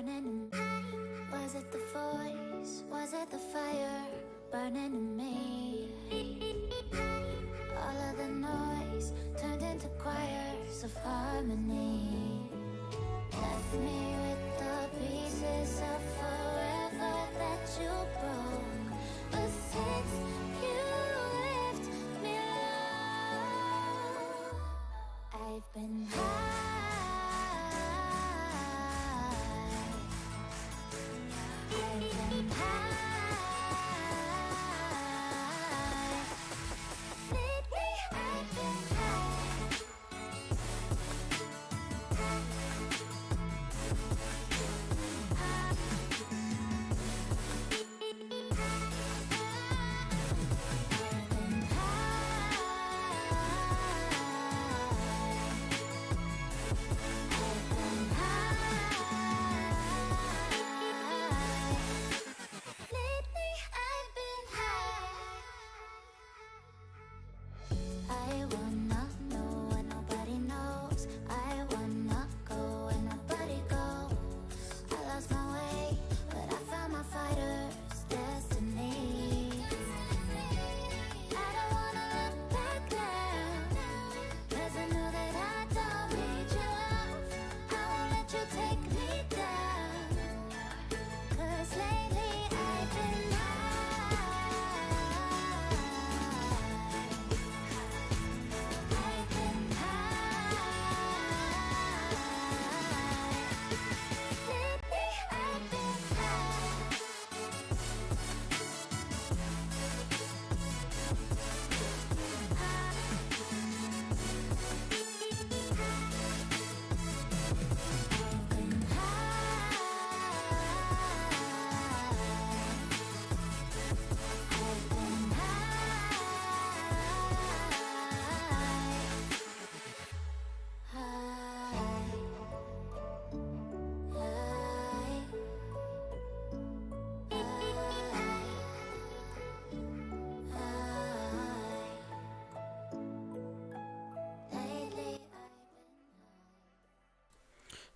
burning in. Was it the voice? Was it the fire burning in me? All of the noise turned into choirs of harmony. Left me with the pieces of forever that you broke. But since you left me alone, I've been high. I've been high. Lately I've been high. I wanna know what nobody knows. I wanna go where nobody goes. I lost my way, but I found my fighter's destiny. I don't wanna look back now, 'cause I know that I don't need your love. I won't let you take me down, 'cause lately I've been high. I've been high. Lately I've been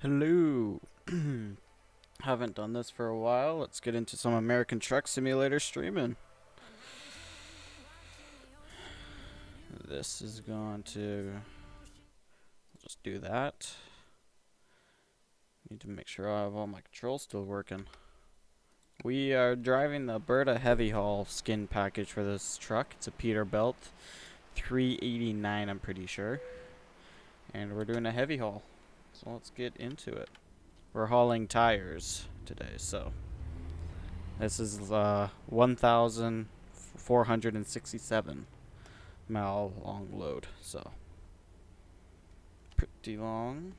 Hello. Haven't done this for a while. Let's get into some American Truck Simulator streaming. This is going to just do that. Need to make sure I have all my controls still working. We are driving the Alberta heavy haul skin package for this truck. It's a Peterbilt 389, I'm pretty sure. And we're doing a heavy haul. So let's get into it. We're hauling tires today, so this is 1,467 mile long load, so pretty long.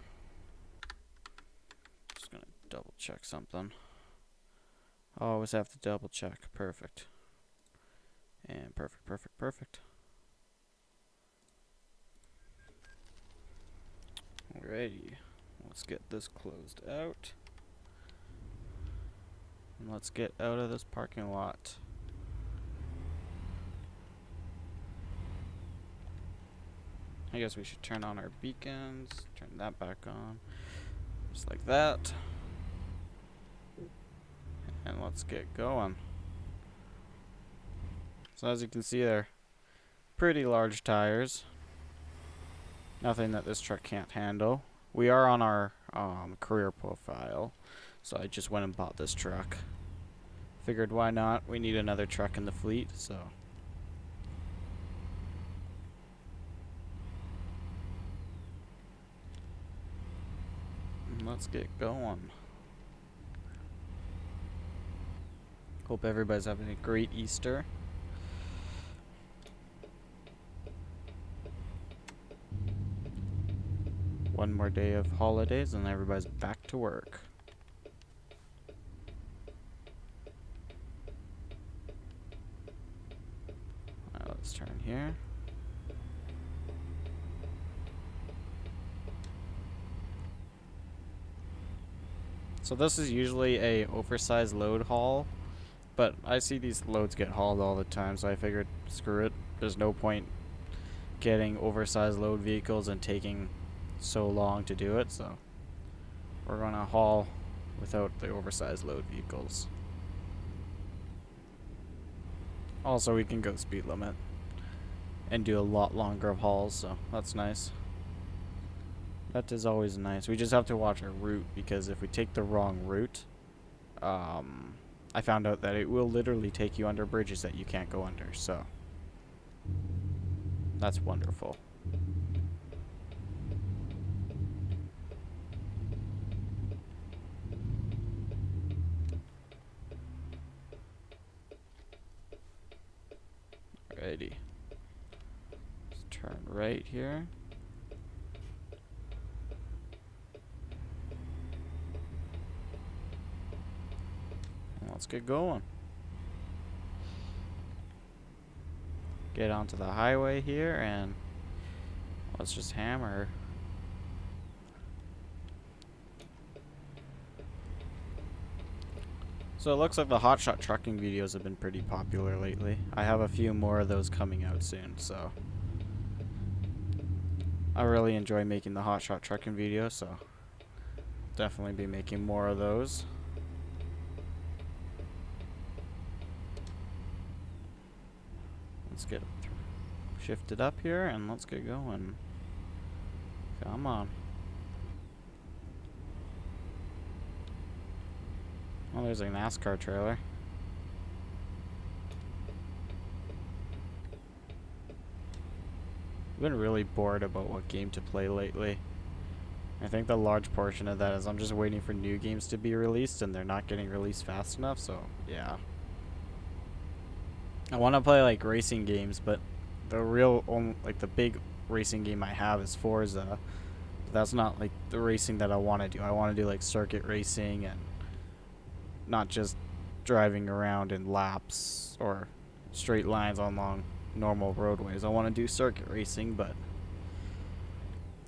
Just gonna double check something. Always have to double check. Perfect. And perfect. Alrighty. Let's get this closed out. And let's get out of this parking lot. I guess we should turn on our beacons. Turn that back on. Just like that. And let's get going. So as you can see, they're pretty large tires. Nothing that this truck can't handle. We are on our career profile, so I just went and bought this truck. Figured why not? We need another truck in the fleet, so. Let's get going. Hope everybody's having a great Easter. One more day of holidays and everybody's back to work. Alright, let's turn here. So this is usually a oversized load haul, but I see these loads get hauled all the time, so I figured screw it. There's no point getting oversized load vehicles and taking so long to do it, so we're gonna haul without the oversized load vehicles. Also, we can go speed limit and do a lot longer of hauls, so that's nice. That is always nice. We just have to watch our route, because if we take the wrong route, I found out that it will literally take you under bridges that you can't go under, so that's wonderful. Alrighty. Let's turn right here. And let's get going. Get onto the highway here and let's just hammer. So it looks like the hotshot trucking videos have been pretty popular lately. I have a few more of those coming out soon, so I really enjoy making the hotshot trucking videos, so definitely be making more of those. Let's get shifted up here and let's get going. Come on. Oh, there's a NASCAR trailer. I've been really bored about what game to play lately. I think the large portion of that is I'm just waiting for new games to be released and they're not getting released fast enough, so yeah. I want to play like racing games, but the like the big racing game I have is Forza. That's not like the racing that I want to do. I want to do like circuit racing and not just driving around in laps or straight lines on long normal roadways. I want to do circuit racing, but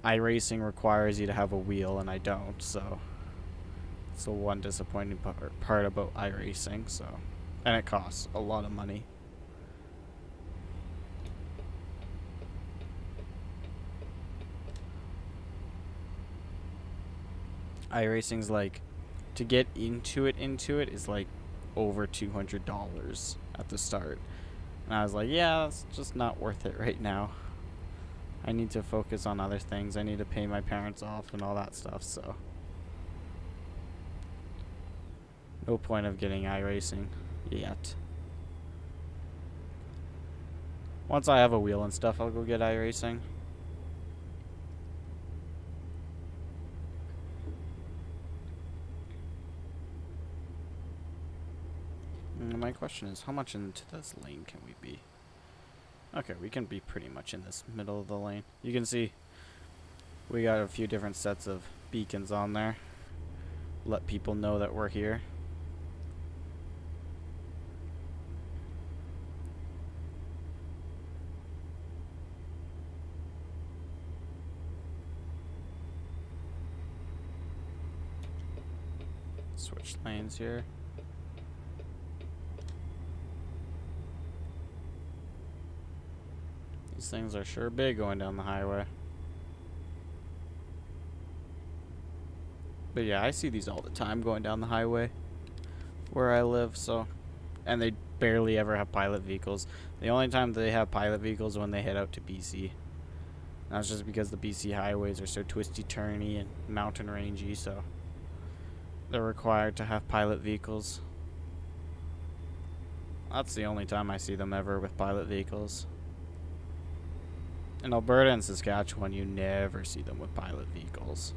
iRacing requires you to have a wheel and I don't, so it's the one disappointing part about iRacing, so, and it costs a lot of money. iRacing's like, to get into it is like over $200 at the start. And I was like, yeah, that's just not worth it right now. I need to focus on other things. I need to pay my parents off and all that stuff, so no point of getting iRacing yet. Once I have a wheel and stuff, I'll go get iRacing. My question is, how much into this lane can we be? Okay, we can be pretty much in this middle of the lane. You can see we got a few different sets of beacons on there. Let people know that we're here. Switch lanes here. These things are sure big going down the highway. But yeah, I see these all the time going down the highway where I live, so, and they barely ever have pilot vehicles. The only time they have pilot vehicles is when they head out to BC. That's just because the BC highways are so twisty turny and mountain rangey, so they're required to have pilot vehicles. That's the only time I see them ever with pilot vehicles. In Alberta and Saskatchewan, you never see them with pilot vehicles.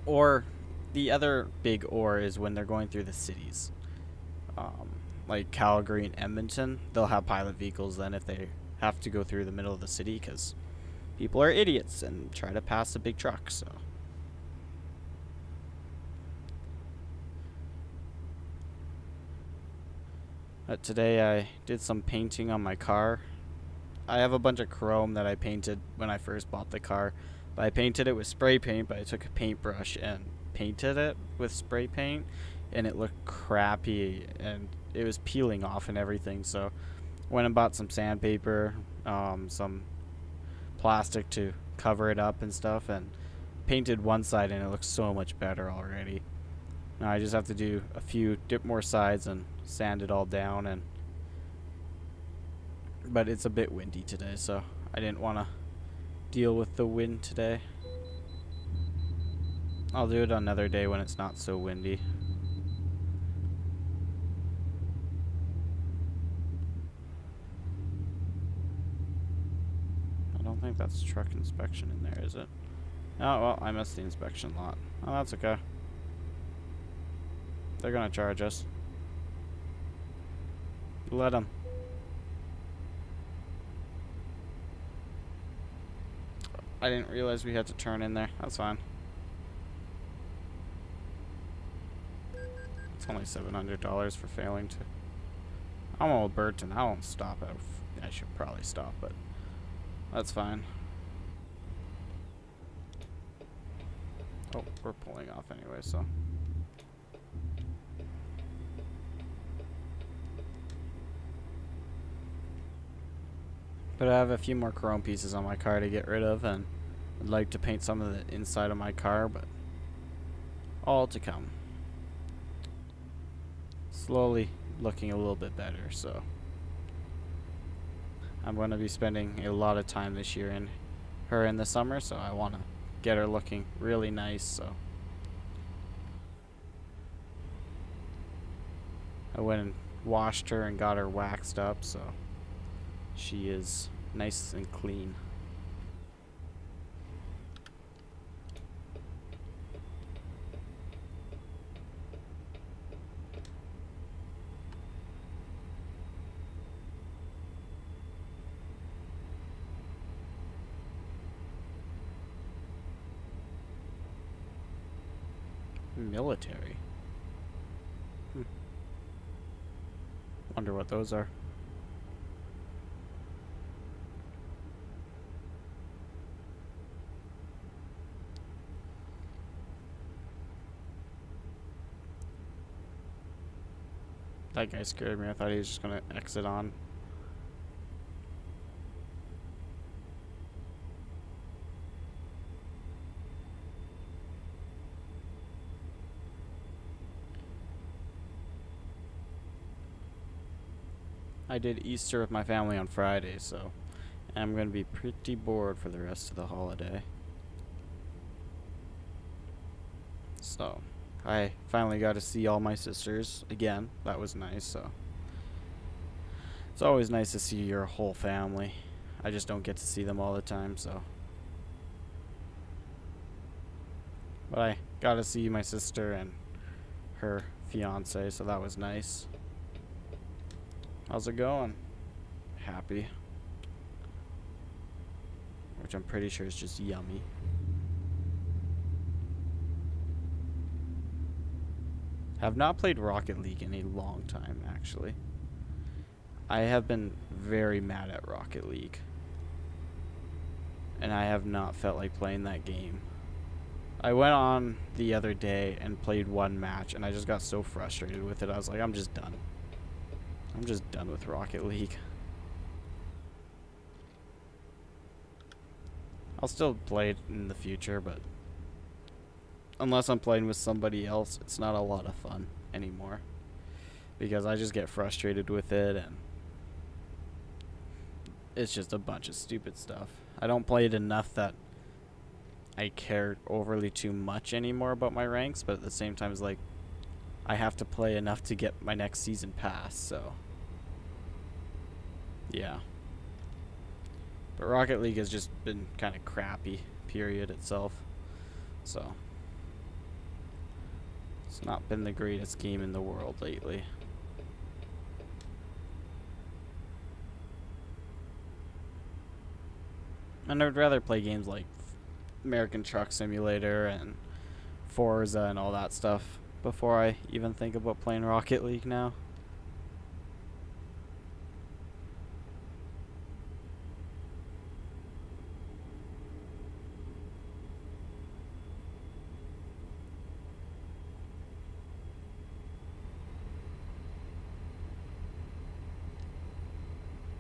Or, the other big or is when they're going through the cities. Like Calgary and Edmonton, they'll have pilot vehicles then if they have to go through the middle of the city, because people are idiots and try to pass the big trucks, so. Today I did some painting on my car. I have a bunch of chrome that I painted when I first bought the car. But I painted it with spray paint, but I took a paintbrush and painted it with spray paint. And it looked crappy and it was peeling off and everything. So went and bought some sandpaper, some plastic to cover it up and stuff. And painted one side and it looks so much better already. Now I just have to do a few dip more sides and sand it all down, and but it's a bit windy today, so I didn't want to deal with the wind today. I'll do it another day when it's not so windy. I don't think that's truck inspection in there, is it? Oh, well, I missed the inspection lot. Oh, that's okay. They're gonna charge us. Let them. I didn't realize we had to turn in there. That's fine. It's only $700 for failing to. I'm Alberta. I won't stop. I should probably stop, but that's fine. Oh, we're pulling off anyway, so. But I have a few more chrome pieces on my car to get rid of, and I'd like to paint some of the inside of my car, but all to come. Slowly looking a little bit better, so I'm going to be spending a lot of time this year in her in the summer, so I want to get her looking really nice. So I went and washed her and got her waxed up, so she is nice and clean. Military. Wonder what those are. That guy scared me. I thought he was just gonna exit on. I did Easter with my family on Friday, so I'm going to be pretty bored for the rest of the holiday. So, I finally got to see all my sisters again. That was nice, so. It's always nice to see your whole family. I just don't get to see them all the time, so. But I got to see my sister and her fiance, so that was nice. How's it going? Happy. Which I'm pretty sure is just yummy. Have not played Rocket League in a long time, actually. I have been very mad at Rocket League. And I have not felt like playing that game. I went on the other day and played one match, and I just got so frustrated with it. I was like, I'm just done. I'm just done with Rocket League. I'll still play it in the future, but unless I'm playing with somebody else, it's not a lot of fun anymore. Because I just get frustrated with it, and it's just a bunch of stupid stuff. I don't play it enough that I care overly too much anymore about my ranks, but at the same time, it's like I have to play enough to get my next season pass, so yeah. But Rocket League has just been kind of crappy, period itself. So it's not been the greatest game in the world lately. And I'd rather play games like American Truck Simulator and Forza and all that stuff before I even think about playing Rocket League now.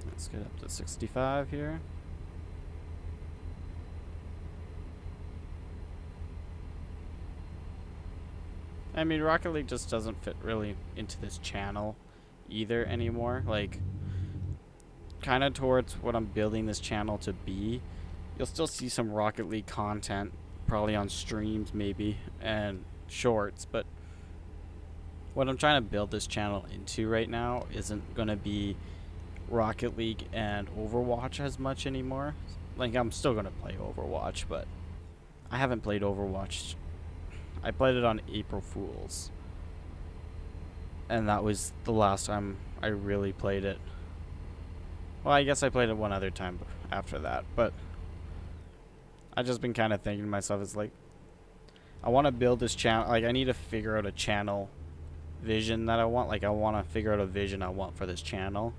Let's get up to 65 here. I mean, Rocket League just doesn't fit really into this channel either anymore. Like, kind of towards what I'm building this channel to be. You'll still see some Rocket League content, probably on streams maybe, and shorts, but what I'm trying to build this channel into right now isn't going to be Rocket League and Overwatch as much anymore. Like, I'm still going to play Overwatch, but I haven't played Overwatch. I played it on April Fools, and that was the last time I really played it. Well, I guess I played it one other time after that, but I've just been kind of thinking to myself, it's like, I want to build this channel. Like, I need to figure out a channel vision that I want. Like, I want to figure out a vision I want for this channel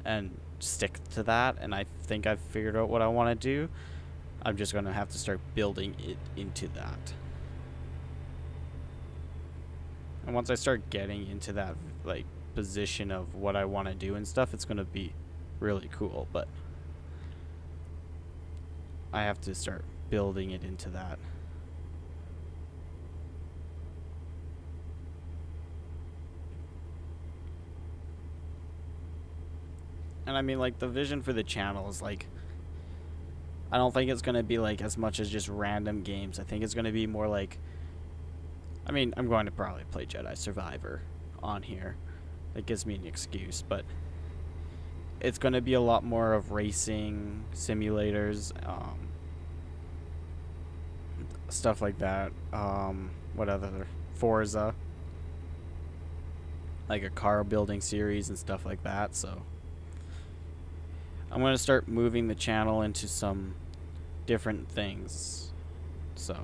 and stick to that. And I think I've figured out what I want to do. I'm just going to have to start building it into that. And once I start getting into that, like, position of what I want to do and stuff, it's going to be really cool. But I have to start building it into that. And I mean, like, the vision for the channel is, like, I don't think it's going to be, like, as much as just random games. I think it's going to be more like, I mean, I'm going to probably play Jedi Survivor on here. That gives me an excuse, but it's going to be a lot more of racing, simulators, stuff like that. What other? Forza. Like a car building series and stuff like that, so I'm going to start moving the channel into some different things. So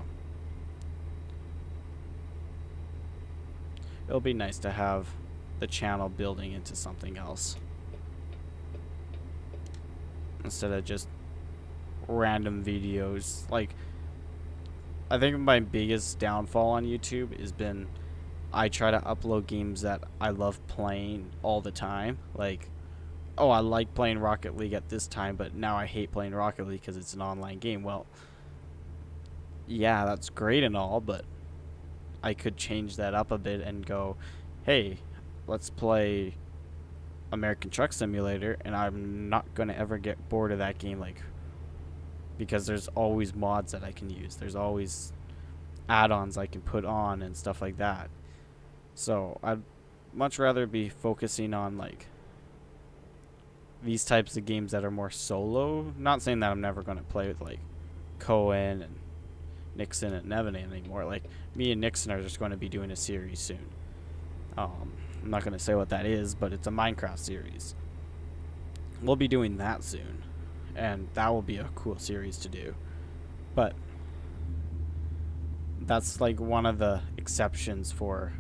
it'll be nice to have the channel building into something else instead of just random videos. Like, I think my biggest downfall on YouTube has been I try to upload games that I love playing all the time. Like, oh, I like playing Rocket League at this time, but now I hate playing Rocket League because it's an online game. Well, yeah, that's great and all, but I could change that up a bit and go, hey, let's play American Truck Simulator, and I'm not going to ever get bored of that game, like, because there's always mods that I can use. There's always add-ons I can put on and stuff like that. So I'd much rather be focusing on, like, these types of games that are more solo. Not saying that I'm never going to play with, like, Cohen and Nixon and Nevin anymore. Like, me and Nixon are just going to be doing a series soon. I'm not going to say what that is, but it's a Minecraft series. We'll be doing that soon, and that will be a cool series to do. But that's, like, one of the exceptions for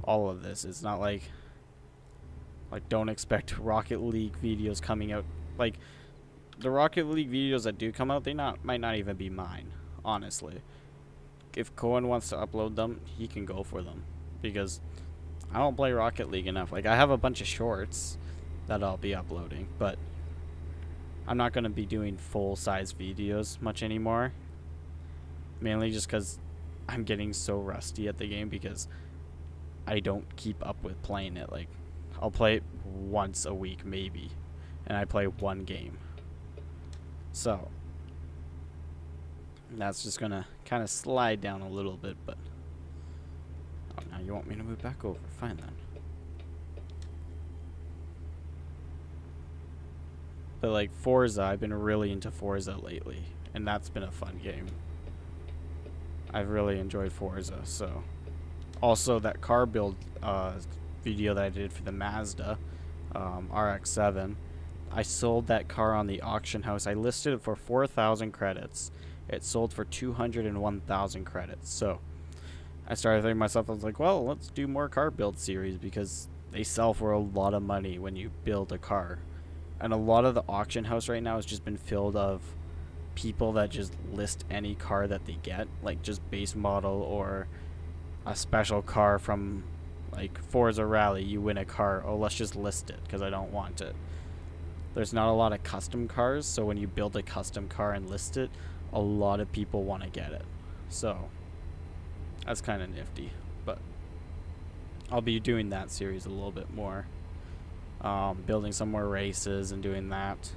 all of this. It's not like don't expect Rocket League videos coming out. Like, the Rocket League videos that do come out, might not even be mine, honestly. If Cohen wants to upload them, he can go for them, because I don't play Rocket League enough. Like, I have a bunch of shorts that I'll be uploading, but I'm not going to be doing full-size videos much anymore. Mainly just because I'm getting so rusty at the game, because I don't keep up with playing it. Like, I'll play it once a week, maybe, and I play one game. So that's just going to kind of slide down a little bit, but oh, now you want me to move back over. Fine, then. But, like, Forza, I've been really into Forza lately, and that's been a fun game. I've really enjoyed Forza. So also that car build video that I did for the Mazda RX-7, I sold that car on the auction house. I listed it for 4,000 credits. It sold for 201,000 credits. So I started thinking to myself, I was like, well, let's do more car build series, because they sell for a lot of money when you build a car. And a lot of the auction house right now has just been filled of people that just list any car that they get, like just base model or a special car from, like, Forza Rally. You win a car, oh, let's just list it because I don't want it. There's not a lot of custom cars, so when you build a custom car and list it, a lot of people want to get it. So That's kind of nifty, but I'll be doing that series a little bit more. Building some more races and doing that.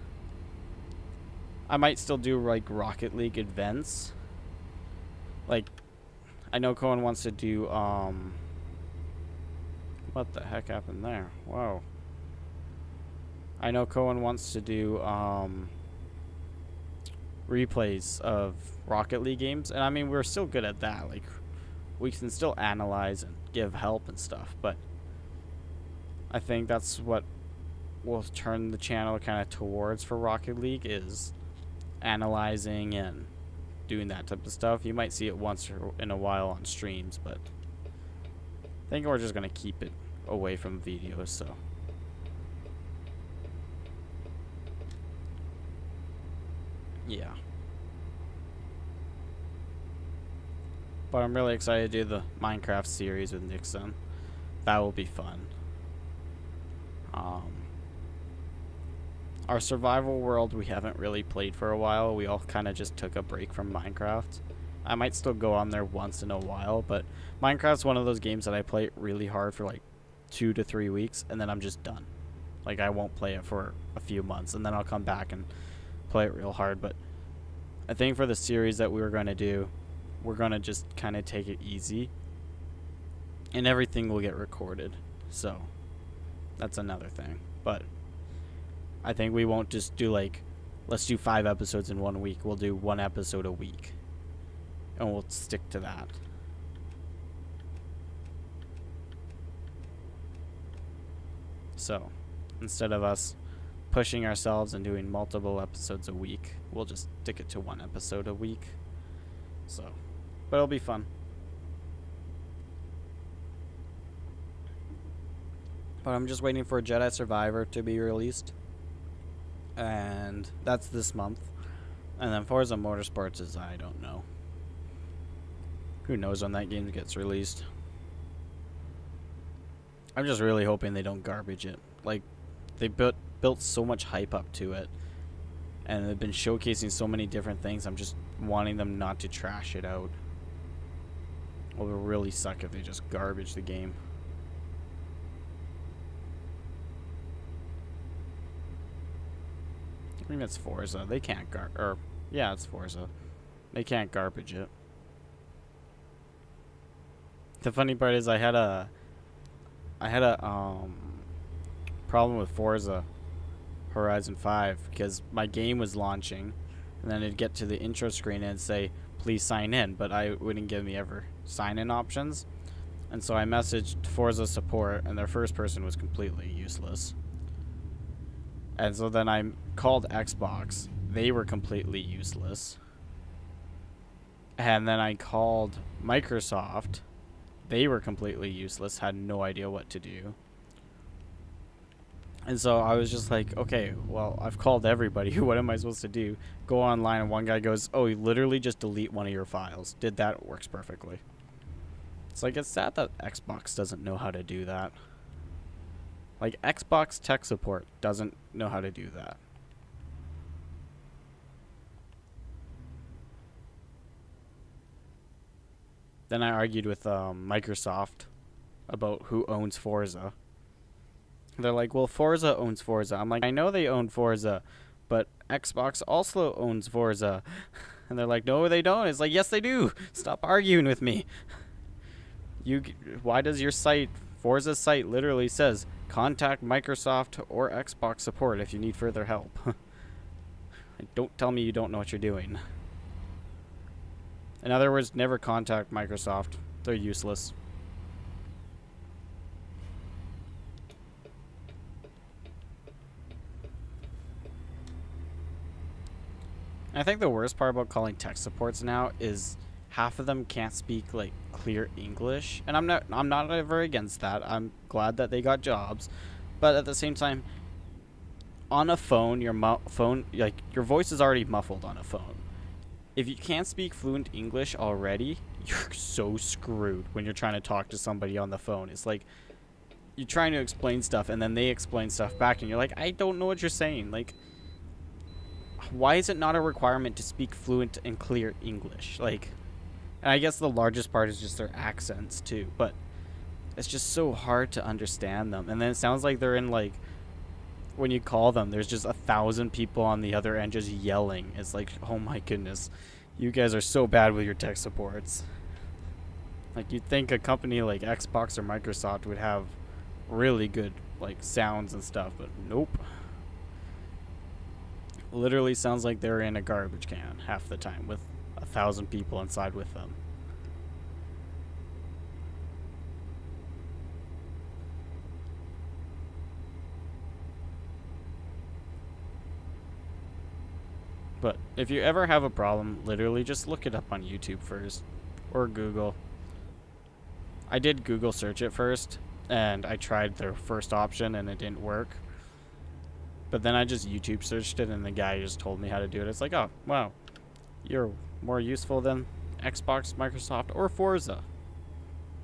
I might still do like Rocket League events. Like, I know Cohen wants to do, what the heck happened there? Whoa. I know Cohen wants to do, replays of Rocket League games. And I mean, we're still good at that. Like, we can still analyze and give help and stuff. But I think that's what will turn the channel kind of towards for Rocket League, is analyzing and doing that type of stuff. You might see it once in a while on streams, but I think we're just going to keep it away from videos, so. Yeah. But I'm really excited to do the Minecraft series with Nixon. That will be fun. Our survival world we haven't really played for a while. We all kind of just took a break from Minecraft. I might still go on there once in a while, but Minecraft's one of those games that I play really hard for like 2 to 3 weeks, and then I'm just done. Like, I won't play it for a few months, and then I'll come back and play it real hard. But I think for the series that we were going to do, we're going to just kind of take it easy, and everything will get recorded. So that's another thing. But I think we won't just do like, let's do 5 episodes in 1 week. We'll do 1 episode a week, and we'll stick to that. So instead of us pushing ourselves and doing multiple episodes a week, we'll just stick it to 1 episode a week. So, but it'll be fun. But I'm just waiting for Jedi Survivor to be released, and that's this month. And then Forza Motorsports is, I don't know. Who knows when that game gets released. I'm just really hoping they don't garbage it. Like, they built so much hype up to it, and they've been showcasing so many different things. I'm just wanting them not to trash it out. It would really suck if they just garbage the game. I think it's Forza. They can't yeah, it's Forza. They can't garbage it. The funny part is I had a problem with Forza Horizon 5 because my game was launching, and then it'd get to the intro screen and it'd say, please sign in, but I wouldn't give me ever sign-in options. And so I messaged Forza support, and their first person was completely useless. And so then I called Xbox. They were completely useless. And then I called Microsoft. They were completely useless, had no idea what to do. And so I was just like, okay, well, I've called everybody. What am I supposed to do? Go online, and one guy goes, oh, you literally just delete one of your files. Did that, it works perfectly. It's like, it's sad that Xbox doesn't know how to do that. Like, Xbox tech support doesn't know how to do that. Then I argued with Microsoft about who owns Forza. They're like, well, Forza owns Forza. I'm like, I know they own Forza, but Xbox also owns Forza. And they're like, no, they don't. It's like, yes, they do. Stop arguing with me. Why does your site, Forza's site, literally says, contact Microsoft or Xbox support if you need further help. Don't tell me you don't know what you're doing. In other words, never contact Microsoft. They're useless. I think the worst part about calling tech supports now is half of them can't speak like clear English, and I'm not ever against that. I'm glad that they got jobs, but at the same time, on a phone, your voice is already muffled on a phone. If you can't speak fluent English already, you're so screwed when you're trying to talk to somebody on the phone. It's like you're trying to explain stuff, and then they explain stuff back, and you're like, I don't know what you're saying. Like, why is it not a requirement to speak fluent and clear English? Like, And I guess the largest part is just their accents too, but it's just so hard to understand them. And then it sounds like they're in like, when you call them, there's just 1,000 people on the other end just yelling. It's like, oh my goodness, you guys are so bad with your tech supports. Like, you'd think a company like Xbox or Microsoft would have really good like sounds and stuff, but nope. Literally sounds like they're in a garbage can half the time with 1,000 people inside with them. But if you ever have a problem, literally just look it up on YouTube first or Google. I did Google search it first, and I tried their first option and it didn't work. But then I just YouTube searched it and the guy just told me how to do it. It's like, oh, wow, you're more useful than Xbox, Microsoft, or Forza.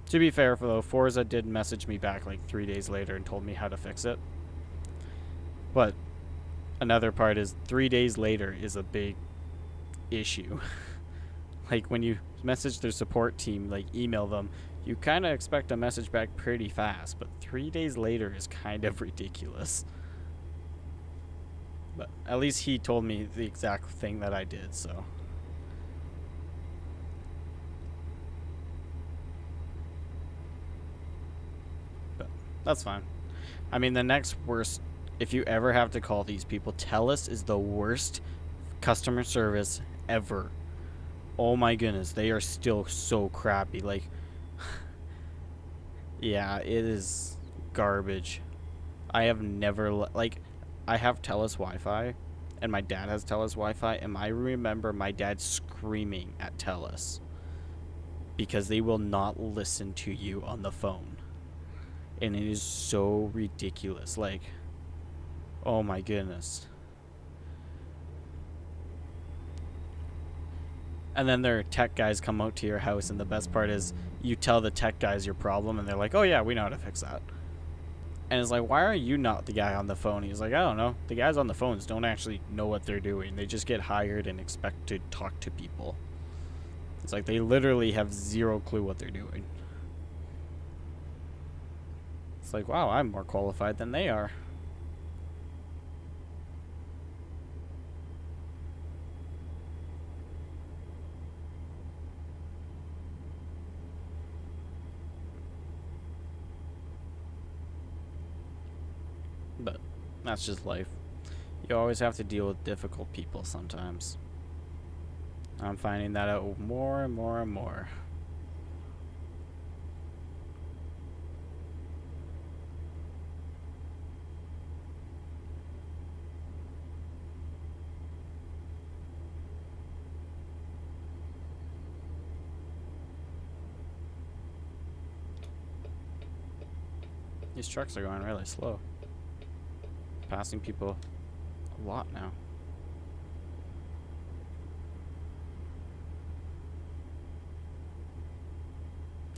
To be fair, though, Forza did message me back like 3 days later and told me how to fix it. But another part is 3 days later is a big issue. Like when you message their support team, like email them, you kind of expect a message back pretty fast, but 3 days later is kind of ridiculous. But at least he told me the exact thing that I did, so. But that's fine. I mean, the next worst, if you ever have to call these people, TELUS is the worst customer service ever. Oh my goodness, they are still so crappy. Like, yeah, it is garbage. I have never, like, I have TELUS Wi-Fi, and my dad has TELUS Wi-Fi, and I remember my dad screaming at TELUS because they will not listen to you on the phone. And it is so ridiculous. Like, oh my goodness. And then their tech guys come out to your house, and the best part is you tell the tech guys your problem, and they're like, oh yeah, we know how to fix that. And it's like, why are you not the guy on the phone? He's like, I don't know. The guys on the phones don't actually know what they're doing. They just get hired and expect to talk to people. It's like they literally have zero clue what they're doing. It's like, wow, I'm more qualified than they are. But that's just life. You always have to deal with difficult people sometimes. I'm finding that out more and more and more. These trucks are going really slow. Passing people a lot now.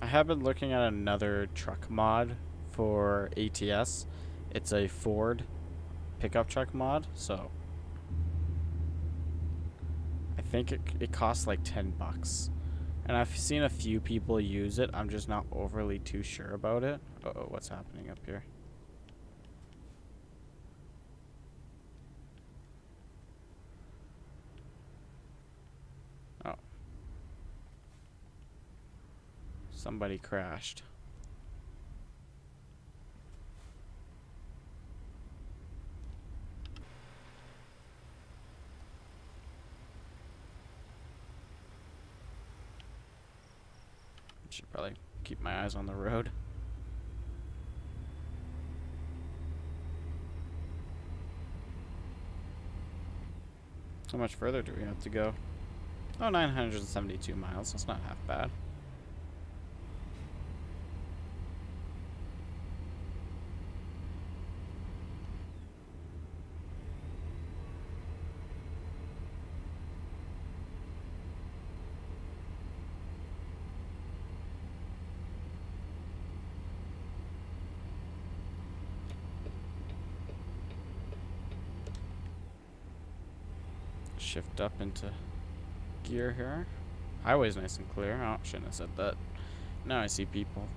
I have been looking at another truck mod for ATS. It's a Ford pickup truck mod, so I think it costs like $10. And I've seen a few people use it. I'm just not overly too sure about it. Uh-oh, what's happening up here? Oh. Somebody crashed. Should probably keep my eyes on the road. How much further do we have to go? Oh, 972 miles. That's not half bad. Shift up into gear here. Highway's nice and clear. Oh, shouldn't have said that. Now I see people.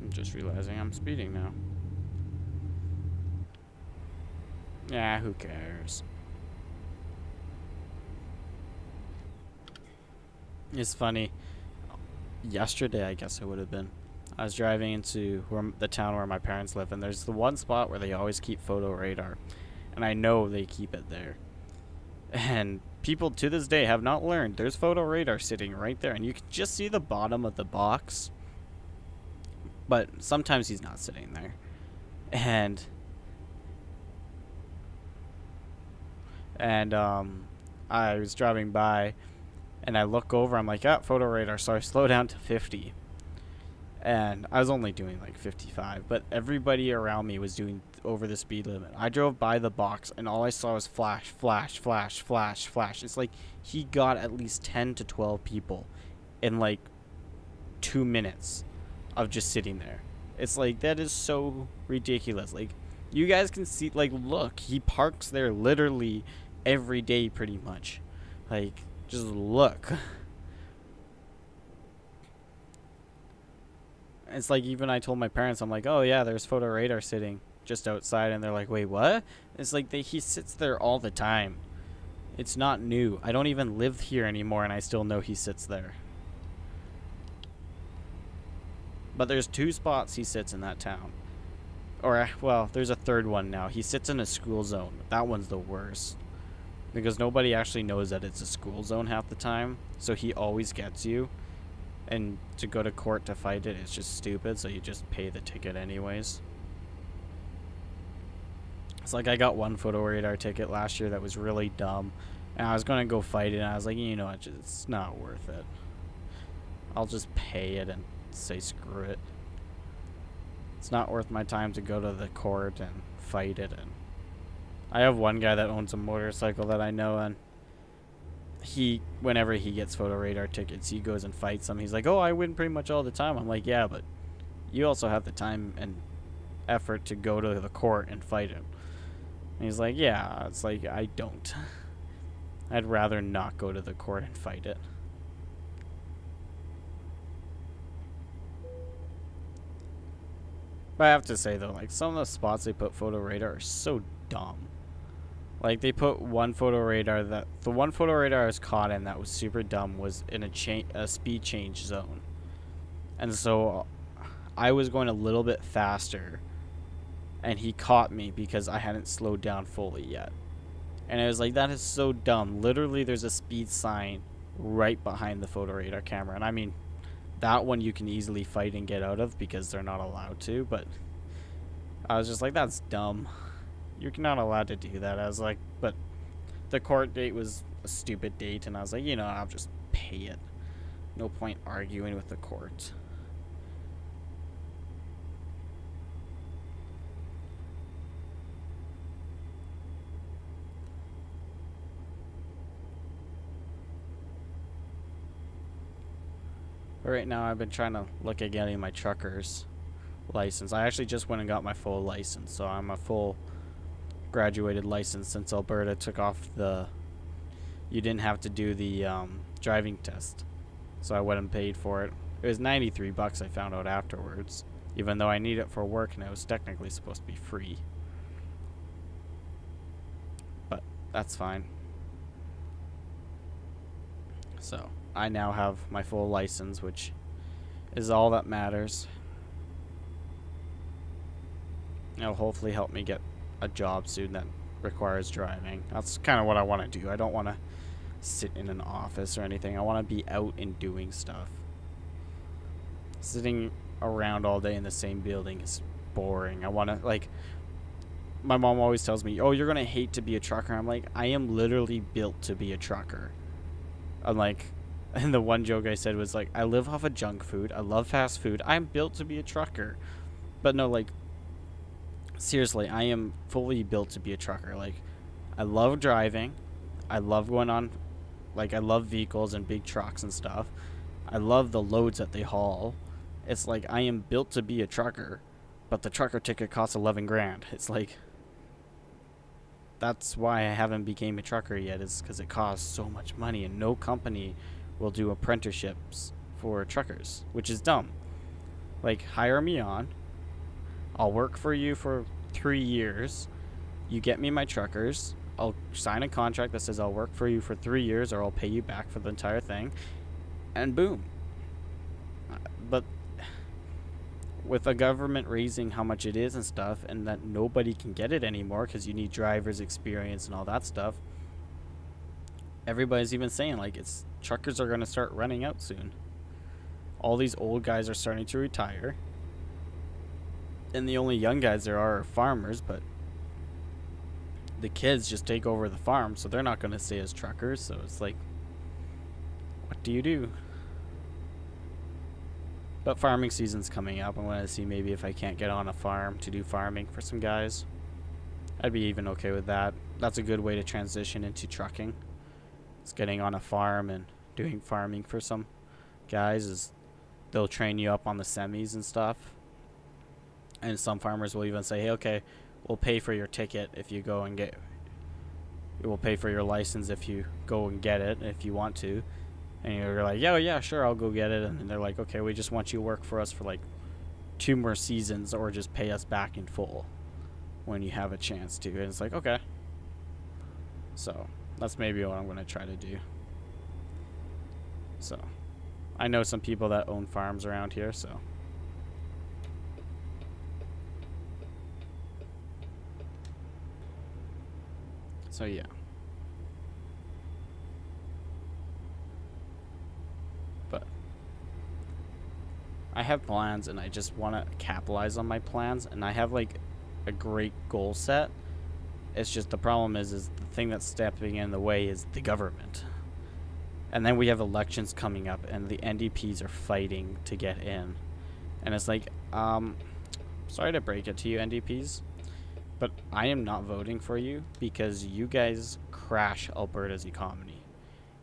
I'm just realizing I'm speeding now. Yeah, who cares? It's funny. Yesterday, I guess it would have been. I was driving into the town where my parents live, and there's the one spot where they always keep photo radar, and I know they keep it there. And people to this day have not learned there's photo radar sitting right there, and you can just see the bottom of the box. But sometimes he's not sitting there, and I was driving by, and I look over. I'm like, photo radar. So I slow down to 50. And I was only doing like 55, but everybody around me was doing over the speed limit. I drove by the box, and all I saw was flash, flash, flash, flash, flash. It's like he got at least 10 to 12 people in like 2 minutes of just sitting there. It's like, that is so ridiculous. Like, you guys can see, like, look, he parks there literally every day pretty much. Like, just look. It's like, even I told my parents, I'm like, oh yeah, there's photo radar sitting just outside, and they're like, wait, what? It's like, he sits there all the time. It's not new. I don't even live here anymore, and I still know he sits there. But there's 2 spots he sits in that town. Or, well, there's a third one now. He sits in a school zone. That one's the worst, because nobody actually knows that it's a school zone half the time, so he always gets you. And to go to court to fight it, it's just stupid, so you just pay the ticket anyways. It's like, I got one photo radar ticket last year that was really dumb, and I was going to go fight it, and I was like, you know what, it's not worth it. I'll just pay it and say screw it. It's not worth my time to go to the court and fight it. And I have one guy that owns a motorcycle that I know, and whenever he gets photo radar tickets, he goes and fights them. He's like, oh, I win pretty much all the time. I'm like, yeah, but you also have the time and effort to go to the court and fight him. And he's like, yeah. It's like, I don't. I'd rather not go to the court and fight it. But I have to say, though, like, some of the spots they put photo radar are so dumb. Like, they put one photo radar the one photo radar I was caught in that was super dumb was in a speed change zone. And so I was going a little bit faster, and he caught me because I hadn't slowed down fully yet. And I was like, that is so dumb. Literally, there's a speed sign right behind the photo radar camera. And I mean, that one you can easily fight and get out of because they're not allowed to. But I was just like, that's dumb. You're not allowed to do that. I was like, but the court date was a stupid date, and I was like, you know, I'll just pay it. No point arguing with the court. But right now, I've been trying to look at getting my trucker's license. I actually just went and got my full license, so I'm a full graduated license since Alberta took off you didn't have to do the driving test, so I went and paid for it. It was $93 I found out afterwards, even though I need it for work and it was technically supposed to be free, but that's fine. So I now have my full license, which is all that matters. It'll hopefully help me get a job soon that requires driving. That's kind of what I want to do. I don't want to sit in an office or anything. I want to be out and doing stuff. Sitting around all day in the same building is boring. I want to, like, my mom always tells me, oh, you're going to hate to be a trucker. I'm like, I am literally built to be a trucker. I'm like, and the one joke I said was like, I live off of junk food. I love fast food. I'm built to be a trucker. But no, like, seriously, I am fully built to be a trucker. Like, I love driving. I love going on Like, I love vehicles and big trucks and stuff. I love the loads that they haul. It's like I am built to be a trucker, but the trucker ticket costs 11 grand. It's like, that's why I haven't became a trucker yet, is because it costs so much money, and no company will do apprenticeships for truckers, which is dumb. Like, hire me on. I'll work for you for 3 years. You get me my truckers. I'll sign a contract that says I'll work for you for 3 years, or I'll pay you back for the entire thing. And boom. But with the government raising how much it is and stuff, and that nobody can get it anymore because you need driver's experience and all that stuff, everybody's even saying, like, it's truckers are going to start running out soon. All these old guys are starting to retire, and the only young guys there are farmers, but the kids just take over the farm, so they're not going to stay as truckers. So it's like, what do you do? But farming season's coming up. I want to see maybe if I can't get on a farm to do farming for some guys. I'd be even okay with that. That's a good way to transition into trucking. It's getting on a farm and doing farming for some guys. Is they'll train you up on the semis and stuff. And some farmers will even say, hey, okay, we'll pay for your ticket if you go and get, we'll pay for your license if you go and get it, if you want to. And you're like, yeah, sure, I'll go get it. And they're like, okay, we just want you to work for us for like 2 more seasons, or just pay us back in full when you have a chance to. And it's like, okay. So that's maybe what I'm going to try to do. So I know some people that own farms around here, so. So yeah. But I have plans, and I just want to capitalize on my plans, and I have like a great goal set. It's just the problem is the thing that's stepping in the way is the government. And then we have elections coming up, and the NDPs are fighting to get in. And it's like, sorry to break it to you, NDPs, but I am not voting for you because you guys crash Alberta's economy.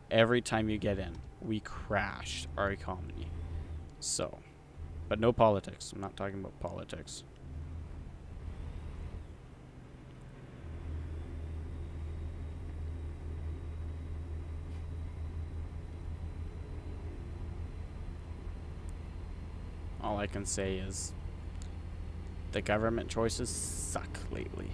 Every time you get in, we crash our economy. So, but no politics. I'm not talking about politics. All I can say is the government choices suck lately.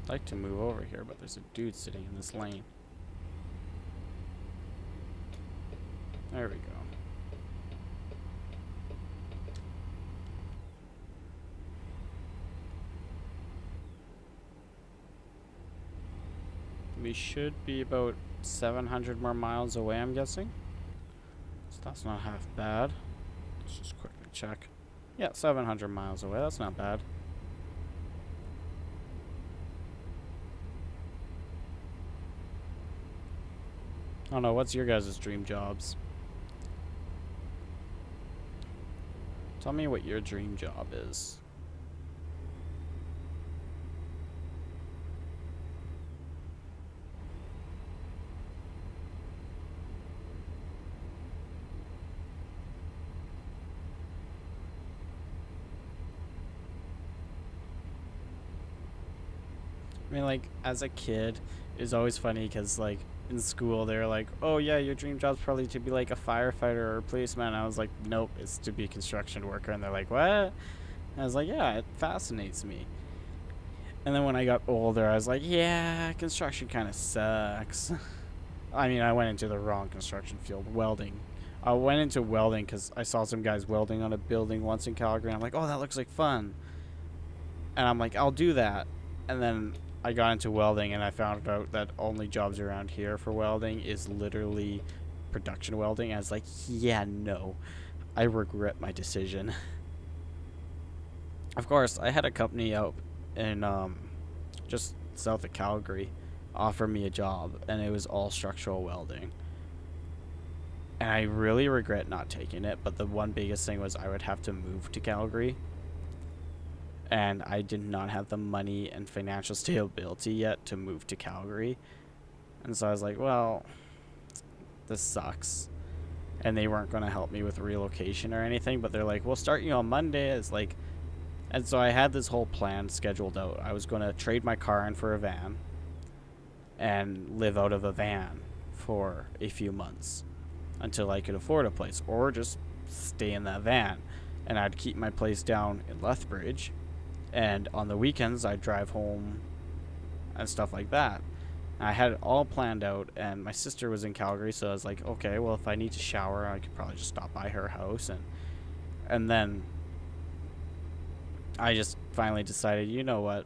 I'd like to move over here, but there's a dude sitting in this lane. There we go. We should be about 700 more miles away, I'm guessing. So that's not half bad. Let's just quickly check. Yeah, 700 miles away. That's not bad. I don't know, what's your guys' dream jobs? Tell me what your dream job is. I mean, like, as a kid, it's always funny because, like, in school, they're like, oh, yeah, your dream job's probably to be, like, a firefighter or a policeman. And I was like, nope, it's to be a construction worker. And they're like, what? And I was like, yeah, it fascinates me. And then when I got older, I was like, yeah, construction kind of sucks. I mean, I went into the wrong construction field, welding. I went into welding because I saw some guys welding on a building once in Calgary. I'm like, oh, that looks like fun. And I'm like, I'll do that. And then I got into welding, and I found out that only jobs around here for welding is literally production welding. I was like, yeah, no. I regret my decision. Of course, I had a company out in just south of Calgary offer me a job, and it was all structural welding. And I really regret not taking it, but the one biggest thing was I would have to move to Calgary. And I did not have the money and financial stability yet to move to Calgary. And so I was like, well, this sucks. And they weren't going to help me with relocation or anything, but they're like, we'll start you on Monday. It's like, and so I had this whole plan scheduled out. I was going to trade my car in for a van and live out of a van for a few months until I could afford a place, or just stay in that van. And I'd keep my place down in Lethbridge, and on the weekends I'd drive home and stuff like that. I had it all planned out, and my sister was in Calgary, so I was like, okay, well, if I need to shower, I could probably just stop by her house. And then I just finally decided, you know what?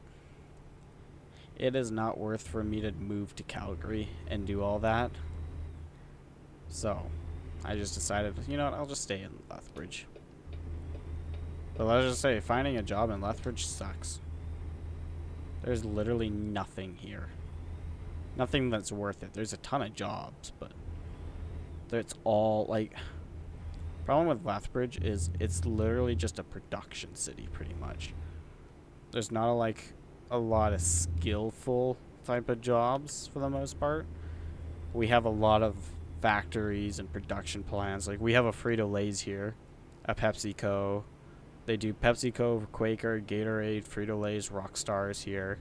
It is not worth for me to move to Calgary and do all that. So I just decided, you know what, I'll just stay in Lethbridge. But let's just say, finding a job in Lethbridge sucks. There's literally nothing here. Nothing that's worth it. There's a ton of jobs, but it's all like, problem with Lethbridge is it's literally just a production city pretty much. There's not a lot of skillful type of jobs for the most part. We have a lot of factories and production plants. Like, we have a Frito-Lay's here, a PepsiCo. They do PepsiCo, Quaker, Gatorade, Frito-Lay's, Rockstars here.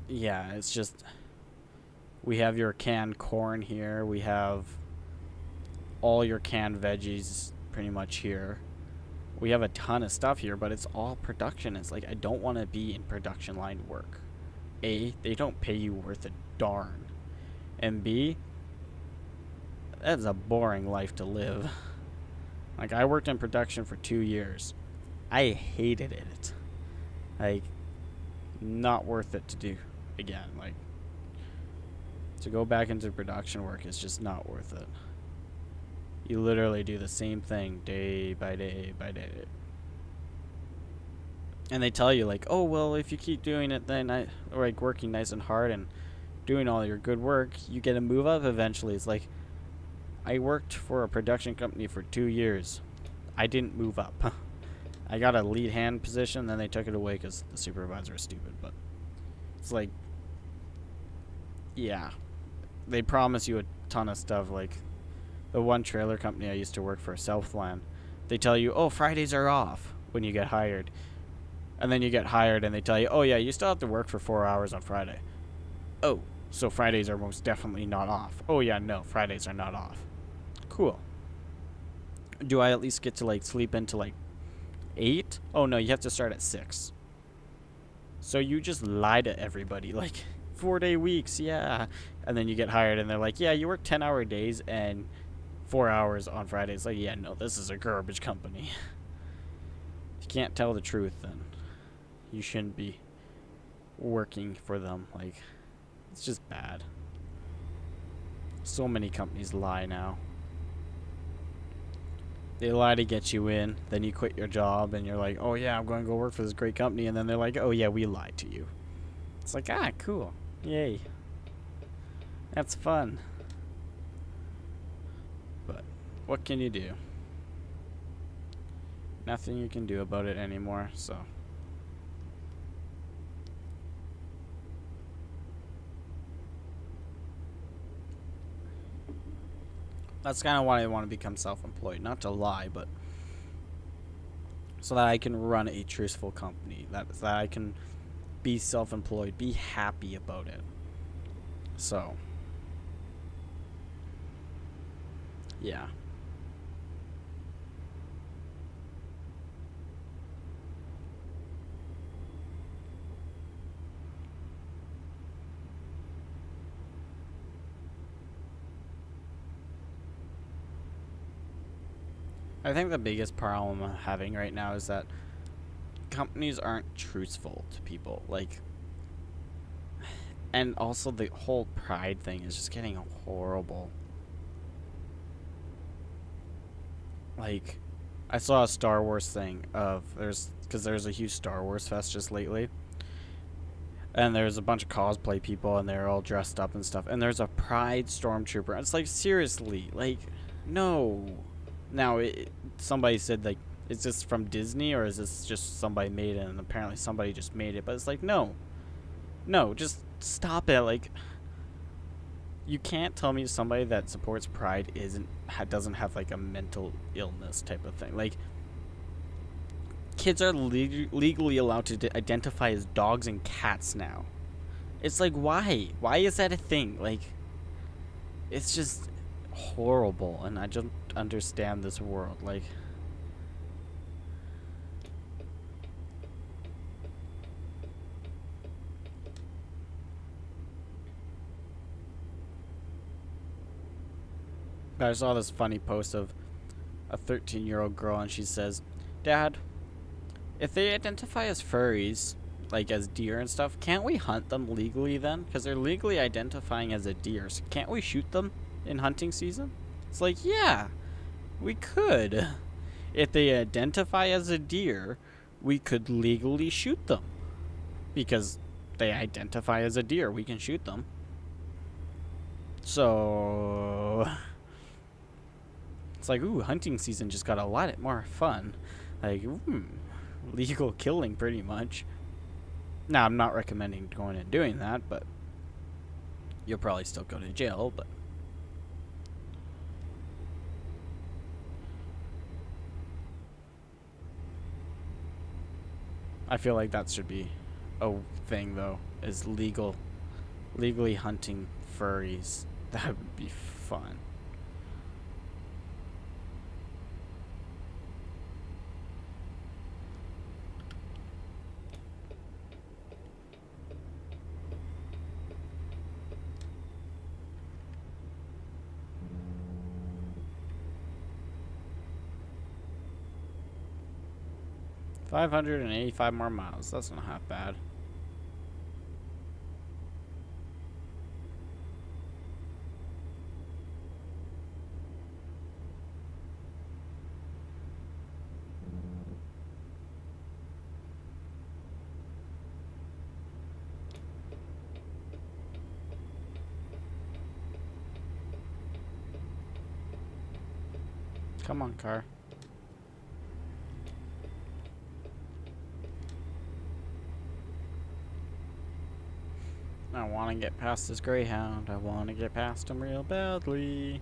Yeah, it's just, we have your canned corn here. We have all your canned veggies pretty much here. We have a ton of stuff here, but it's all production. It's like, I don't want to be in production line work. A, they don't pay you worth a darn. And B, that's a boring life to live. Like, I worked in production for 2 years. I hated it. Like, not worth it to do again. Like, to go back into production work is just not worth it. You literally do the same thing day by day by day. And they tell you, like, oh, well, if you keep doing it, then working nice and hard and doing all your good work, you get a move up eventually. It's like, I worked for a production company for 2 years. I didn't move up. I got a lead hand position, then they took it away because the supervisor was stupid. But it's like, yeah, they promise you a ton of stuff. Like, the one trailer company I used to work for, Southland, they tell you, oh, Fridays are off when you get hired. And then you get hired and they tell you, oh, yeah, you still have to work for 4 hours on Friday. Oh, so Fridays are most definitely not off. Oh, yeah, no, Fridays are not off. Cool. Do I at least get to, like, sleep into, like, 8? Oh, no, you have to start at 6. So you just lie to everybody, like, 4-day weeks, yeah. And then you get hired and they're like, yeah, you work 10-hour days and 4 hours on Fridays. Like, yeah, no, this is a garbage company. If you can't tell the truth, then you shouldn't be working for them. Like, it's just bad. So many companies lie now. They lie to get you in, then you quit your job and you're like, oh yeah, I'm going to go work for this great company, and then they're like, oh yeah, we lied to you. It's like, ah, cool. Yay. That's fun. But what can you do? Nothing you can do about it anymore, so. That's kind of why I want to become self-employed. Not to lie, but so that I can run a truthful company. That I can be self-employed, be happy about it. So, yeah. I think the biggest problem I'm having right now is that companies aren't truthful to people. Like, and also the whole pride thing is just getting horrible. Like, I saw a Star Wars thing of, because there's a huge Star Wars fest just lately. And there's a bunch of cosplay people, and they're all dressed up and stuff. And there's a Pride stormtrooper. It's like, seriously, like, no. Now, somebody said, like, is this from Disney, or is this just somebody made it? And apparently somebody just made it. But it's like, no. No, just stop it. Like, you can't tell me somebody that supports Pride doesn't have, like, a mental illness type of thing. Like, kids are legally allowed to identify as dogs and cats now. It's like, why? Why is that a thing? Like, it's just horrible, and I don't understand this world. Like, I saw this funny post of a 13-year-old girl, and she says, "Dad, if they identify as furries, like as deer and stuff, can't we hunt them legally then? Because they're legally identifying as a deer. So can't we shoot them in hunting season?" It's like, yeah, we could. If they identify as a deer, we could legally shoot them. Because they identify as a deer, we can shoot them. So it's like, ooh, hunting season just got a lot more fun. Like, legal killing pretty much. Now, I'm not recommending going and doing that, but you'll probably still go to jail, but I feel like that should be a thing, though, is legally hunting furries. That would be fun. $585 more miles. That's not half bad. Come on, car. I want to get past this Greyhound. I want to get past him real badly.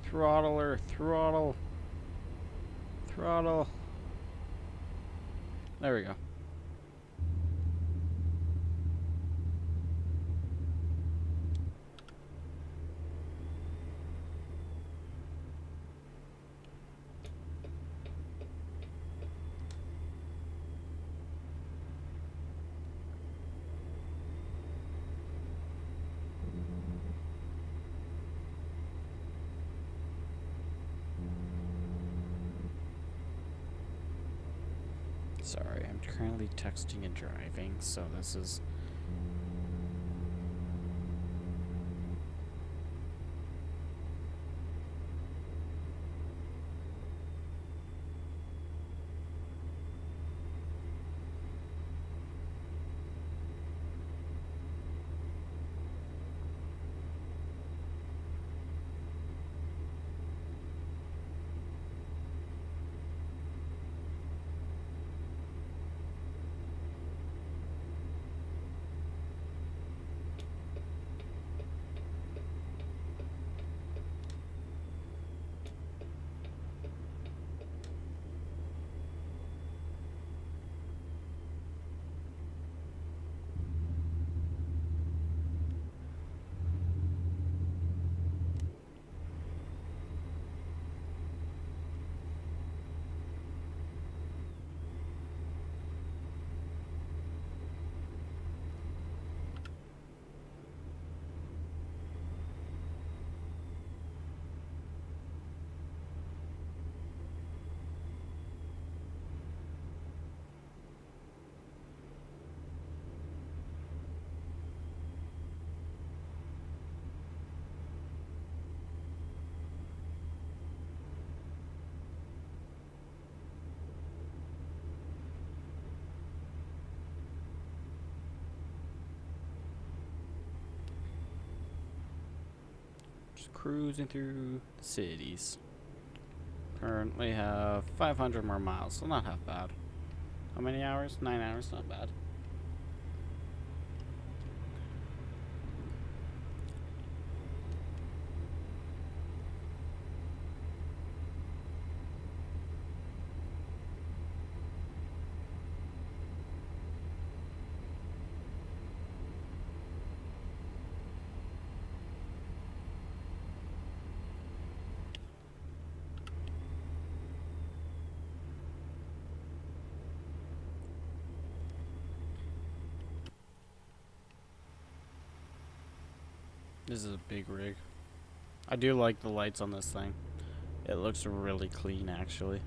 Throttle her. Throttle. Throttle. There we go. Sorry, I'm currently texting and driving, so this is... Just cruising through the cities. Currently have 500 more miles, so not half bad. How many hours? 9 hours, not bad. This is a big rig. I do like the lights on this thing. It looks really clean, actually.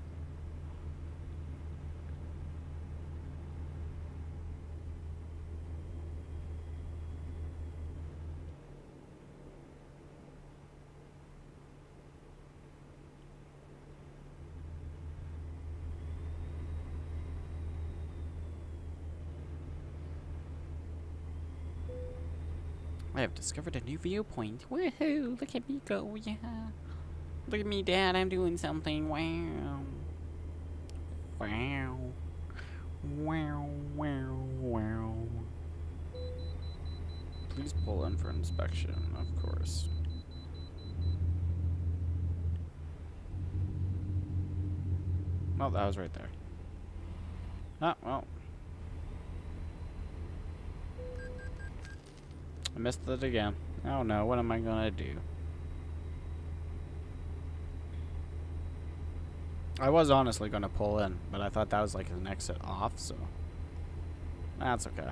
I have discovered a new viewpoint. Woohoo! Look at me go, yeah. Look at me, Dad. I'm doing something. Wow. Wow. Wow, wow, wow. Please pull in for inspection, of course. Oh, that was right there. Ah, well. I missed it again. Oh no, what am I gonna do? I was honestly gonna pull in, but I thought that was like an exit off, so that's okay.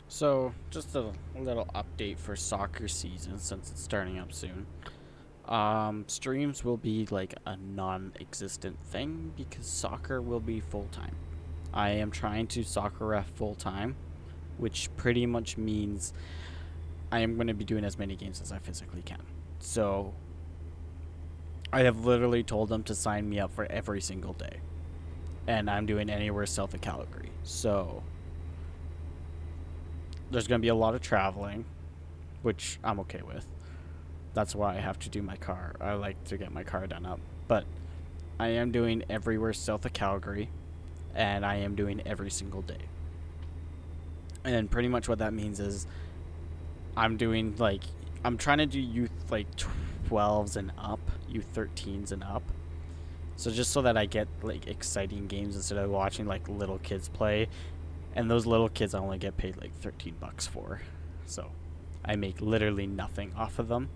So, just a little update for soccer season since it's starting up soon. Streams will be like a non-existent thing because soccer will be full-time. I am trying to soccer ref full-time, which pretty much means I am going to be doing as many games as I physically can. So, I have literally told them to sign me up for every single day. And I'm doing anywhere south of Calgary. So, there's going to be a lot of traveling, which I'm okay with. That's why I have to do my car. I like to get my car done up. But I am doing everywhere south of Calgary, and I am doing every single day. And pretty much what that means is I'm doing, like, I'm trying to do youth, like, 12s and up, youth 13s and up. So just so that I get, like, exciting games instead of watching, like, little kids play. And those little kids I only get paid like $13 for. So I make literally nothing off of them.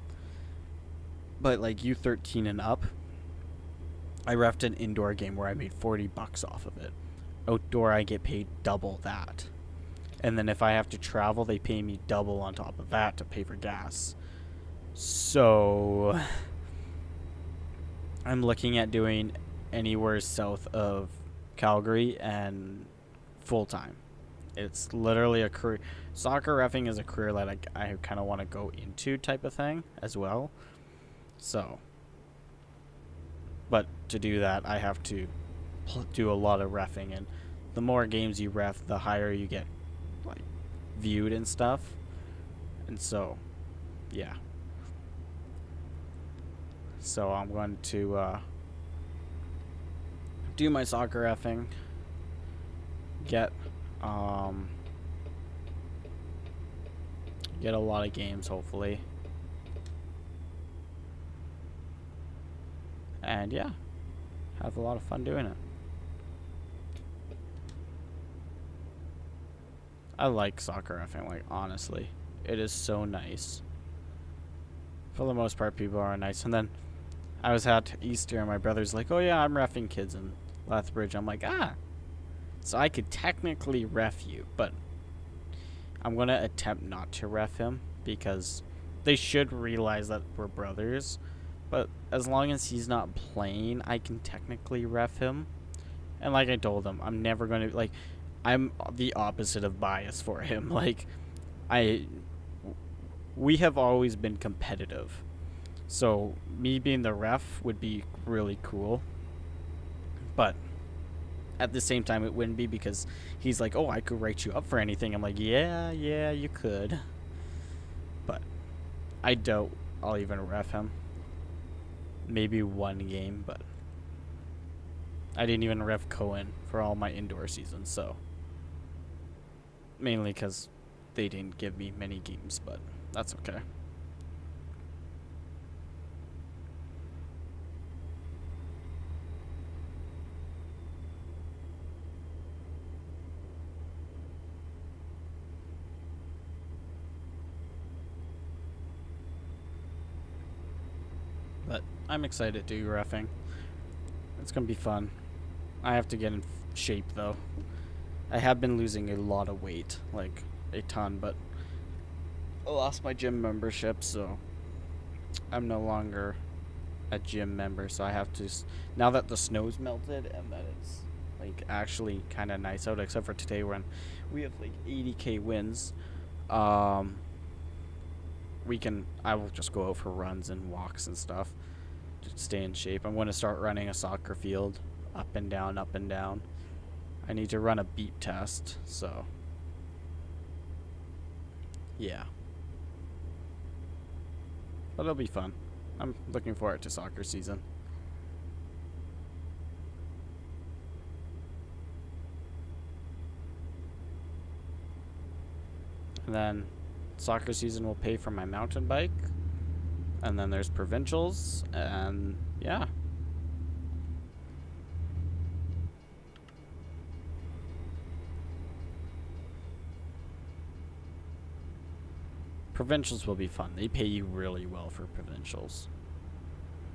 But like U13 and up, I refed an indoor game where I made $40 off of it. Outdoor I get paid double that. And then if I have to travel, they pay me double on top of that to pay for gas. So I'm looking at doing anywhere south of Calgary and full time. It's literally a career. Soccer reffing is a career that I kind of want to go into type of thing as well. So, but to do that, I have to do a lot of reffing, and the more games you ref, the higher you get, like, viewed and stuff. And so, yeah. So I'm going to do my soccer reffing, get a lot of games hopefully, and yeah, have a lot of fun doing it. I like soccer reffing, like, honestly, it is so nice. For the most part, people are nice. And then I was at Easter and my brother's like, oh yeah, I'm reffing kids in Lethbridge. I'm like, ah, So I could technically ref you, but I'm going to attempt not to ref him because they should realize that we're brothers. But as long as he's not playing, I can technically ref him. And like I told him, I'm never going to, like, I'm the opposite of bias for him. Like, we have always been competitive. So me being the ref would be really cool. But at the same time, it wouldn't be because he's like, oh, I could write you up for anything. I'm like, yeah, you could. But I doubt I'll even ref him. Maybe one game, but I didn't even ref Cohen for all my indoor seasons, so mainly because they didn't give me many games, but that's okay. But I'm excited to do reffing. It's gonna be fun. I have to get in shape though. I have been losing a lot of weight, like a ton, but I lost my gym membership, so I'm no longer a gym member. So I have to, now that the snow's melted and that it's like actually kind of nice out, except for today when we have like 80k winds. I will just go out for runs and walks and stuff to stay in shape. I'm going to start running a soccer field up and down, up and down. I need to run a beep test, so yeah. But it'll be fun. I'm looking forward to soccer season. And then soccer season will pay for my mountain bike. And then there's provincials, and yeah. Provincials will be fun. They pay you really well for provincials.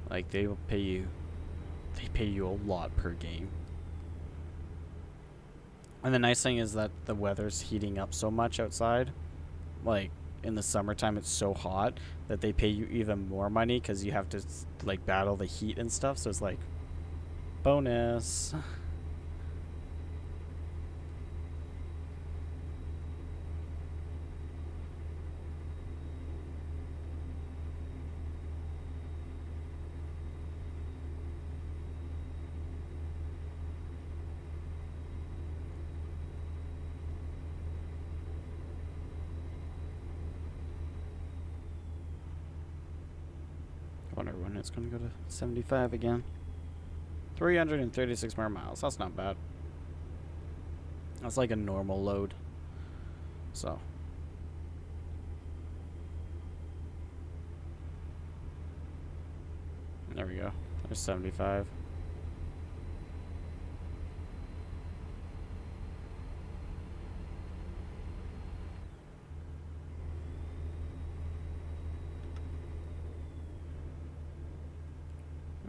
Like they pay you a lot per game. And the nice thing is that the weather's heating up so much outside. Like in the summertime it's so hot that they pay you even more money because you have to like battle the heat and stuff, so it's like bonus. I wonder when it's going to go to 75 again. 336 more miles. That's not bad. That's like a normal load. So. There we go. There's 75.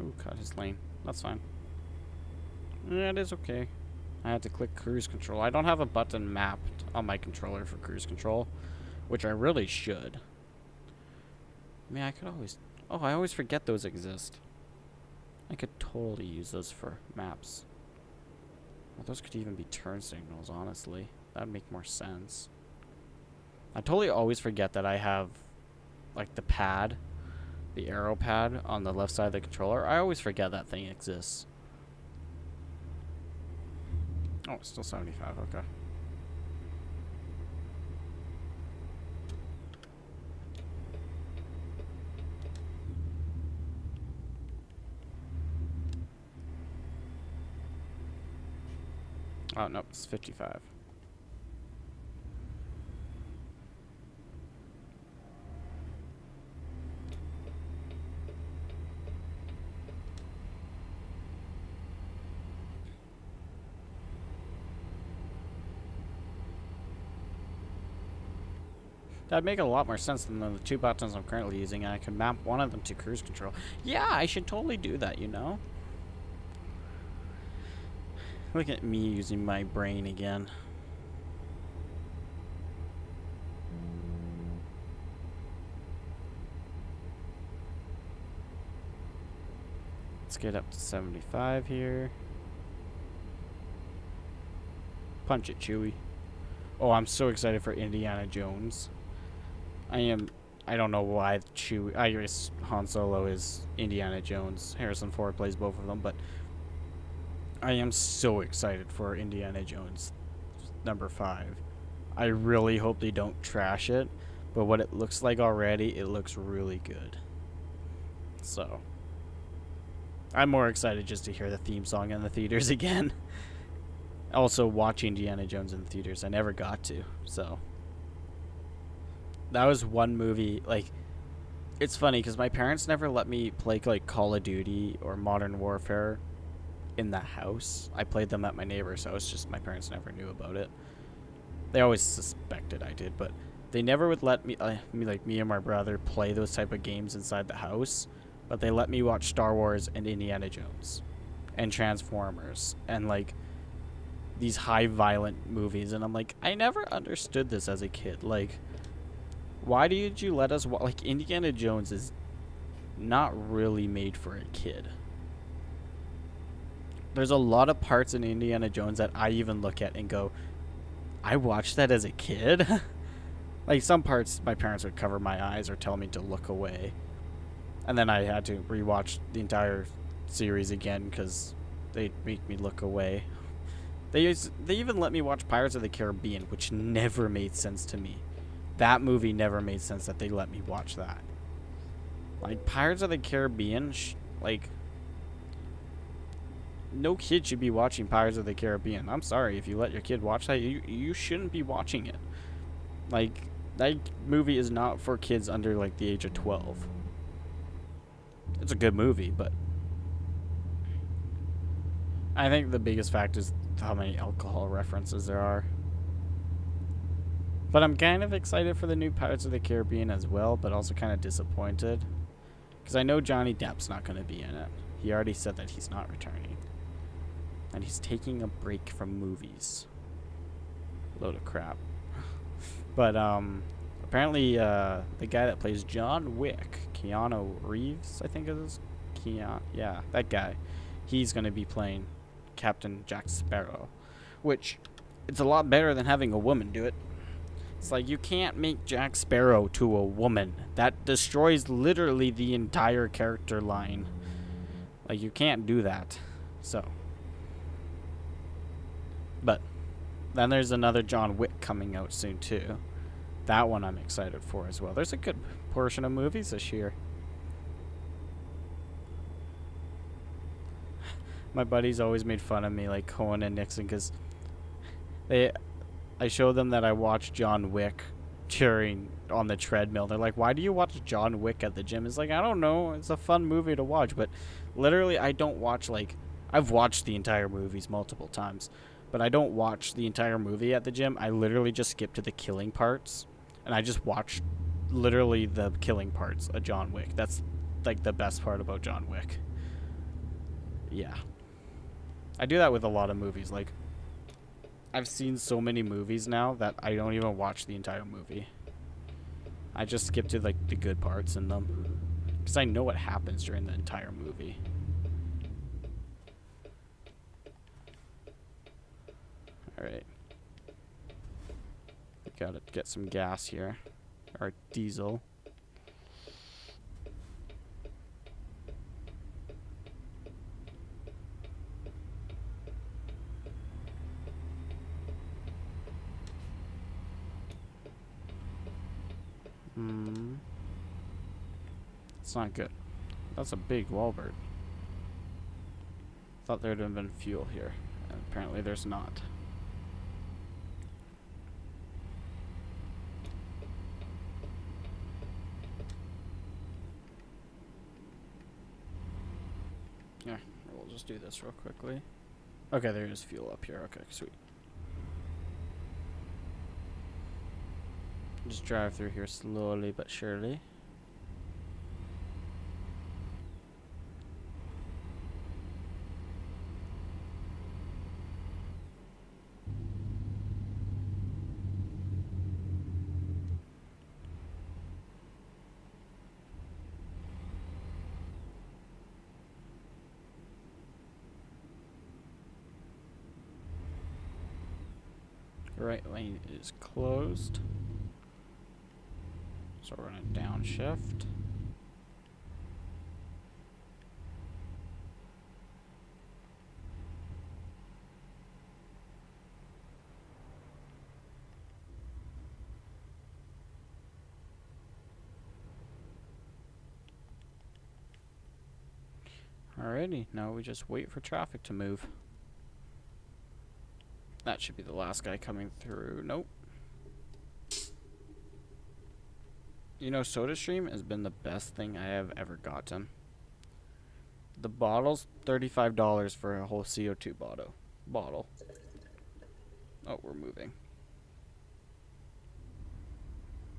Ooh, cut his lane. That's fine. Yeah, it is okay. I had to click cruise control. I don't have a button mapped on my controller for cruise control, which I really should. I mean, I could always... Oh, I always forget those exist. I could totally use those for maps. Well, those could even be turn signals, honestly. That would make more sense. I totally always forget that I have, like, the pad, the arrow pad on the left side of the controller. I always forget that thing exists. Oh, it's still 75, okay. Oh, no, it's 55. That'd make a lot more sense than the two buttons I'm currently using, and I can map one of them to cruise control. Yeah, I should totally do that, you know? Look at me using my brain again. Let's get up to 75 here. Punch it, Chewie. Oh, I'm so excited for Indiana Jones. I don't know why Chewie. I guess Han Solo is Indiana Jones. Harrison Ford plays both of them, but I am so excited for Indiana Jones number 5. I really hope they don't trash it, but what it looks like already, it looks really good. So, I'm more excited just to hear the theme song in the theaters again. Also, watch Indiana Jones in the theaters. I never got to, so. That was one movie, like, it's funny because my parents never let me play, like, Call of Duty or Modern Warfare in the house. I played them at my neighbor's house, just my parents never knew about it. They always suspected I did, but they never would let me and my brother play those type of games inside the house, but they let me watch Star Wars and Indiana Jones and Transformers and, like, these high violent movies, and I'm like, I never understood this as a kid. Like, why did you let us like, Indiana Jones is not really made for a kid. There's a lot of parts in Indiana Jones that I even look at and go, I watched that as a kid. Like, some parts my parents would cover my eyes or tell me to look away, and then I had to rewatch the entire series again because they'd make me look away. They even let me watch Pirates of the Caribbean, which never made sense to me. That movie never made sense that they let me watch that. Like, Pirates of the Caribbean, like, no kid should be watching Pirates of the Caribbean. I'm sorry, if you let your kid watch that, you shouldn't be watching it. Like, that movie is not for kids under, like, the age of 12. It's a good movie, but I think the biggest fact is how many alcohol references there are. But I'm kind of excited for the new Pirates of the Caribbean as well, but also kind of disappointed. Because I know Johnny Depp's not going to be in it. He already said that he's not returning. And he's taking a break from movies. Load of crap. But apparently the guy that plays John Wick, Keanu Reeves, I think it is. Yeah, that guy. He's going to be playing Captain Jack Sparrow, which, it's a lot better than having a woman do it. It's like, you can't make Jack Sparrow to a woman. That destroys literally the entire character line. Like, you can't do that. So, but then there's another John Wick coming out soon too. That one I'm excited for as well. There's a good portion of movies this year. My buddies always made fun of me, like Cohen and Nixon, because I showed them that I watched John Wick on the treadmill. They're like, why do you watch John Wick at the gym? It's like, I don't know. It's a fun movie to watch. But literally, I don't watch, like, I've watched the entire movies multiple times, but I don't watch the entire movie at the gym. I literally just skip to the killing parts, and I just watch literally the killing parts of John Wick. That's, like, the best part about John Wick. Yeah. I do that with a lot of movies. Like, I've seen so many movies now that I don't even watch the entire movie. I just skip to, like, the good parts in them, because I know what happens during the entire movie. Alright. We gotta get some gas here. Or diesel. It's not good. That's a big Walbert. Thought there'd have been fuel here, and apparently there's not. Yeah, we'll just do this real quickly. Okay, there is fuel up here. Okay, sweet. Just drive through here slowly but surely. right lane is closed. So we're going to downshift. Alrighty, now we just wait for traffic to move. That should be the last guy coming through. Nope. You know, SodaStream has been the best thing I have ever gotten. The bottle's $35 for a whole CO2 bottle. Oh, we're moving.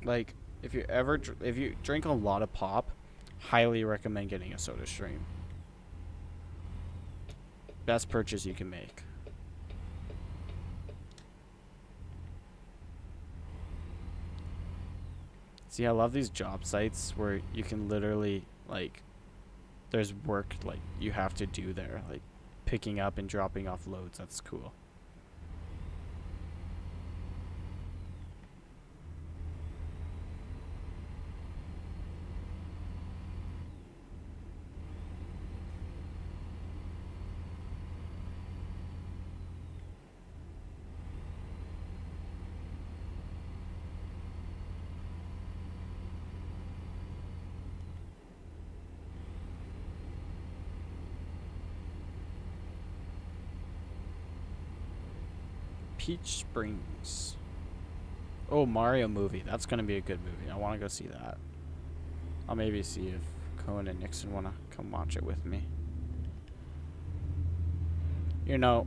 Like, if you drink a lot of pop, highly recommend getting a SodaStream. Best purchase you can make. See, I love these job sites where you can literally, like, there's work, like, you have to do there. Like, picking up and dropping off loads. That's cool. Peach Springs. Oh, Mario movie. That's going to be a good movie. I want to go see that. I'll maybe see if Cohen and Nixon want to come watch it with me. You know,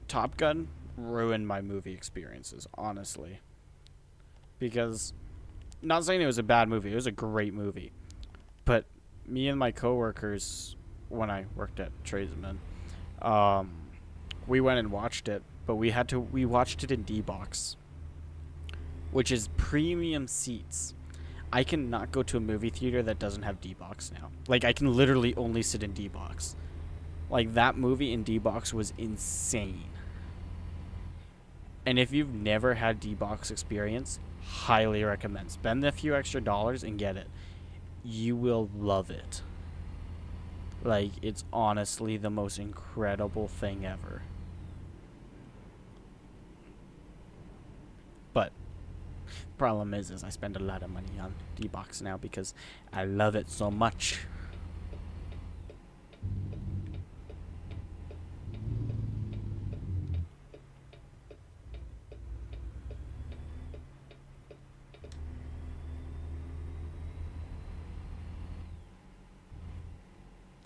Top Gun ruined my movie experiences, honestly. Because, not saying it was a bad movie. It was a great movie. But me and my coworkers, when I worked at Tradesman, we went and watched it, but we watched it in D-Box, which is premium seats. I cannot go to a movie theater that doesn't have D-Box now. Like, I can literally only sit in D-Box. Like, that movie in D-Box was insane. And if you've never had D-Box experience, highly recommend. Spend a few extra dollars and get it. You will love it. Like, it's honestly the most incredible thing ever. But problem is I spend a lot of money on D-Box now because I love it so much.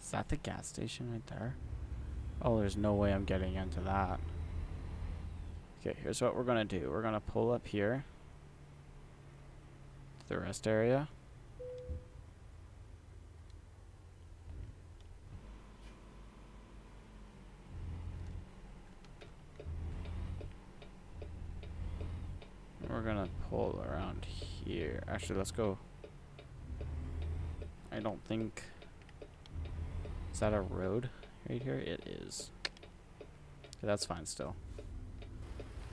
Is that the gas station right there? Oh, there's no way I'm getting into that. Okay, here's what we're gonna do. We're gonna pull up here to the rest area. We're gonna pull around here. Actually, let's go. I don't think... Is that a road right here? It is. Okay, that's fine still.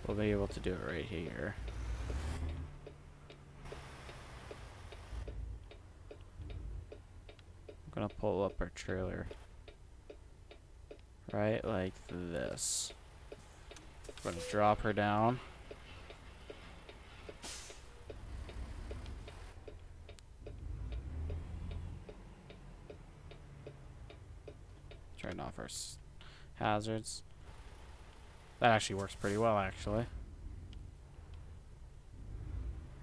We'll be able to do it right here. I'm gonna pull up our trailer. Right like this. I'm gonna drop her down. Turn off our hazards. That actually works pretty well, actually.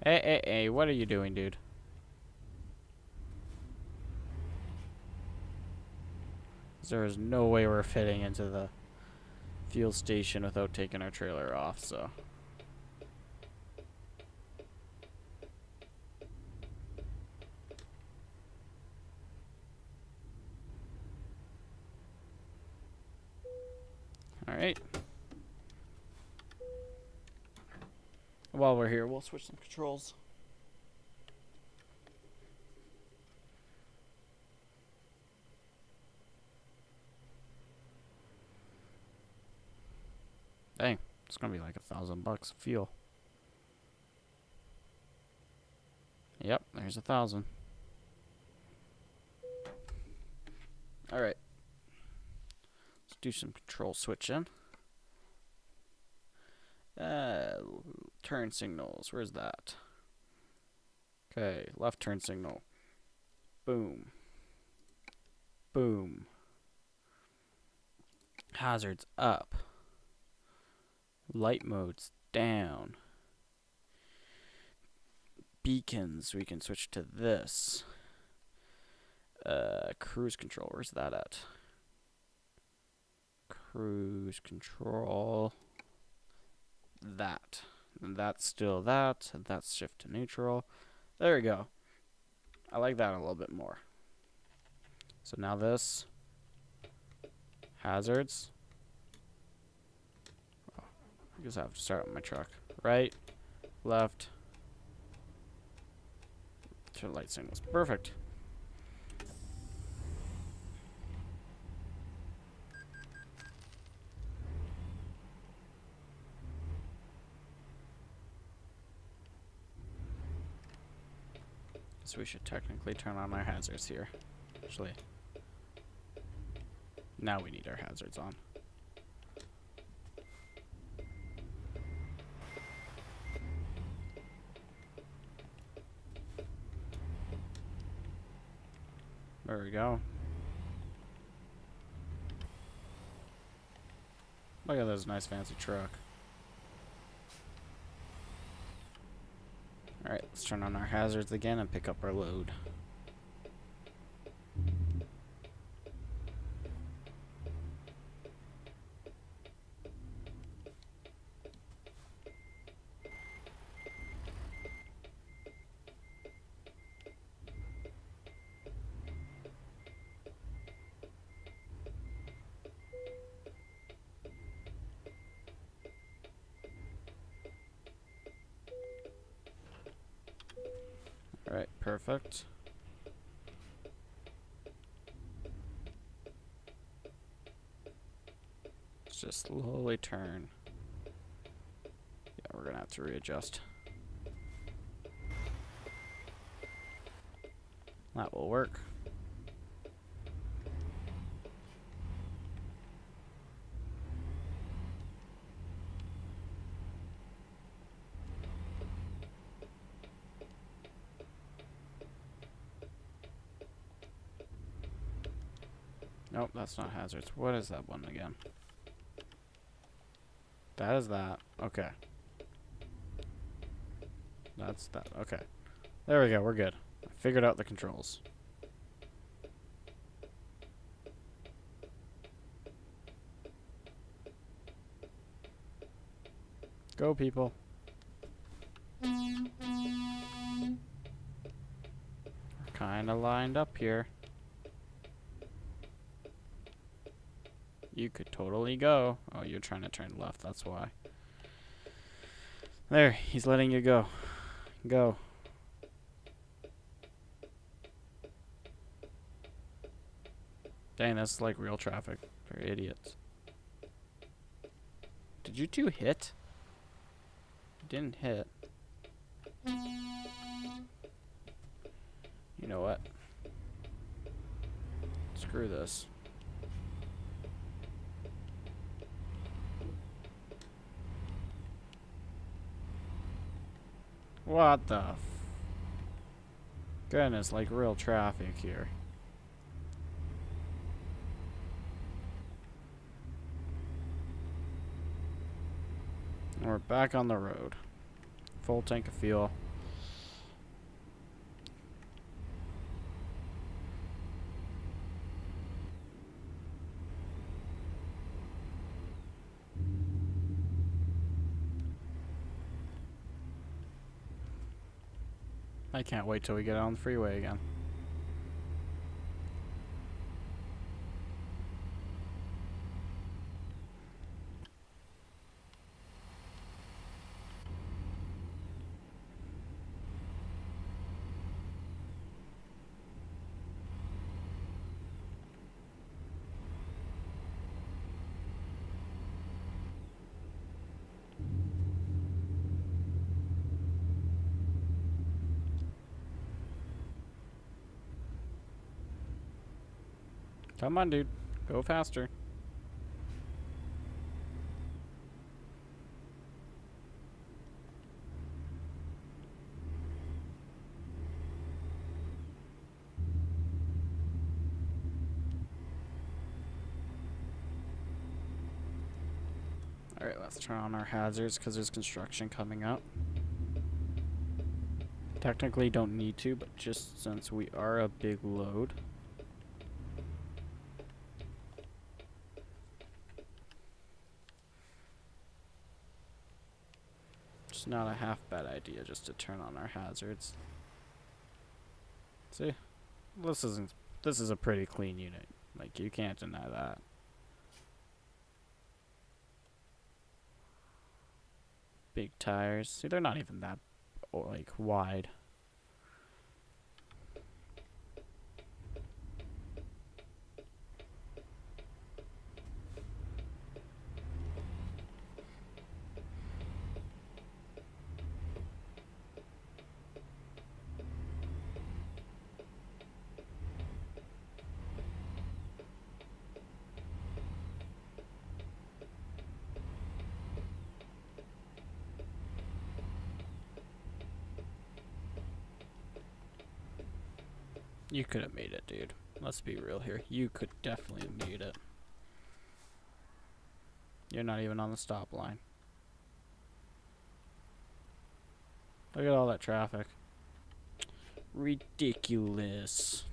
Hey, what are you doing, dude? There is no way we're fitting into the fuel station without taking our trailer off, so. Alright. While we're here, we'll switch some controls. Dang, It's gonna be like $1,000 of fuel. Yep, there's 1,000. All right. Let's do some control switching. Turn signals. Where's that? Okay, left turn signal. Boom. Boom. Hazards up. Light modes down. Beacons, we can switch to this. Cruise control, where's that at? Cruise control. That. And that's still that. And that's shift to neutral. There we go. I like that a little bit more. So now this. Hazards. Oh, I guess I have to start with my truck. Right. Left. Turn light signals. Perfect. So we should technically turn on our hazards here. Actually, now we need our hazards on. There we go. Look at this nice fancy truck. Alright, let's turn on our hazards again and pick up our load. Alright, perfect. Let's just slowly turn. Yeah, we're gonna have to readjust. That will work. Nope, that's not hazards. What is that one again? That is that. Okay. That's that. Okay. There we go. We're good. I figured out the controls. Go, people. We're kind of lined up here. You could totally go. Oh, you're trying to turn left. That's why. There. He's letting you go. Go. Dang, that's like real traffic. They're idiots. Did you two hit? You didn't hit. You know what? Screw this. What the goodness, like real traffic here. We're back on the road. Full tank of fuel. I can't wait till we get on the freeway again. Come on, dude. Go faster. Alright, let's turn on our hazards because there's construction coming up. Technically don't need to, but just since we are a big load. It's not a half bad idea just to turn on our hazards. See? This is a pretty clean unit. Like, you can't deny that. Big tires. See, they're not even that like wide. You could have made it, dude. Let's be real here. You could definitely have made it. You're not even on the stop line. Look at all that traffic. Ridiculous.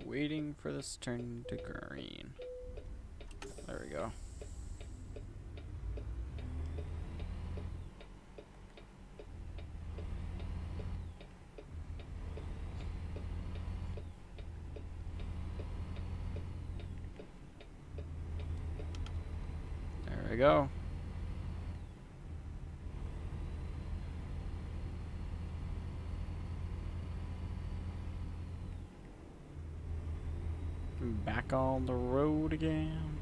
Waiting for this turn to green. There we go. There we go. Back on the road again.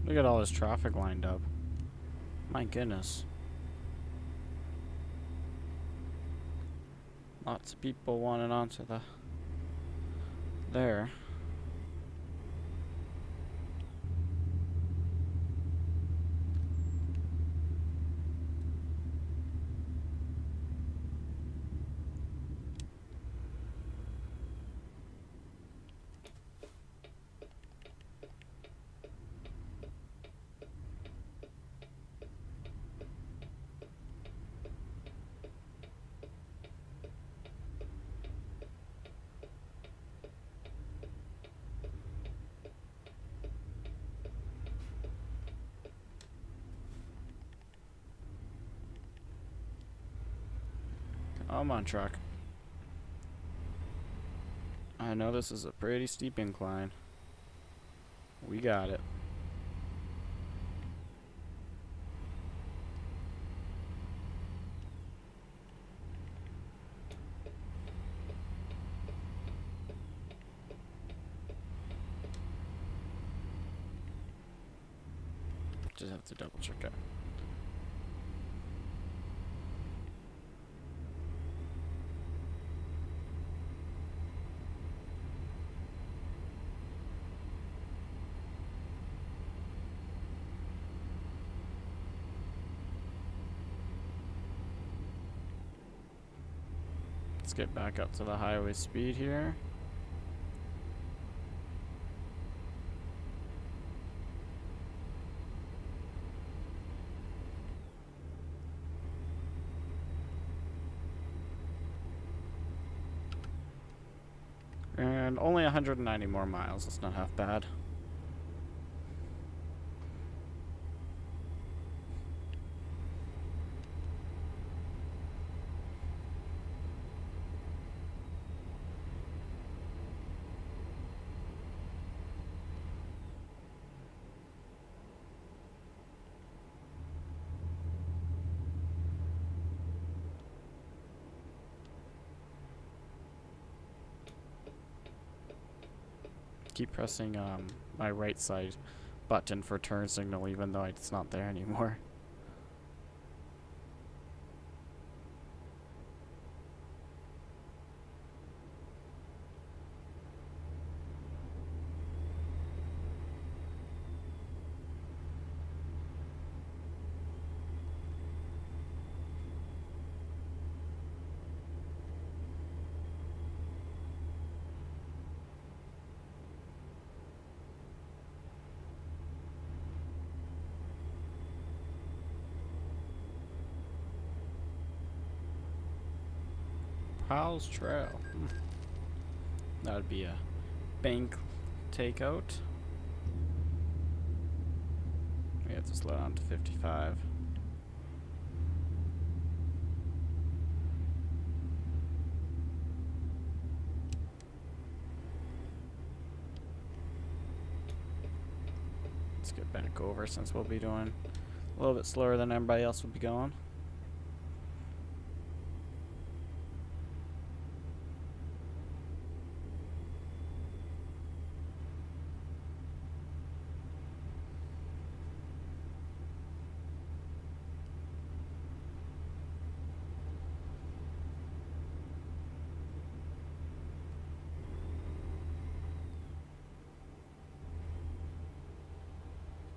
Look at all this traffic lined up. My goodness. Lots of people wanting onto the there. Come on, truck. I know this is a pretty steep incline. We got it. Just have to double check that. Let's get back up to the highway speed here. And only 190 more miles. That's not half bad. Keep pressing my right side button for turn signal even though it's not there anymore. Powell's Trail. That would be a bank takeout. We have to slow down to 55. Let's get back over since we'll be doing a little bit slower than everybody else will be going.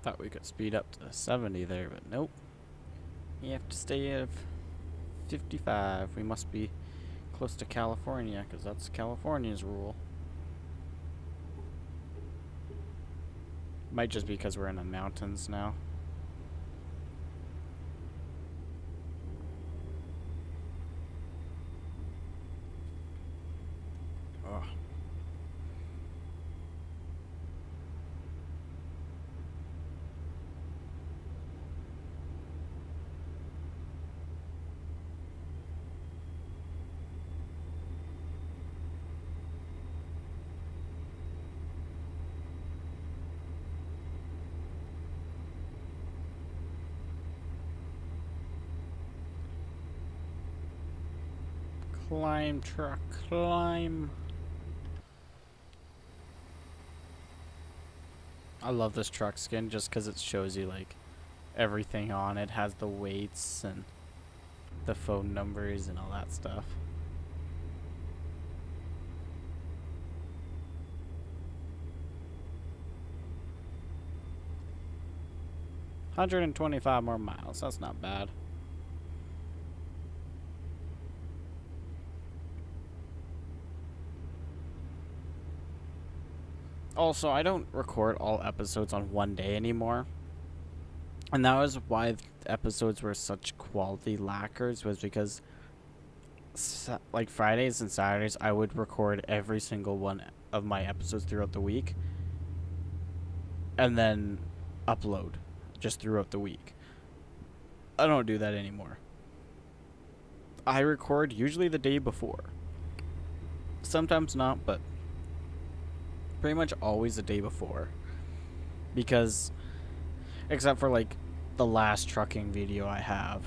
Thought we could speed up to 70 there, but nope. You have to stay at 55. We must be close to California, because that's California's rule. Might just be because we're in the mountains now. Oh. Climb, truck, climb. I love this truck skin just because it shows you like everything on it. Has the weights and the phone numbers and all that stuff. $125 more miles. That's not bad. Also, I don't record all episodes on one day anymore. And that was why the episodes were such quality lackers, was because like Fridays and Saturdays I would record every single one of my episodes throughout the week and then upload just throughout the week. I don't do that anymore. I record usually the day before. Sometimes not, but pretty much always the day before, because except for like the last trucking video I have,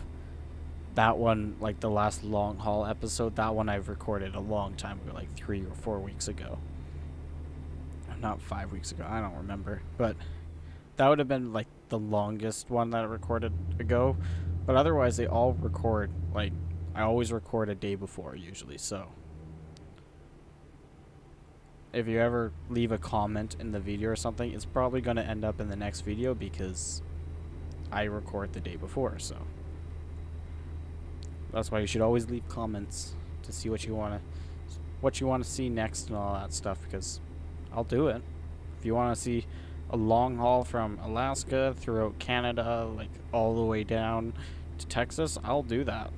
that one, like the last long haul episode, that one I've recorded a long time ago, like 3 or 4 weeks ago, not 5 weeks ago, I don't remember, but that would have been like the longest one that I recorded ago. But otherwise they all record, like I always record a day before usually. So if you ever leave a comment in the video or something, it's probably going to end up in the next video because I record the day before. So that's why you should always leave comments to see what you want to see next and all that stuff, because I'll do it. If you want to see a long haul from Alaska throughout Canada, like all the way down to Texas, I'll do that.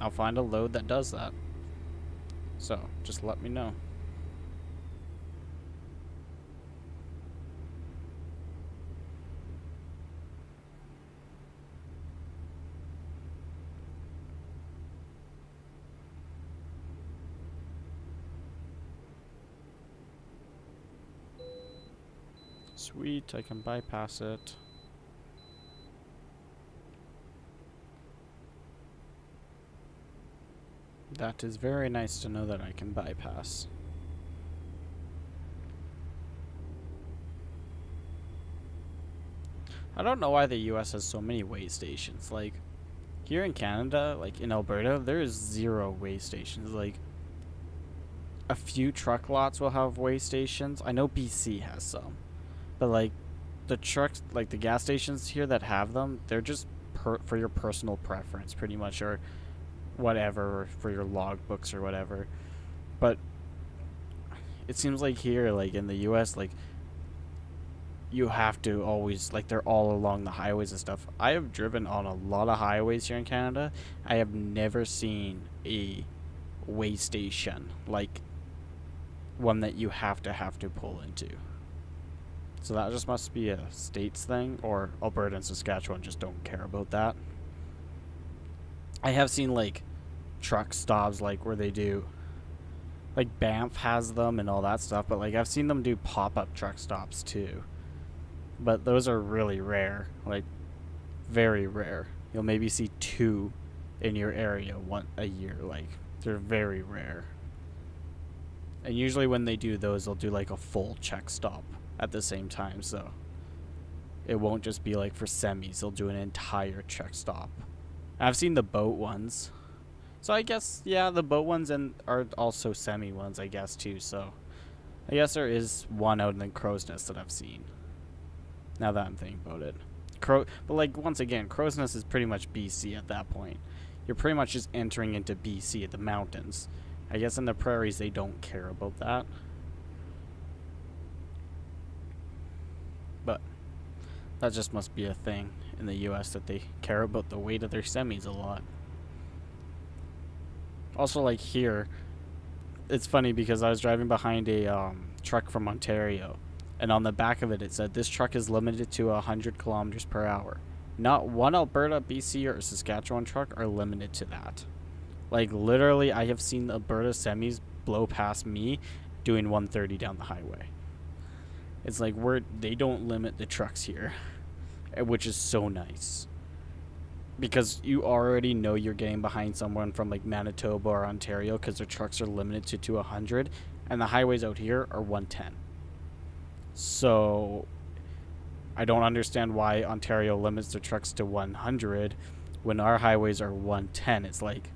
I'll find a load that does that. So just let me know. Sweet, I can bypass it. That is very nice to know that I can bypass. I don't know why the US has so many weigh stations. Like, here in Canada, like in Alberta, there is 0 weigh stations. Like, a few truck lots will have weigh stations. I know BC has some. But like the trucks, like the gas stations here that have them, they're just for your personal preference, pretty much, or whatever, or for your logbooks or whatever. But it seems like here, like in the U.S., like you have to always, like, they're all along the highways and stuff. I have driven on a lot of highways here in Canada. I have never seen a weigh station like one that you have to pull into. So that just must be a states thing, or Alberta and Saskatchewan just don't care about that. I have seen like truck stops, like where they do, like Banff has them and all that stuff, but like I've seen them do pop-up truck stops too. But those are really rare, like very rare. You'll maybe see 2 in your area a year, like they're very rare. And usually when they do those, they'll do like a full check stop at the same time, so it won't just be like for semis, they'll do an entire check stop. I've seen the boat ones, so I guess, yeah, the boat ones and are also semi ones, I guess, too. So I guess there is one out in the Crow's Nest that I've seen, now that I'm thinking about it. But like, once again, Crow's Nest is pretty much BC at that point. You're pretty much just entering into BC at the mountains. I guess in the prairies they don't care about that. But that just must be a thing in the US, that they care about the weight of their semis a lot. Also, like here, it's funny because I was driving behind a truck from Ontario, and on the back of it, it said this truck is limited to 100 kilometers per hour. Not one Alberta, BC, or Saskatchewan truck are limited to that. Like, literally, I have seen Alberta semis blow past me doing 130 down the highway. It's like they don't limit the trucks here, which is so nice. Because you already know you're getting behind someone from like Manitoba or Ontario, because their trucks are limited to 100, and the highways out here are 110. So I don't understand why Ontario limits their trucks to 100 when our highways are 110. It's like,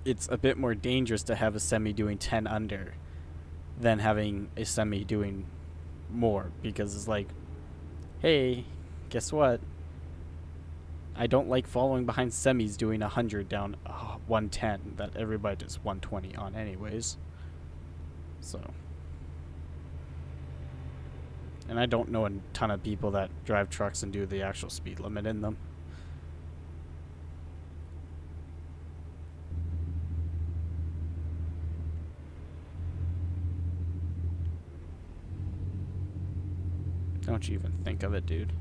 it's a bit more dangerous to have a semi doing 10 under than having a semi doing more, because it's like, hey, guess what? I don't like following behind semis doing 100 down 110 that everybody does 120 on anyways. So, and I don't know a ton of people that drive trucks and do the actual speed limit in them. Don't you even think of it, dude.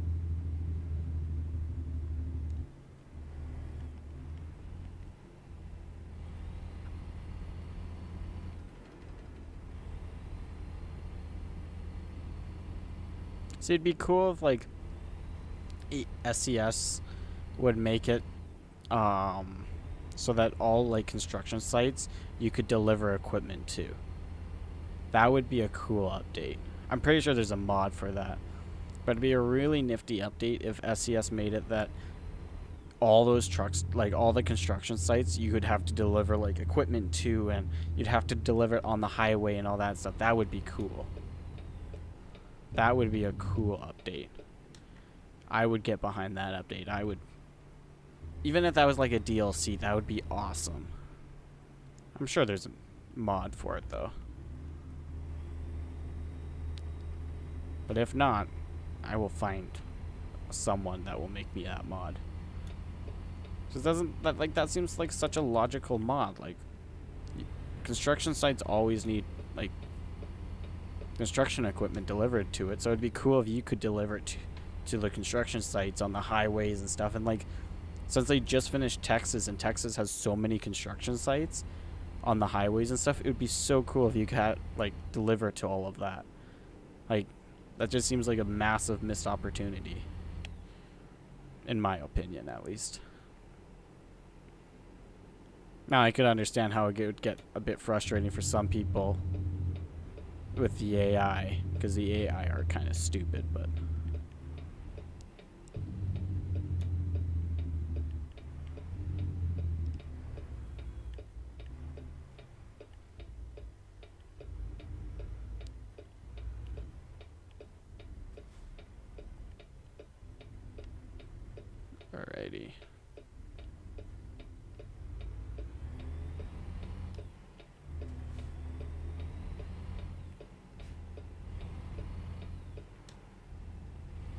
So it'd be cool if like SCS would make it so that all like construction sites you could deliver equipment to. That would be a cool update. I'm pretty sure there's a mod for that. But it'd be a really nifty update if SCS made it that all those trucks, like all the construction sites, you could have to deliver like equipment to, and you'd have to deliver it on the highway and all that stuff. That would be cool. That would be a cool update. I would get behind that update. I would, even if that was like a DLC, that would be awesome. I'm sure there's a mod for it though. But if not, I will find someone that will make me that mod. Because doesn't that that seems like such a logical mod? Like, construction sites always need like construction equipment delivered to it, so it'd be cool if you could deliver it to the construction sites on the highways and stuff. And like, since they just finished Texas and Texas has so many construction sites on the highways and stuff, it would be so cool if you could like deliver to all of that. Like, that just seems like a massive missed opportunity, in my opinion, at least. Now, I could understand how it would get a bit frustrating for some people with the AI, because the AI are kind of stupid, but... Alrighty.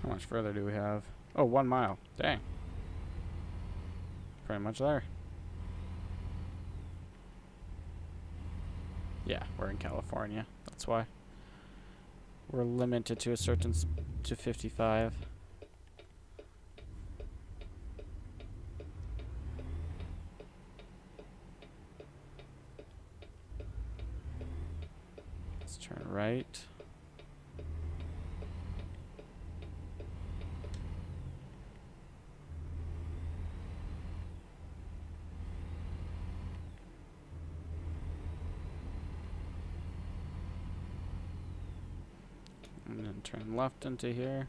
How much further do we have? Oh, 1 mile. Dang. Pretty much there. Yeah, we're in California. That's why. We're limited to a certain to 55. Let's turn right. And then turn left into here.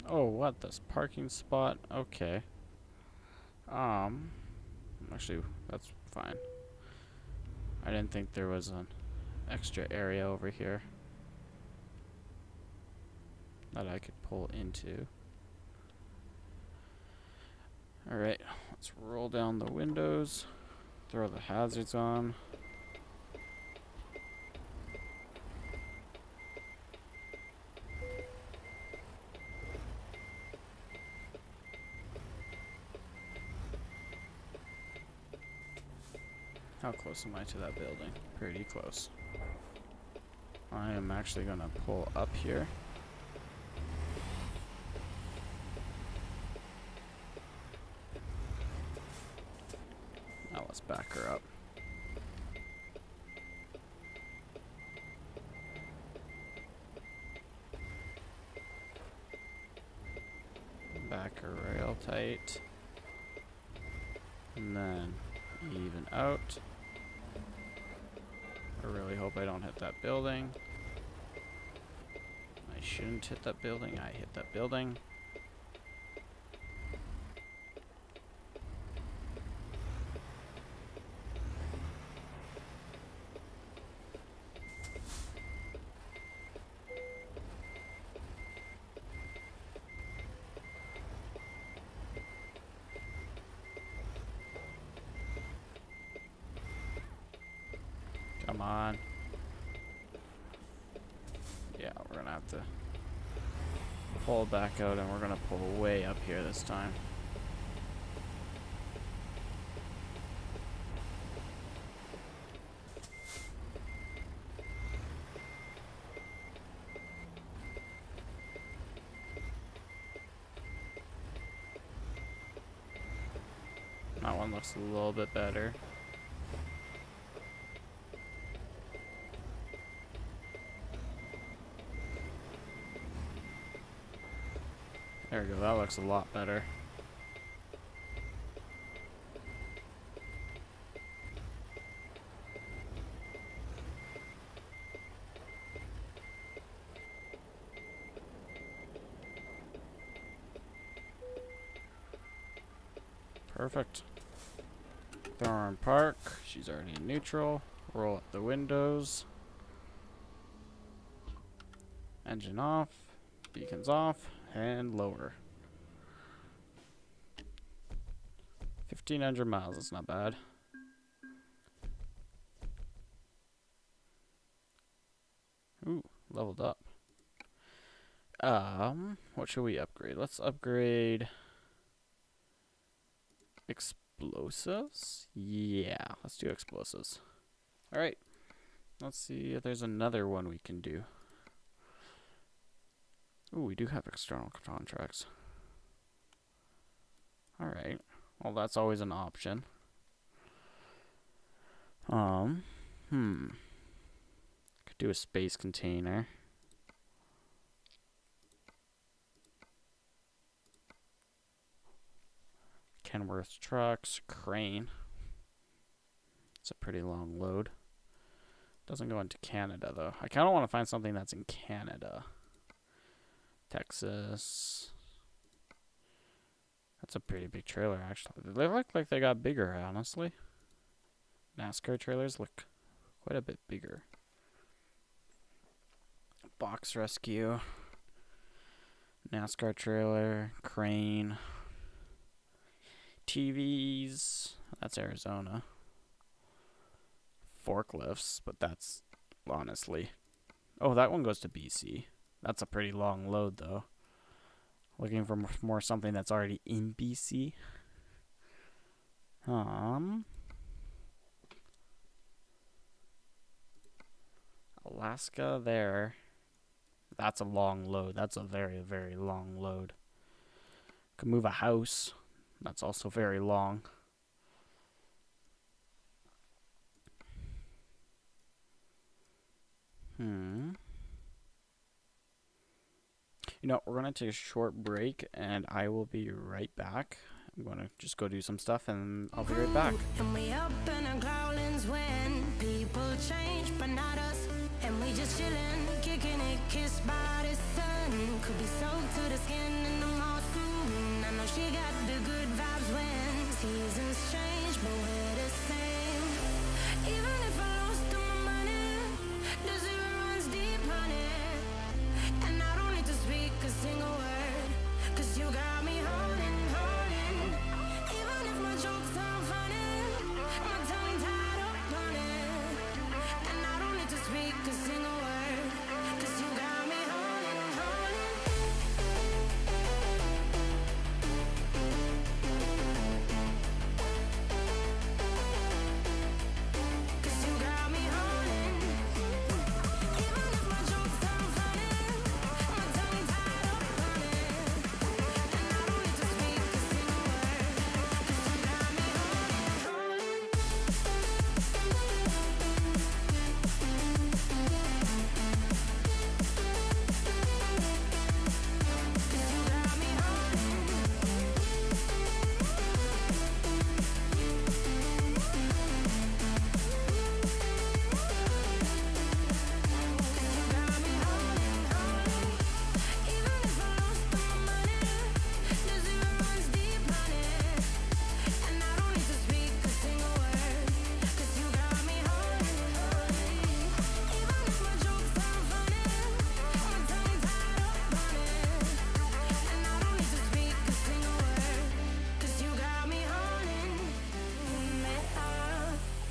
Oh, what? This parking spot? Okay. Actually, that's fine. I didn't think there was an extra area over here that I could pull into. Alright, let's roll down the windows, throw the hazards on. How close am I to that building? Pretty close. I am actually gonna pull up here. Now let's back her up. Back her real tight. And then even out. I really hope I don't hit that building. I shouldn't hit that building. I hit that building. Come on. Yeah, we're gonna have to pull back out, and we're gonna pull way up here this time. That one looks a little bit better. There we go, that looks a lot better. Perfect. Throw her in park. She's already in neutral. Roll up the windows. Engine off. Beacons off. And lower. 1,500 miles. That's not bad. Ooh, leveled up. What should we upgrade? Let's upgrade explosives. Yeah, let's do explosives. All right. Let's see if there's another one we can do. Ooh, we do have external contracts. All right. Well, that's always an option. Could do a space container. Kenworth trucks, crane. It's a pretty long load. Doesn't go into Canada though. I kind of want to find something that's in Canada. Texas. That's a pretty big trailer actually. They look like they got bigger, honestly. NASCAR trailers look quite a bit bigger. Box rescue. NASCAR trailer, crane. TVs, that's Arizona. Forklifts, but that's honestly. Oh, that one goes to BC. That's a pretty long load, though. Looking for more something that's already in BC. Alaska there. That's a long load. That's a very, very long load. Could move a house. That's also very long. You know, we're going to take a short break, and I will be right back. I'm going to just go do some stuff, and I'll be right back. And we up in our growlings when people change, but not us. And we just chillin', kicking it, kissed by the sun. Could be soaked to the skin in the moss. I know she got the good vibes when seasons change, but we're the same. Even if I lost all my money, the zero runs deep, honey. And I don't need to speak a single word, 'cause you got me holding. Even if my jokes aren't funny, my tongue tied up on it. And I don't need to speak a single word, 'cause you got me holding. 'Cause you got me holding. Even if my jokes aren't funny, my tongue tied up on it. And I don't need to speak a single word, 'cause you got me holding. 'Cause you got me holding. Even if I lost all my money, the zero runs deep, honey. And I don't need to speak a single word, 'cause you got me holding. Even if my jokes aren't funny, my tongue tied up on it. And I don't need to speak a single word, 'cause you got me holding.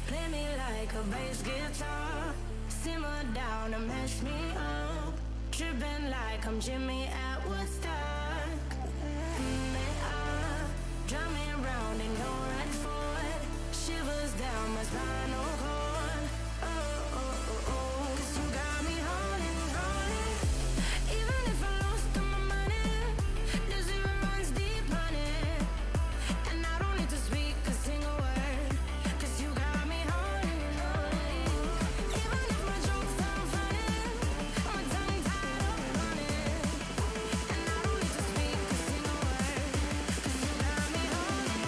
Play me like a bass guitar, simmer down and mess me up, tripping like I'm Jimmy at Woodstock. Drive me around in your red Ford, shivers down my spinal cord. Oh, oh, oh, oh, 'cause you got me holding. Even if I lost all my money, the zero runs deep, honey. And I don't need to speak a single word, 'cause you got me holding. Even if my jokes aren't funny, my tongue tied up on it. And I don't need to speak a single word, 'cause you got me holding.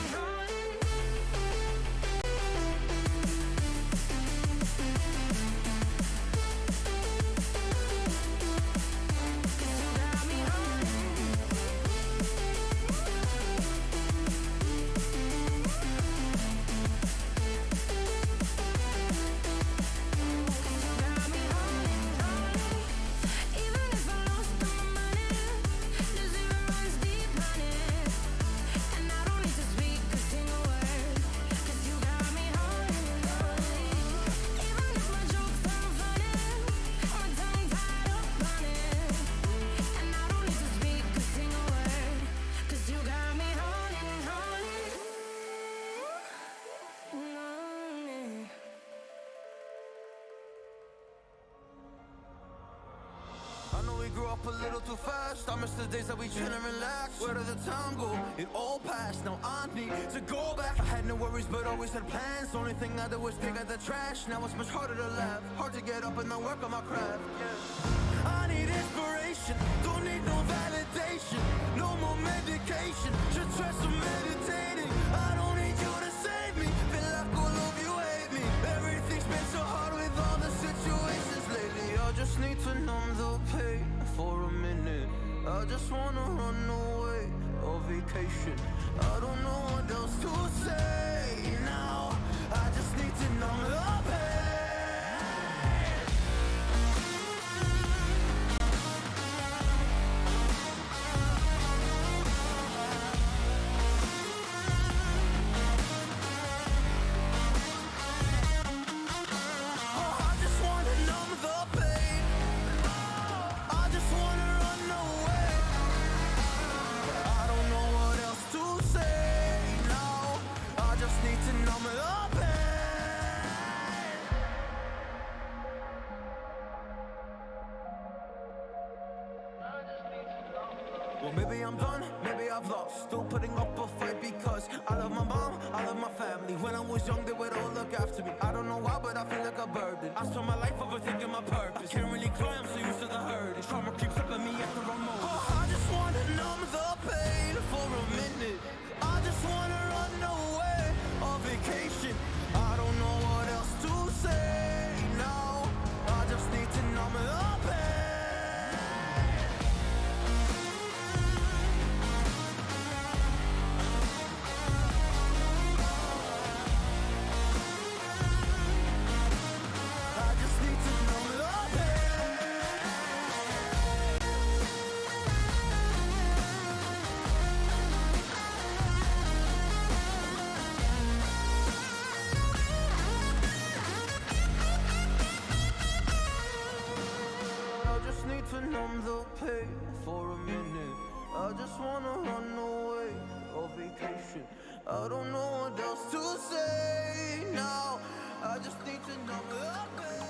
grew up a little too fast. I miss the days that we chill and relax. Where did the time go? It all passed, now I need to go back. I had no worries but always had plans. Only thing I did was dig out the trash. Now it's much harder to laugh, hard to get up and then work on my craft. I need inspiration, don't need no validation. No more medication, just try some meditating. I don't need you to save me, feel like all of you hate me. Everything's been so hard with all the situations lately. I just need to numb the pain for a minute. I just wanna run away on vacation. I don't know what else to say now. I just need to numb the pain. Well, maybe I'm done, maybe I've lost. Still putting up a fight because I love my mom, I love my family. When I was young, they would all look after me. I don't know why, but I feel like a burden. I spend my life overthinking my purpose. I can't really cry, I'm so used to the hurt. Trauma keeps up at me at the wrong moment. Oh, I just wanna numb the pain for a minute. I just wanna run away on vacation. I don't know what else to say now. I just need to numb the pain. To numb the pain for a minute. I just wanna run away on vacation. I don't know what else to say now. I just need to numb the pain.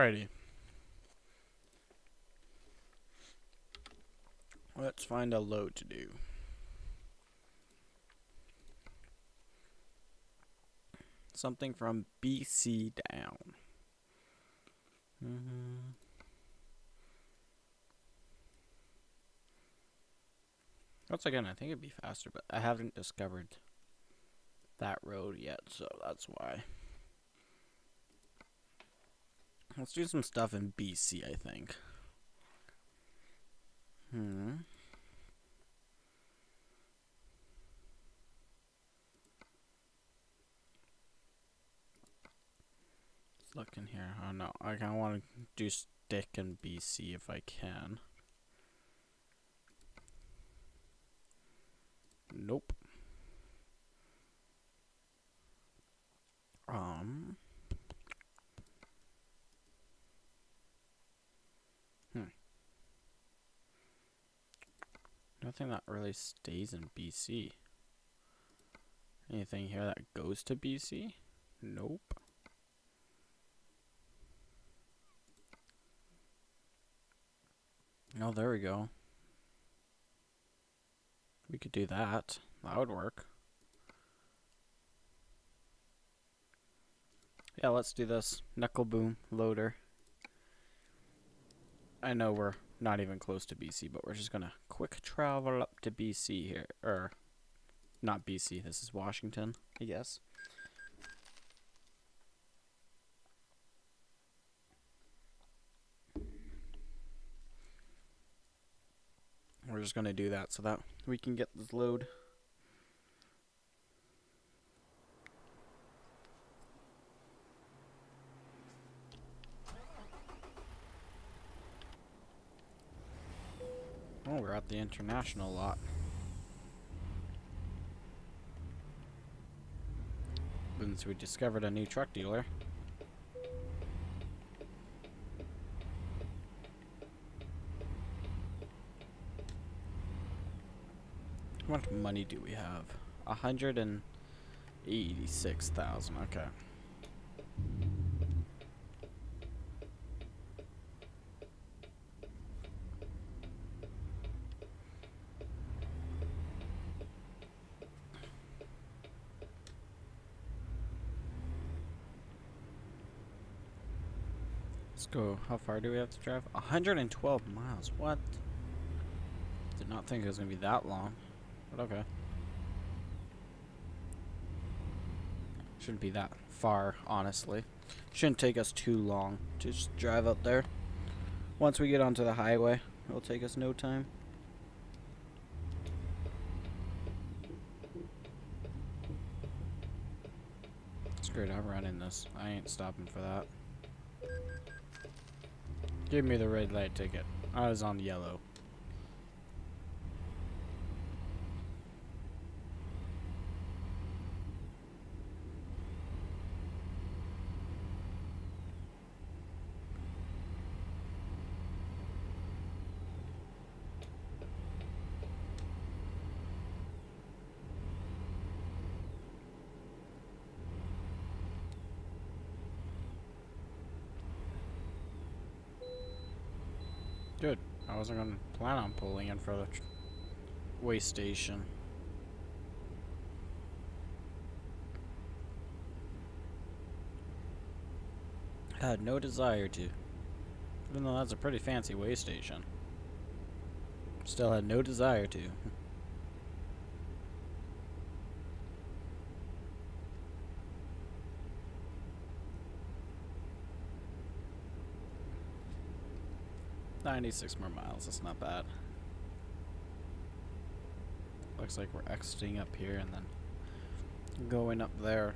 Alrighty. Let's find a load to do. Something from BC down. Once again, I think it'd be faster, but I haven't discovered that road yet, so that's why. Let's do some stuff in BC, I think. Let's look in here. Oh no, I kind of want to do stick in BC if I can. Nope. Nothing that really stays in BC. Anything here that goes to BC? Nope. Oh, there we go. We could do that. That would work. Yeah, let's do this. Knuckle boom loader. I know we're not even close to BC, but we're just gonna quick travel up to BC here. Or, not BC, this is Washington, I guess. We're just gonna do that so that we can get this load. Oh, we're at the international lot. Since we discovered a new truck dealer. How much money do we have? 186,000. Okay. Let's go. How far do we have to drive? 112 miles. What? Did not think it was going to be that long. But okay. Shouldn't be that far, honestly. Shouldn't take us too long to just drive up there. Once we get onto the highway, it'll take us no time. Screw it, I'm running this. I ain't stopping for that. Give me the red light ticket. I was on yellow. Good. I wasn't going to plan on pulling in for the waste station. I had no desire to. Even though that's a pretty fancy waste station. Still had no desire to. $96 more miles, that's not bad. Looks like we're exiting up here and then going up there.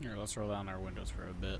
Here, let's roll down our windows for a bit.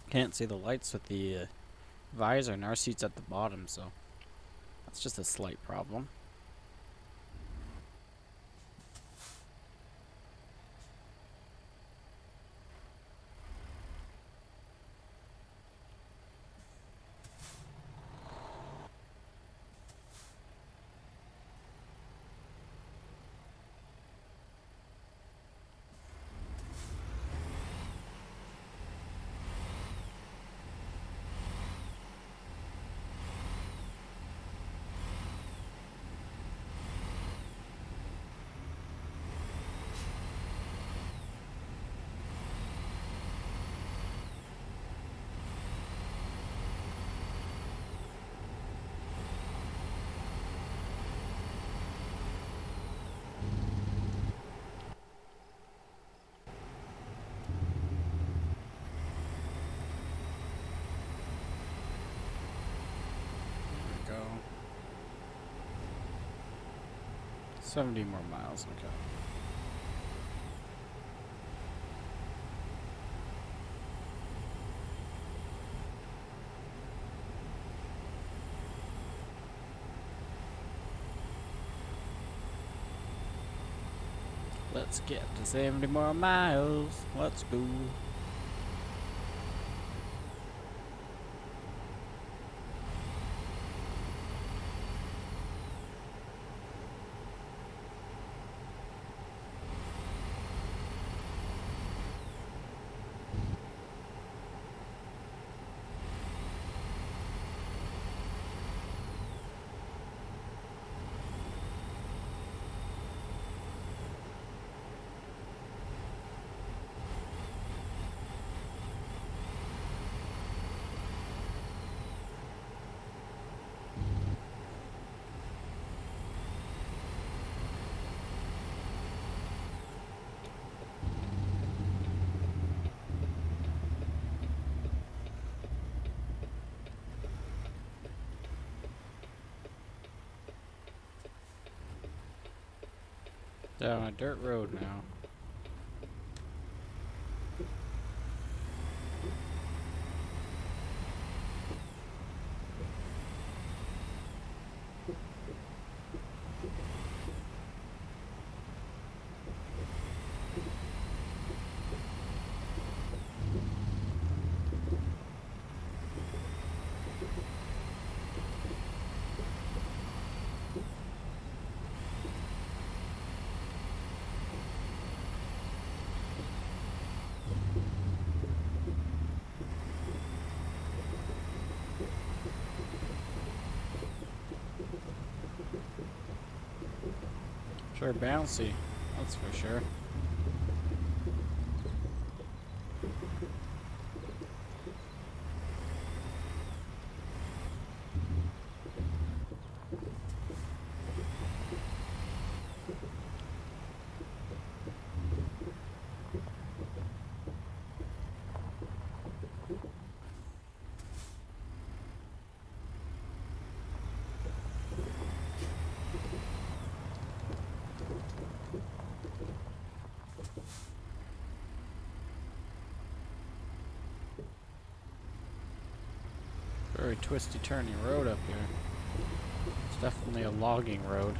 Can't see the lights with the visor, and our seat's at the bottom, so that's just a slight problem. Go. 70 more miles, okay. Let's get to 70 more miles. Let's go. Down a dirt road now. Sure bouncy, that's for sure. Very twisty turny road up here. It's definitely a logging road.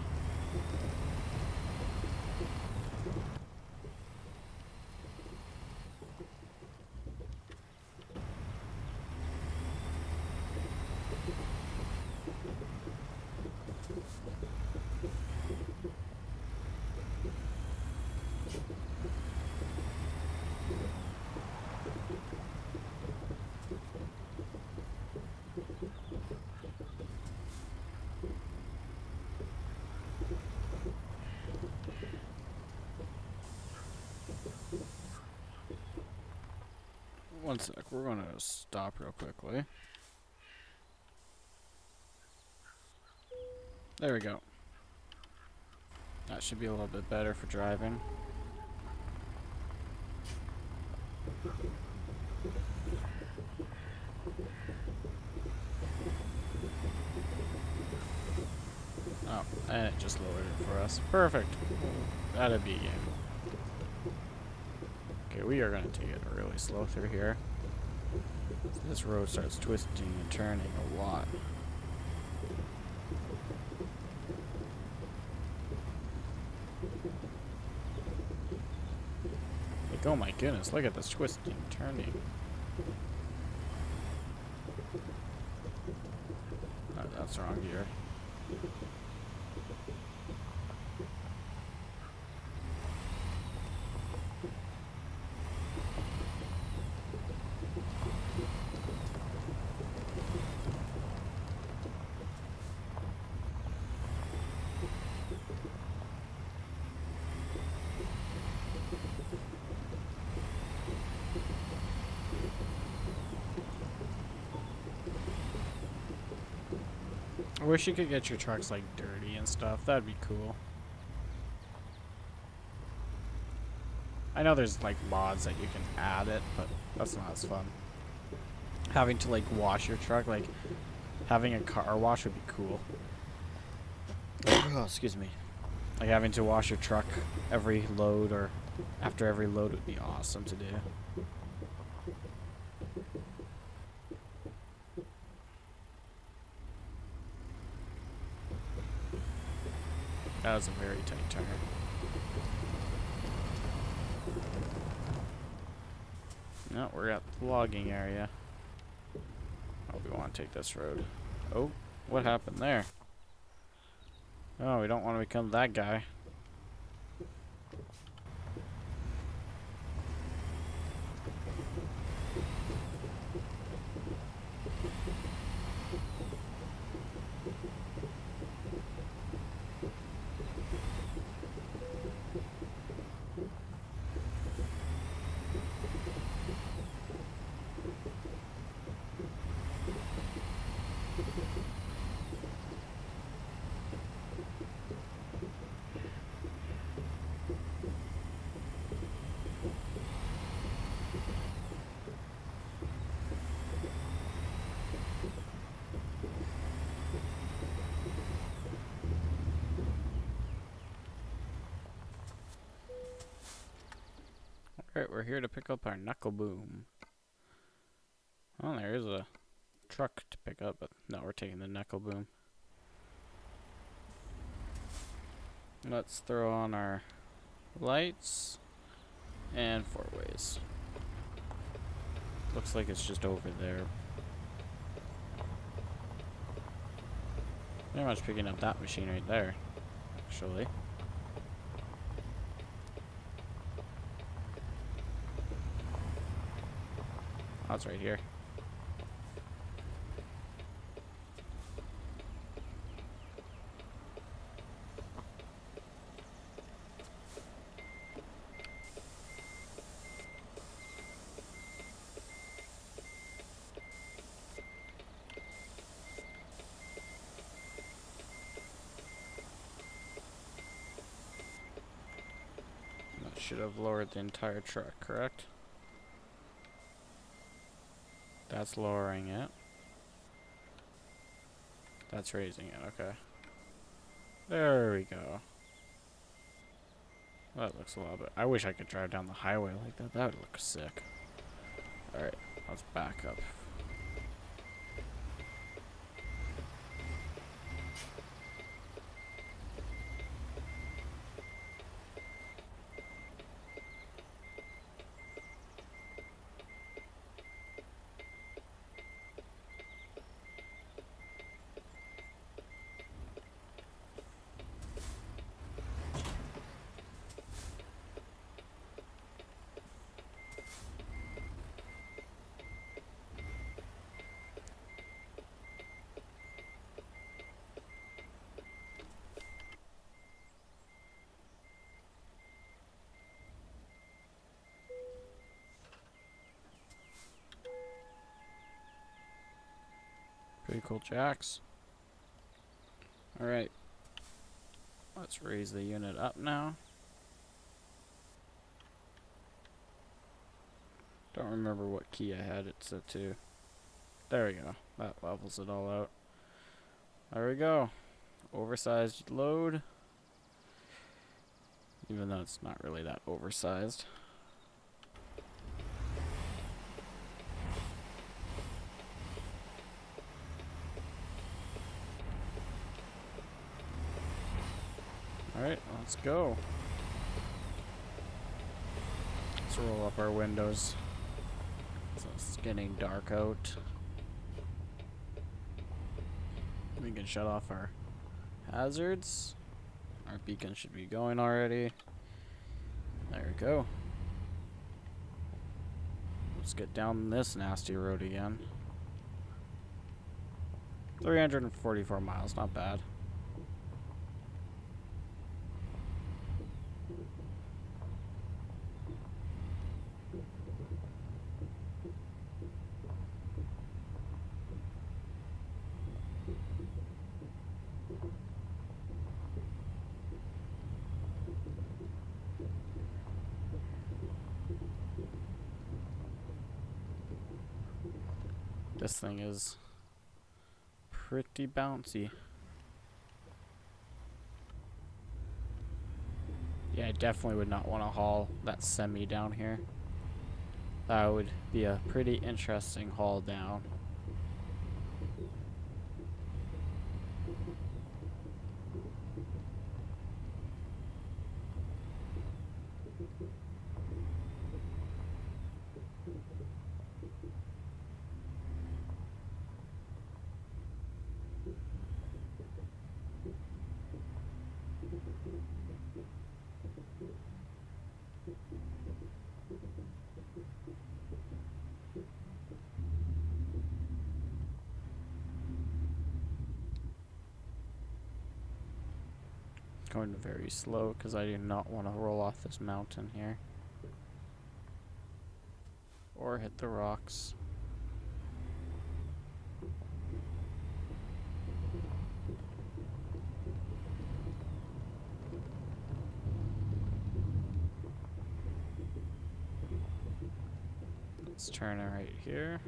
One sec, we're gonna stop real quickly. There we go. That should be a little bit better for driving. Oh, and it just lowered it for us. Perfect. That'd be a game. Okay, we are gonna take it really slow through here. This road starts twisting and turning a lot. Like, oh my goodness, look at this twisting and turning. Oh, that's wrong gear. I wish you could get your trucks like dirty and stuff. That'd be cool. I know there's like mods that you can add it, but that's not as fun. Having to like wash your truck, like having a car wash would be cool. Oh, excuse me. Like having to wash your truck every load or after every load would be awesome to do. That was a very tight turn. No, we're at the logging area. Oh, we want to take this road. Oh, what happened there? Oh, we don't want to become that guy. Alright, we're here to pick up our knuckle boom. Oh, there is a truck to pick up, but no, we're taking the knuckle boom. Let's throw on our lights and four ways. Looks like it's just over there. Pretty much picking up that machine right there, actually. Oh, it's right here. That should have lowered the entire truck, correct? That's lowering it. That's raising it, okay. There we go. That looks a lot better. I wish I could drive down the highway like that. That would look sick. Alright, let's back up. Pretty cool jacks. Alright. Let's raise the unit up now. Don't remember what key I had it set to. There we go. That levels it all out. There we go. Oversized load. Even though it's not really that oversized. Alright, let's go. Let's roll up our windows. So it's getting dark out. We can shut off our hazards. Our beacon should be going already. There we go. Let's get down this nasty road again. 344 miles, not bad. This thing is pretty bouncy. Yeah, I definitely would not want to haul that semi down here. That would be a pretty interesting haul down. Going very slow because I do not want to roll off this mountain here. Or hit the rocks. Let's turn it right here.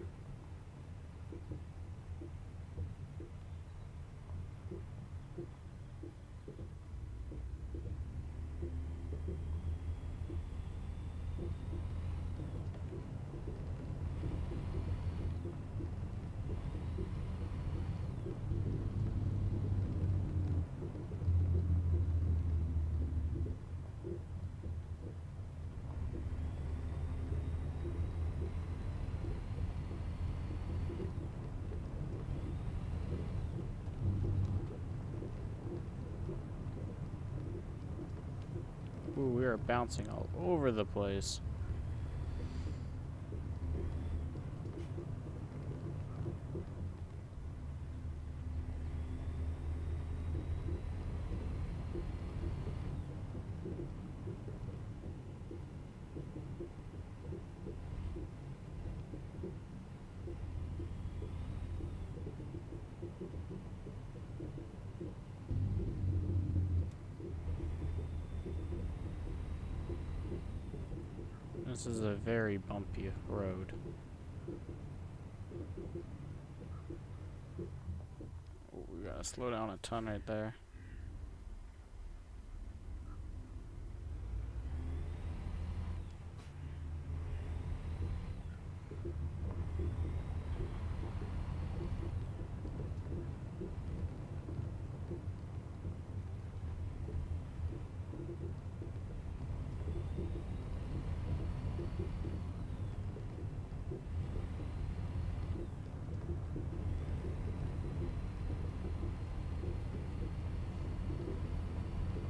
Ooh, we are bouncing all over the place. This is a very bumpy road. Oh, we gotta slow down a ton right there.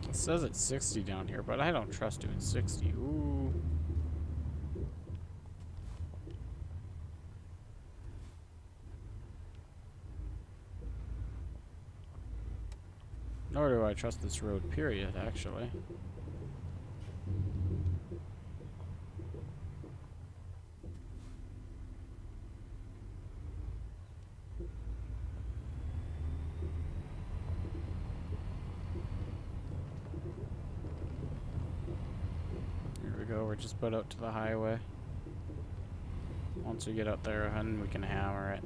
It says it's 60 down here, but I don't trust doing 60. Ooh. Nor do I trust this road, period, actually. We're just about out to the highway. Once we get out there, hun, we can hammer it.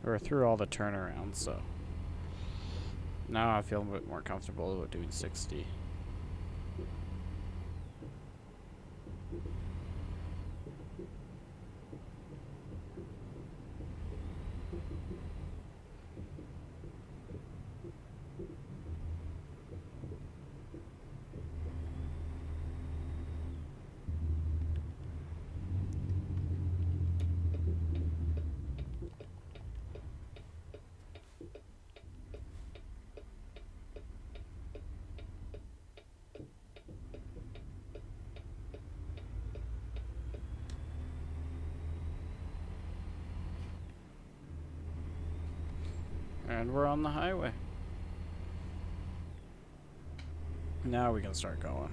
We're through all the turnarounds, so Now I feel a bit more comfortable with doing 60. And we're on the highway. Now we can start going.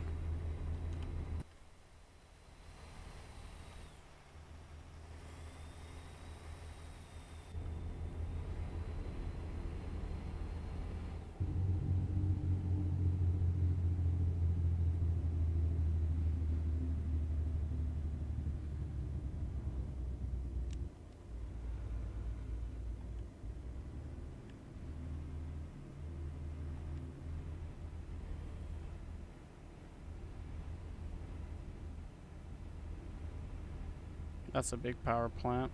That's a big power plant.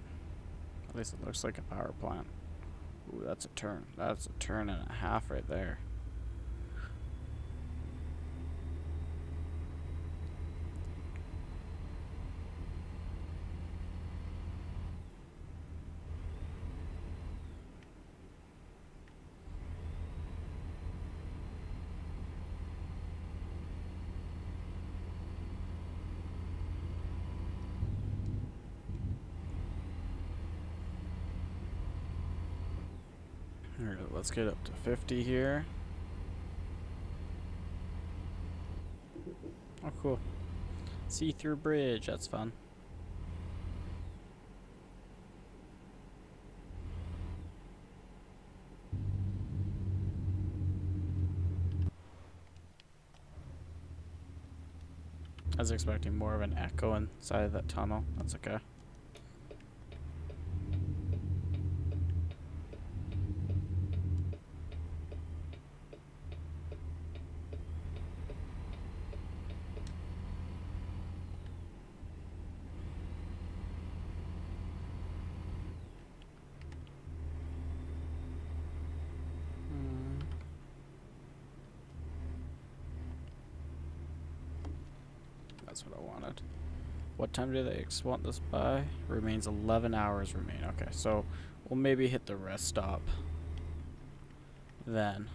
At least it looks like a power plant. Ooh, that's a turn. That's a turn and a half right there. Alright, let's get up to 50 here. Oh, cool. See-through bridge, that's fun. I was expecting more of an echo inside of that tunnel. That's okay. That's what I wanted. What time do they want this by? Remains 11 hours remain. Okay, so we'll maybe hit the rest stop then.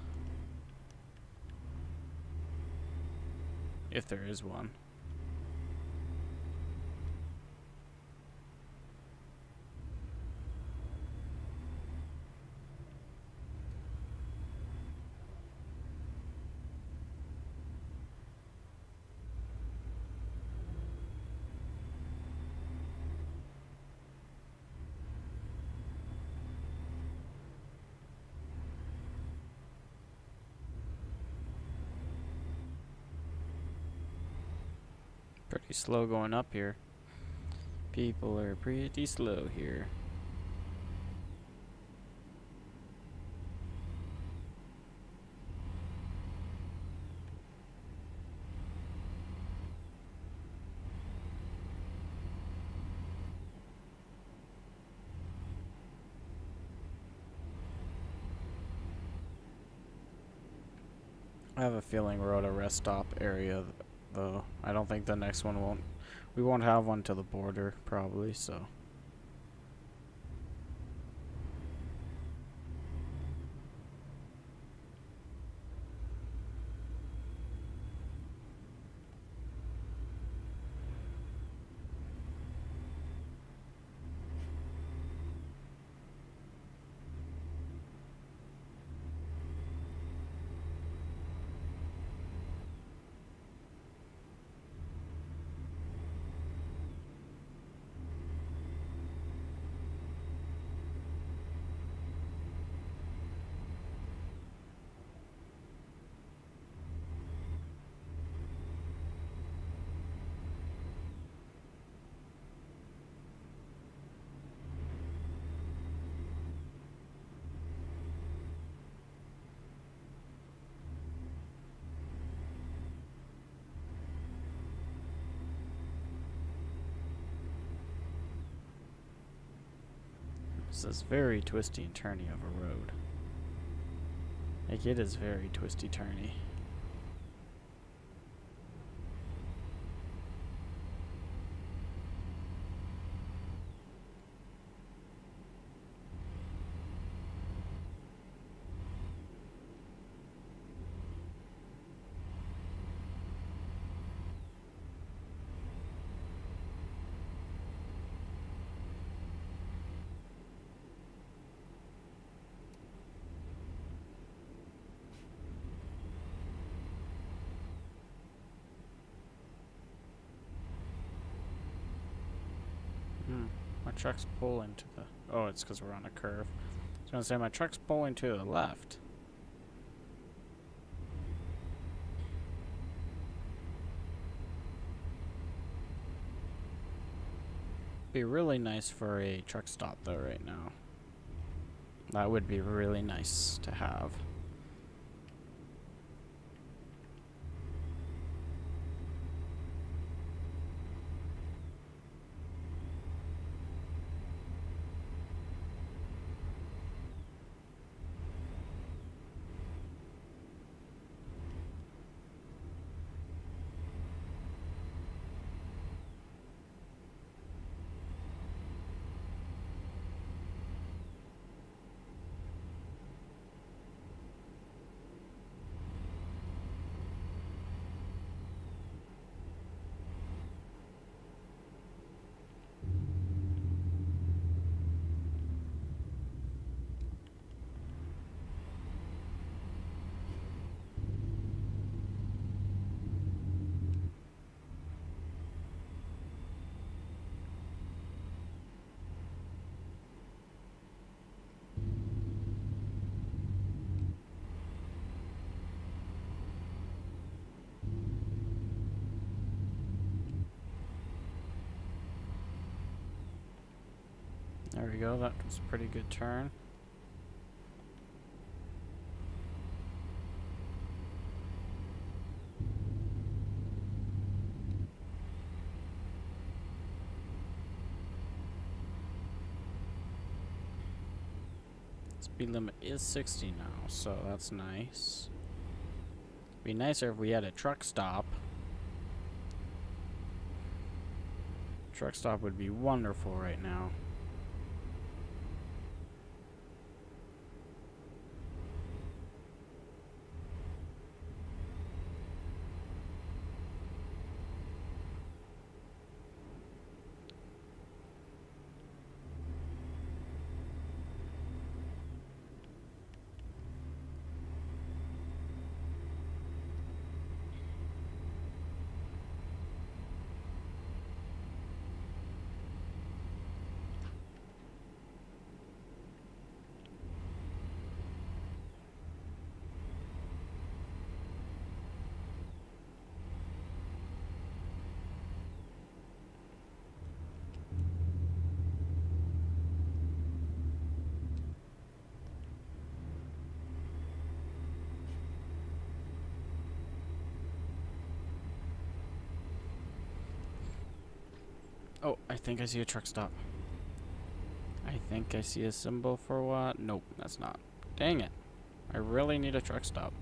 If there is one. Pretty slow going up here. People are pretty slow here. I have a feeling we're at a rest stop area though. I don't think the next one won't. We won't have one to the border probably, so. This is very twisty and turny of a road. Like, it is very twisty turny. My truck's pulling to the... Oh, it's because we're on a curve. I was going to say, my truck's pulling to the left. Be really nice for a truck stop, though, right now. That would be really nice to have. There we go, that was a pretty good turn. Speed limit is 60 now, so that's nice. Be nicer if we had a truck stop. Truck stop would be wonderful right now. Oh, I think I see a truck stop. I think I see a symbol for what? Nope, that's not. Dang it. I really need a truck stop.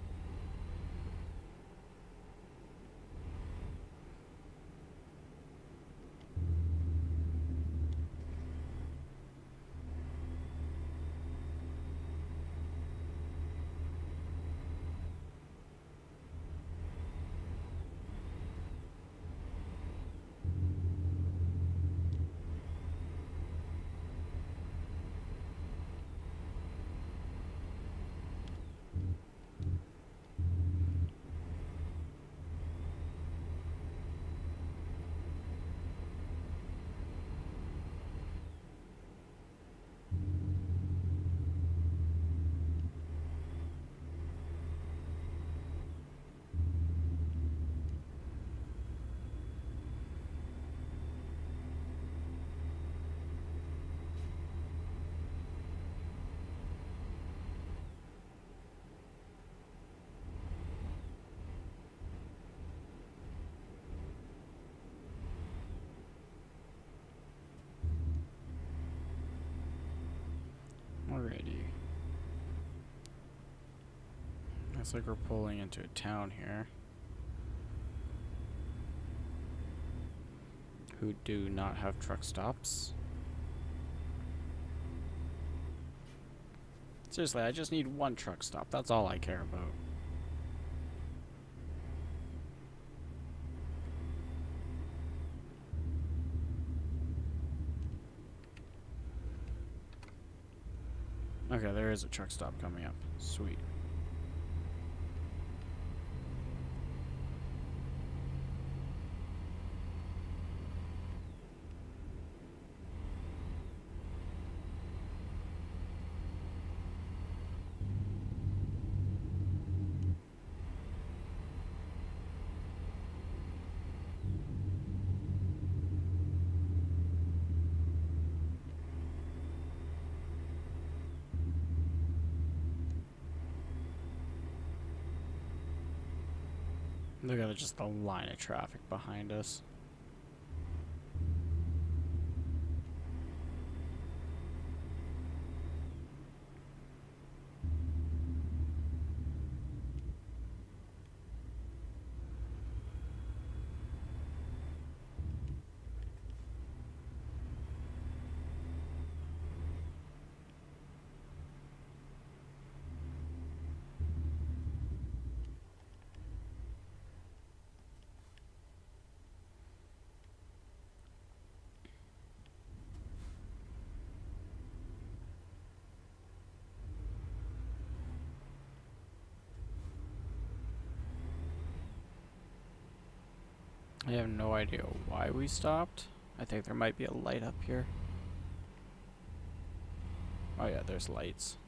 Alrighty. Looks like we're pulling into a town here. Who do not have truck stops. Seriously, I just need one truck stop. That's all I care about. Okay, there is a truck stop coming up. Sweet. Look at just the line of traffic behind us. I have no idea why we stopped. I think there might be a light up here. Oh yeah, there's lights.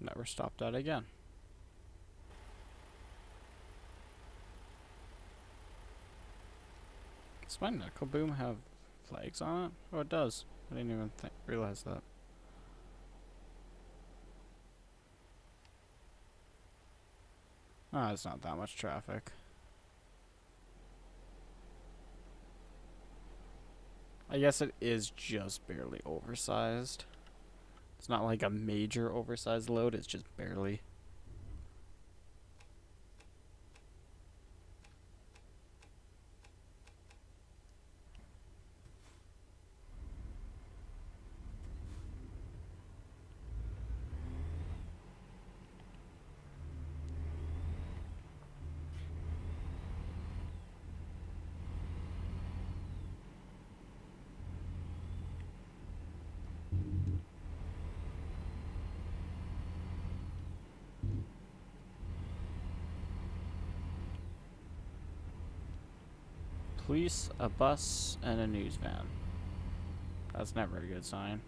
Never stopped at again. Does my knuckle boom have flags on it? Oh, it does. I didn't even realize that. Ah, it's not that much traffic. I guess it is just barely oversized. It's not like a major oversized load, it's just barely. Police, a bus, and a news van. That's never a good sign.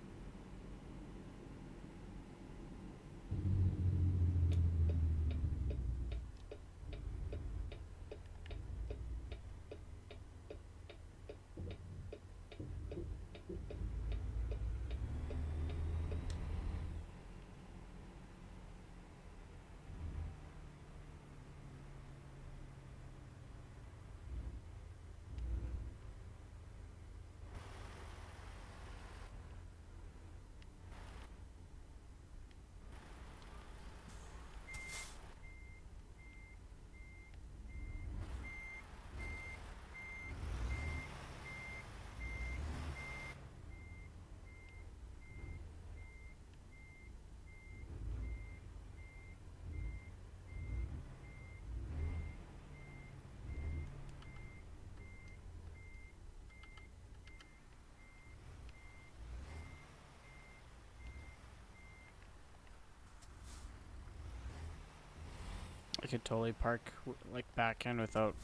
I could totally park like back in without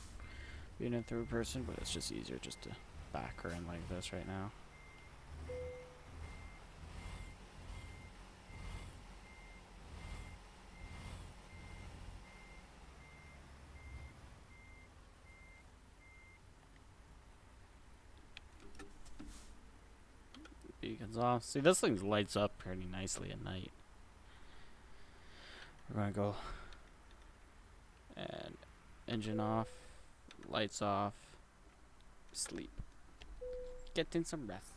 being a third person, but it's just easier just to back her in like this right now. Beacons off. See, this thing lights up pretty nicely at night. We're gonna go and engine off, lights off, sleep. getting some rest.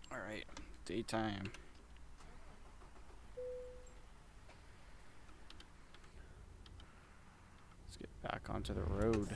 Alright, daytime. Let's get back onto the road.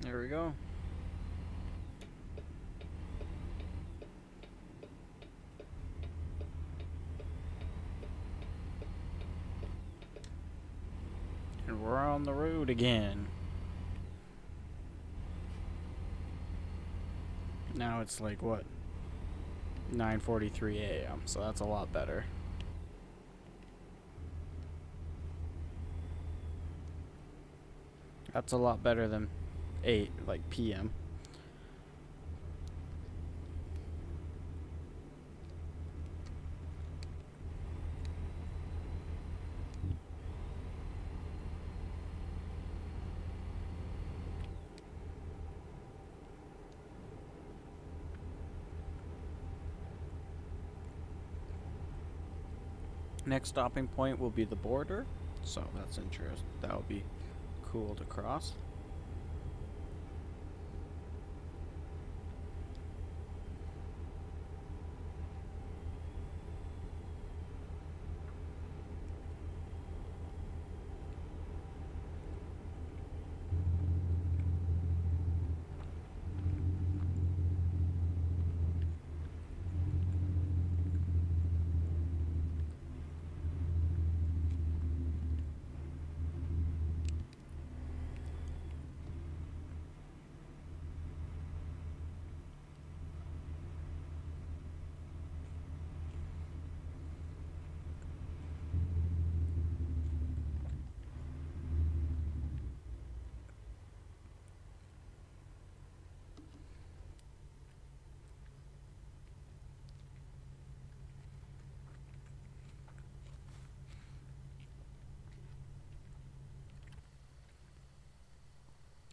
There we go. And we're on the road again. Now it's like what? 9:43 a.m. So that's a lot better. That's a lot better than 8 like p.m. Next stopping point will be the border, so that's interesting. That would be cool to cross.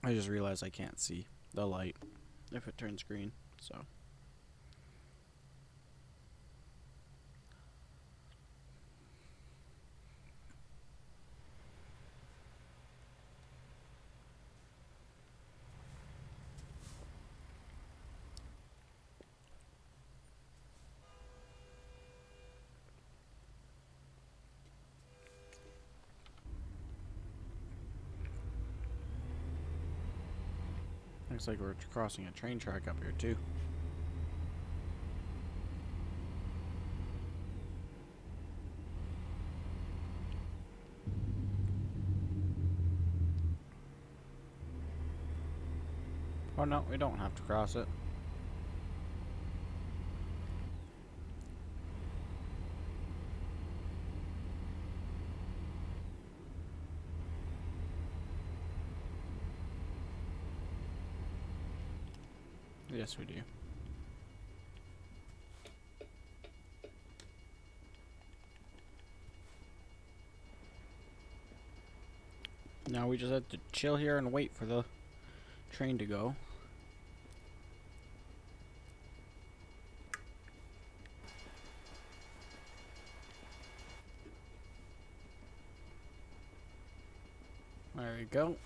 I just realized I can't see the light if it turns green, so. Looks like we're crossing a train track up here too. Oh no, we don't have to cross it. Yes, we do. Now we just have to chill here and wait for the train to go. There we go.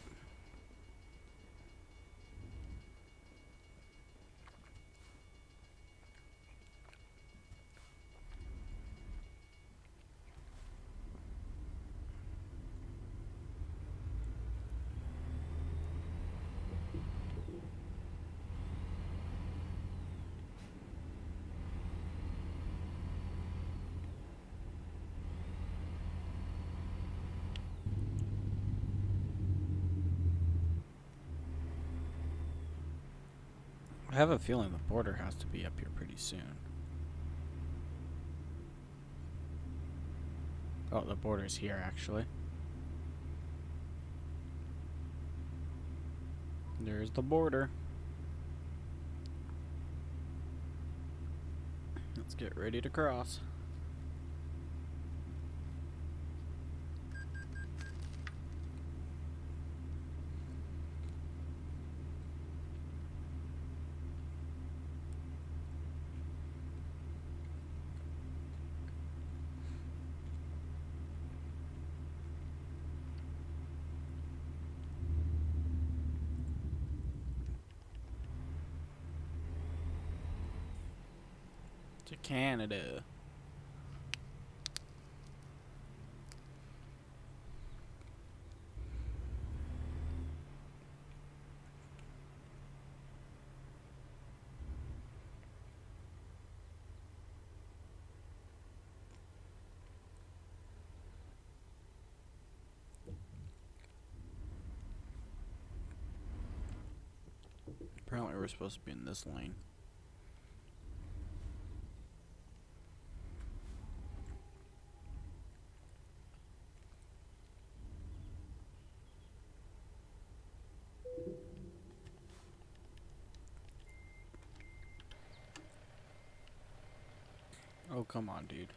I have a feeling the border has to be up here pretty soon. Oh, the border's here actually. There's the border. Let's get ready to cross. To Canada. Apparently we're supposed to be in this lane. Oh, come on, dude.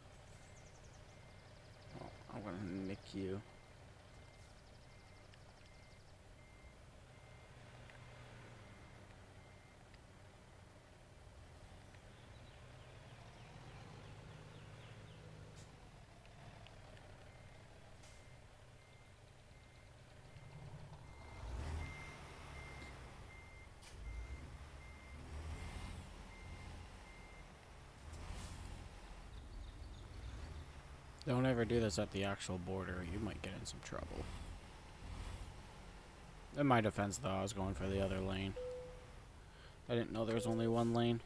Oh, I'm gonna nick you. Don't ever do this at the actual border. You might get in some trouble. In my defense, though, I was going for the other lane. I didn't know there was only one lane.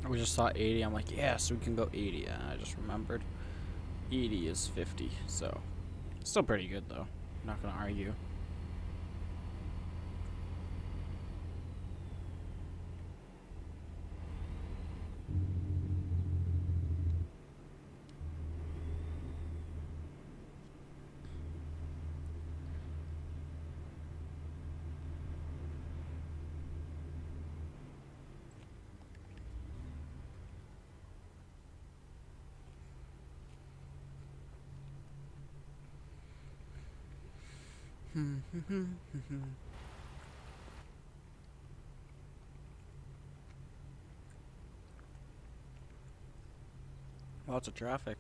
We just saw 80. I'm like, yes, we can go 80. And I just remembered 80 is 50. So, still pretty good, though. Not gonna argue. Lots of traffic.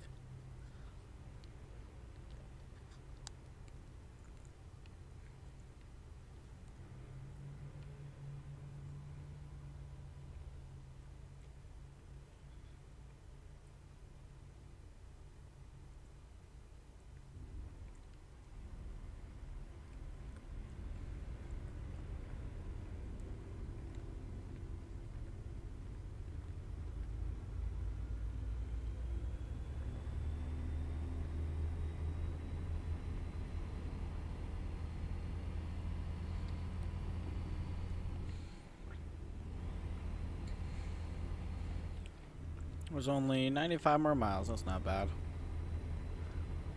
It was only 95 more miles. That's not bad.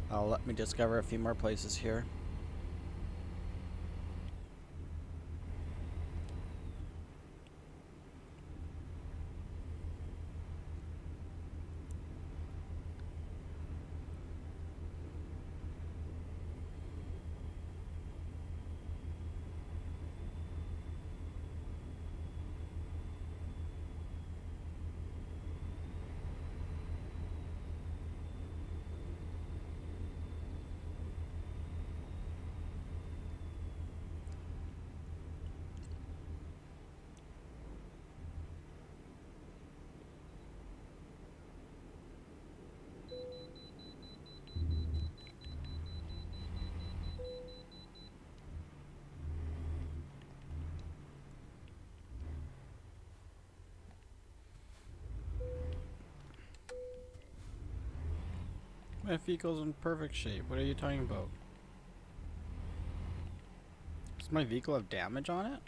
Let me discover a few more places here. My vehicle's in perfect shape. What are you talking about? Does my vehicle have damage on it?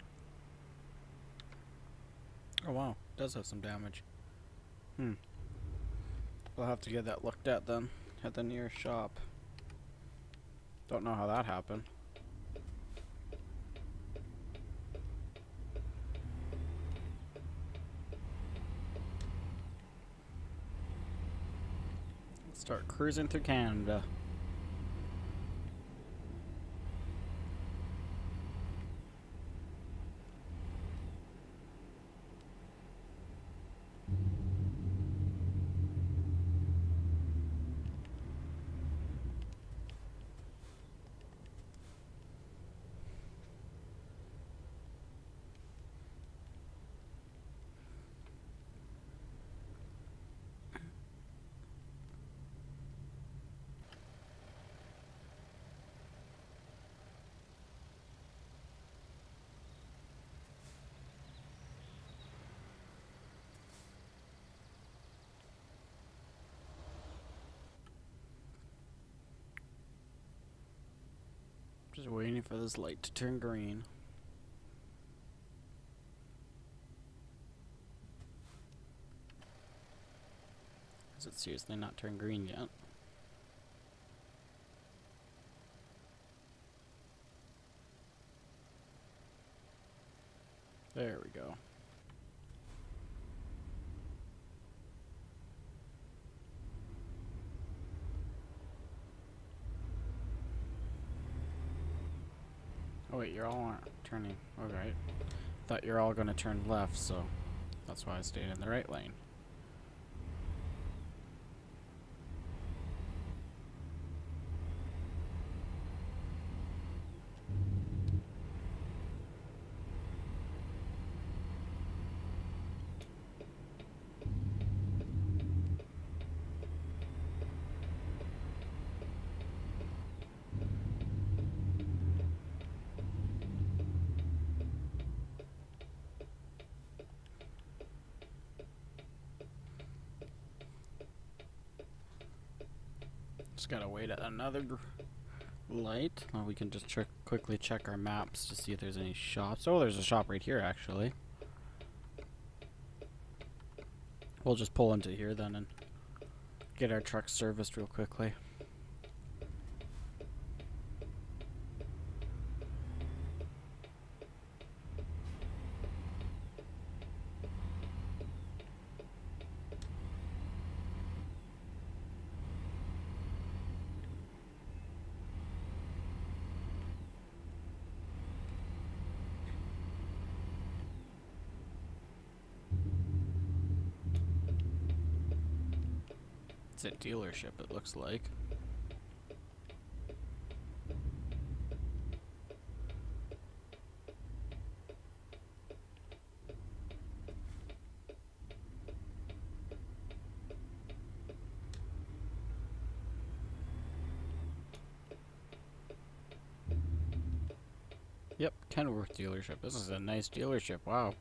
Oh wow, it does have some damage. We'll have to get that looked at then, at the nearest shop. Don't know how that happened. Let's start cruising through Canada. Just waiting for this light to turn green. Is it seriously not turned green yet? There we go. Oh wait, you're all aren't turning. Alright. Thought you're all gonna turn left, so that's why I stayed in the right lane. Just gotta wait at another light. Oh, we can just quickly check our maps to see if there's any shops. Oh, there's a shop right here, actually. We'll just pull into here then and get our truck serviced real quickly. It's a dealership, it looks like. Yep, Kenworth dealership. This is a nice dealership, wow.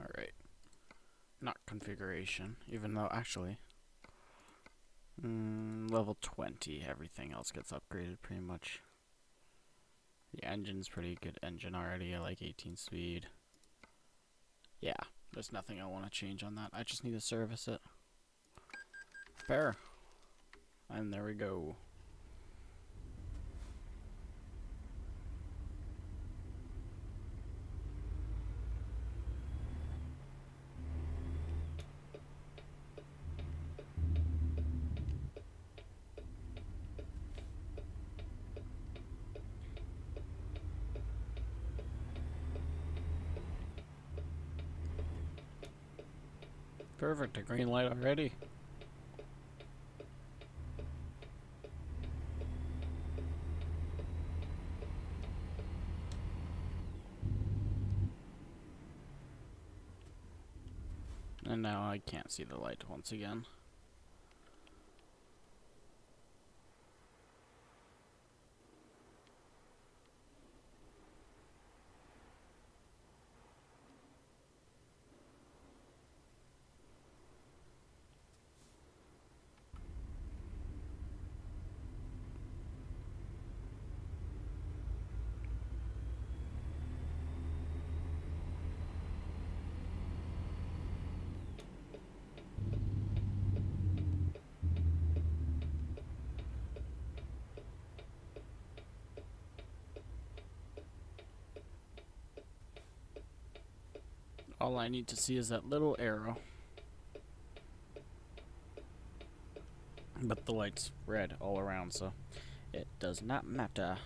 Alright. Not configuration, even though actually level 20, everything else gets upgraded pretty much. The engine's pretty good engine already. I like 18 speed. Yeah, there's nothing I want to change on that. I just need to service it. Fair. And there we go. Perfect, a green light already. And now I can't see the light once again. All I need to see is that little arrow. But the light's red all around, so it does not matter.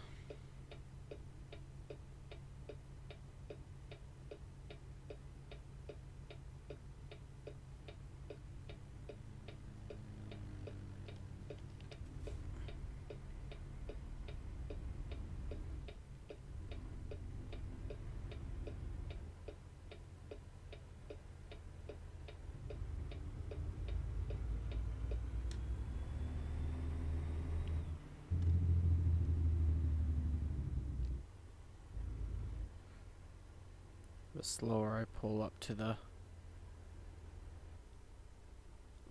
The slower I pull up to the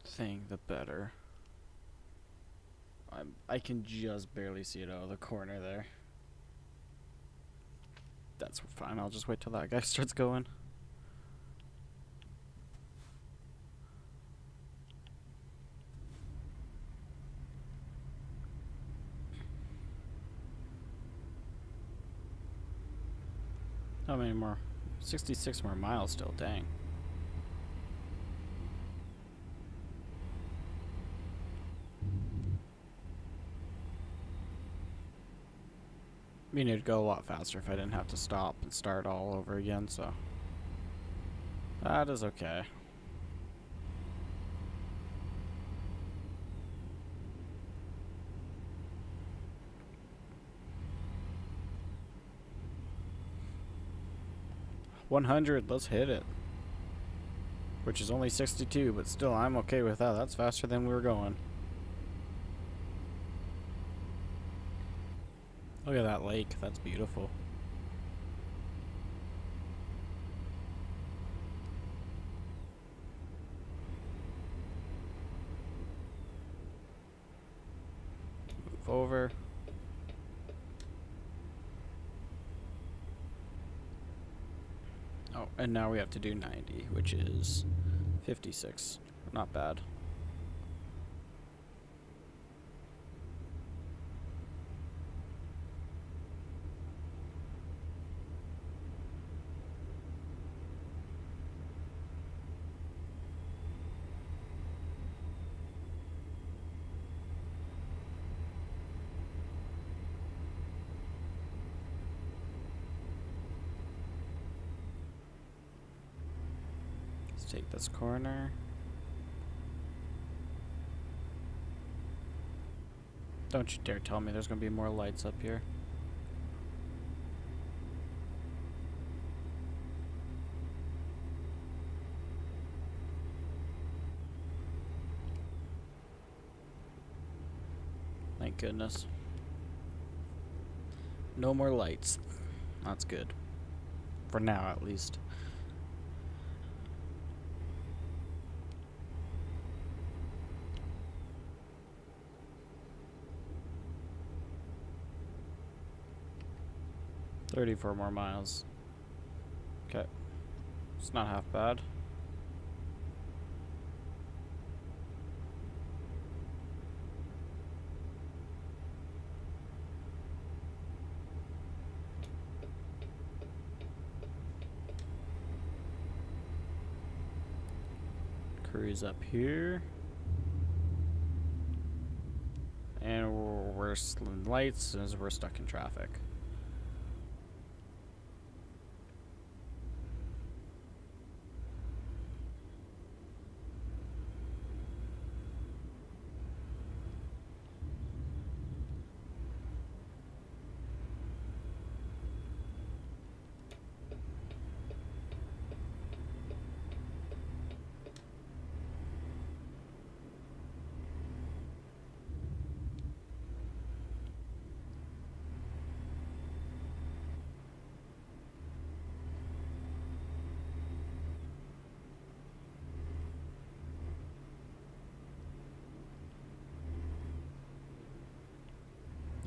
thing, the better. I can just barely see it out of the corner there. That's fine, I'll just wait till that guy starts going. How many more? 66 more miles still, dang. I mean, it'd go a lot faster if I didn't have to stop and start all over again, so that is okay. $100, let's hit it. Which is only 62, but still, I'm okay with that. That's faster than we were going. Look at that lake, that's beautiful. Move over. Oh, and now we have to do 90, which is 56. Not bad. Let's take this corner. Don't you dare tell me there's gonna be more lights up here. Thank goodness. No more lights. That's good. For now, at least. $34 more miles. Okay. It's not half bad. Cruise up here. And we're lights as we're stuck in traffic.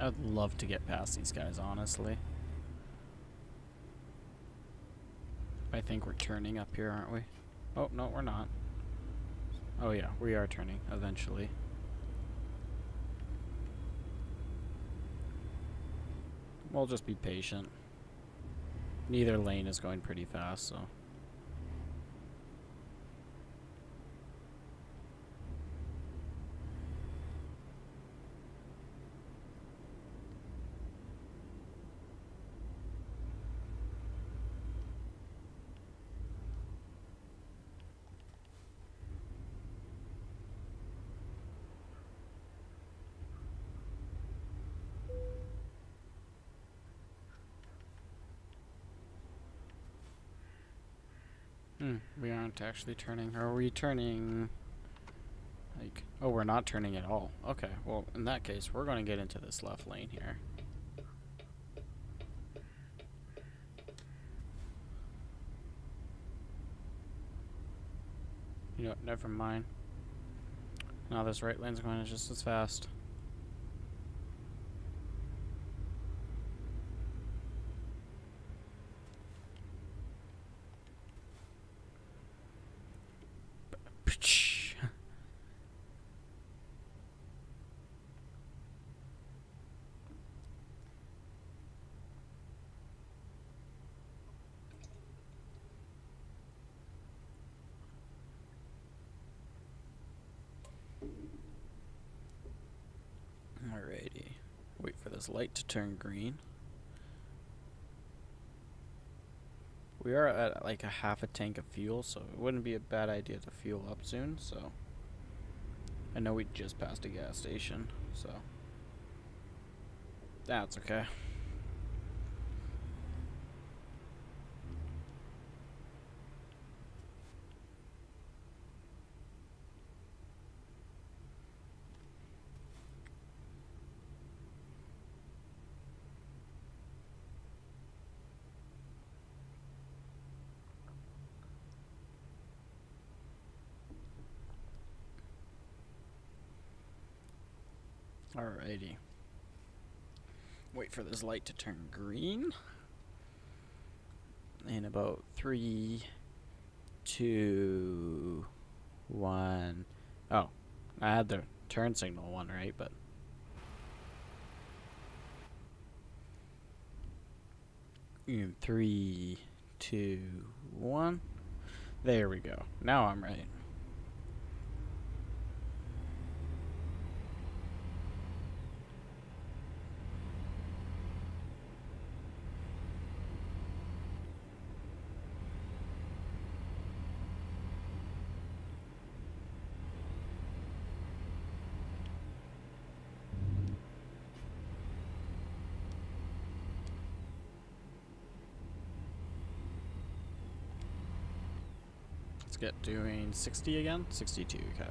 I'd love to get past these guys, honestly. I think we're turning up here, aren't we? Oh, no, we're not. Oh yeah, we are turning, eventually. We'll just be patient. Neither lane is going pretty fast, so... we aren't actually turning. Are we turning... Like... Oh, we're not turning at all. Okay, well, in that case, we're going to get into this left lane here. You know what, never mind. Now this right lane's going just as fast. Alrighty. Wait for this light to turn green. We are at like a half a tank of fuel, so it wouldn't be a bad idea to fuel up soon, so... I know we just passed a gas station, so... That's okay. Alrighty. Wait for this light to turn green. In about 3, 2, 1. Oh, I had the turn signal one, right? But in 3, 2, 1. There we go. Now I'm right. Let's get doing 60 again. 62, okay.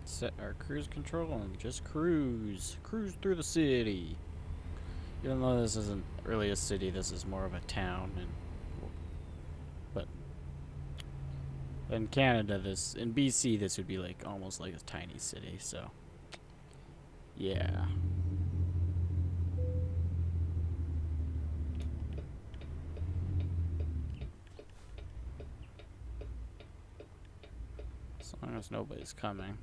Set our cruise control and just cruise through the city. Even though this isn't really a city, this is more of a town. But in Canada, in BC, this would be like almost like a tiny city. So yeah. As long as nobody's coming.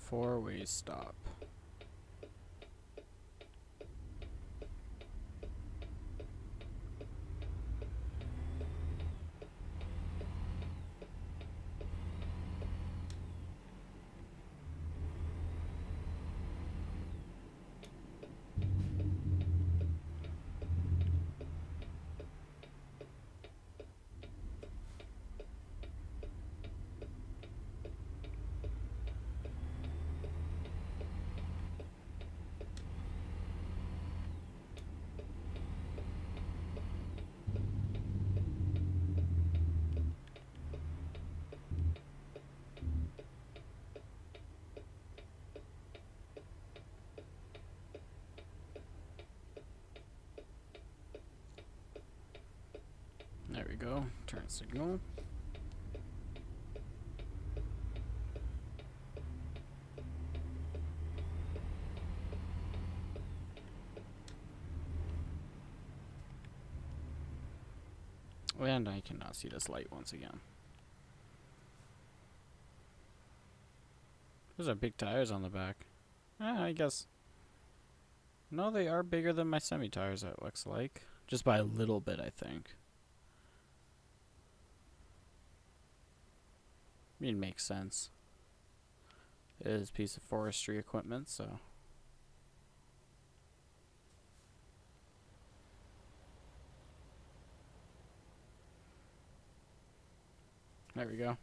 Four-way stop. go. Turn signal. And I cannot see this light once again. Those are big tires on the back. I guess. No, they are bigger than my semi-tires, it looks like. Just by a little bit, I think. I mean, it makes sense. It is a piece of forestry equipment, so. There we go.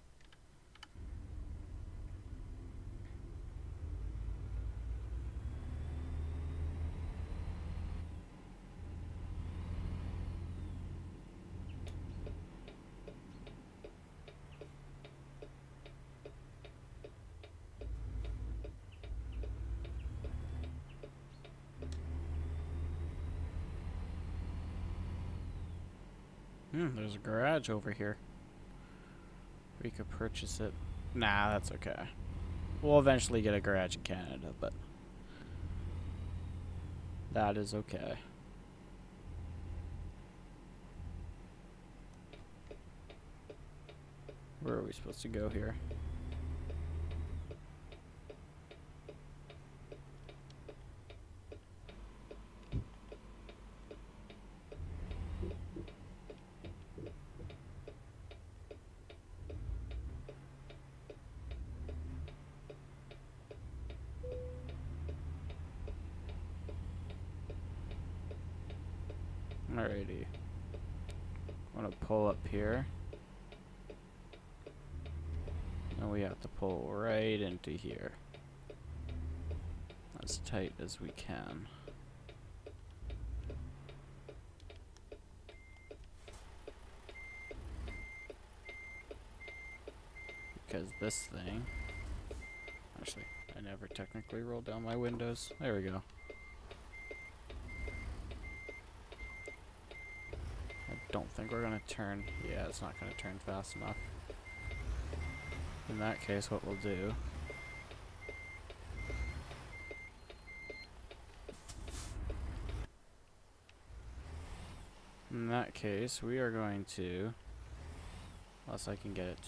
There's a garage over here. We could purchase it. Nah, that's okay. We'll eventually get a garage in Canada, but that is okay. Where are we supposed to go here? Alrighty. I'm gonna pull up here. And we have to pull right into here. As tight as we can. Because this thing... Actually, I never technically rolled down my windows. There we go. Don't think we're gonna turn. Yeah, it's not gonna turn fast enough. In that case, what we'll do we are going to, unless I can get it.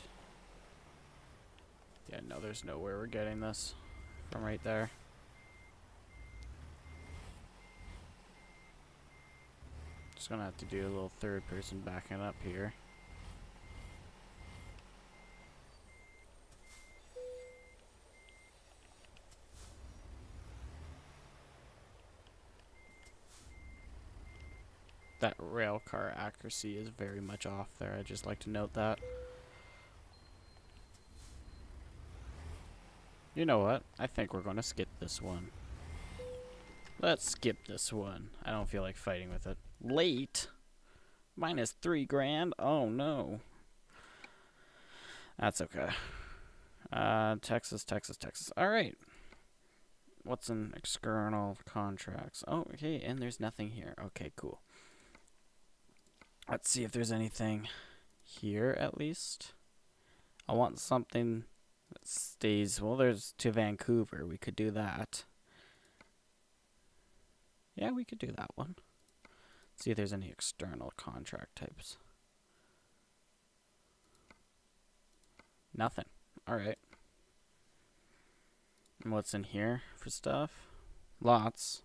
Yeah, no, there's nowhere we're getting this from right there. Just gonna have to do a little third person backing up here. That rail car accuracy is very much off there. I'd just like to note that. You know what? I think we're gonna skip this one. Let's skip this one. I don't feel like fighting with it. Late? Minus $3,000? Oh no. That's okay. Texas. Alright. What's in external contracts? Oh, okay, and there's nothing here. Okay, cool. Let's see if there's anything here at least. I want something that stays... Well, there's to Vancouver. We could do that. Yeah, we could do that one. See if there's any external contract types. Nothing. Alright. And what's in here for stuff? Lots.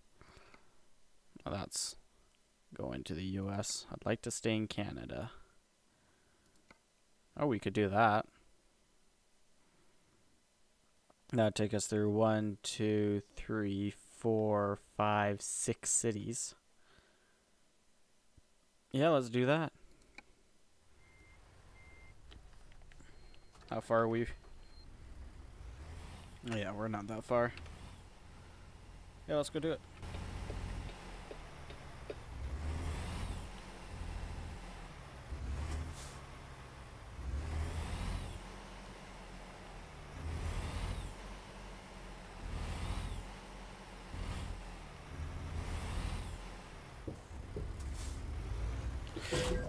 Well, that's going to the US. I'd like to stay in Canada. Oh, we could do that. That'd take us through 1, 2, 3, 4, 5, 6 cities. Yeah, let's do that. How far are we? Yeah, we're not that far. Yeah, let's go do it.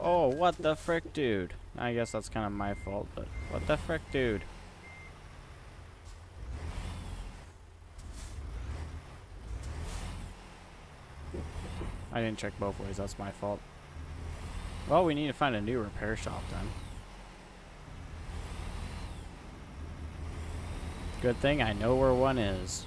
Oh, what the frick, dude? I guess that's kind of my fault, but what the frick, dude? I didn't check both ways, that's my fault. Well, we need to find a new repair shop then. Good thing I know where one is.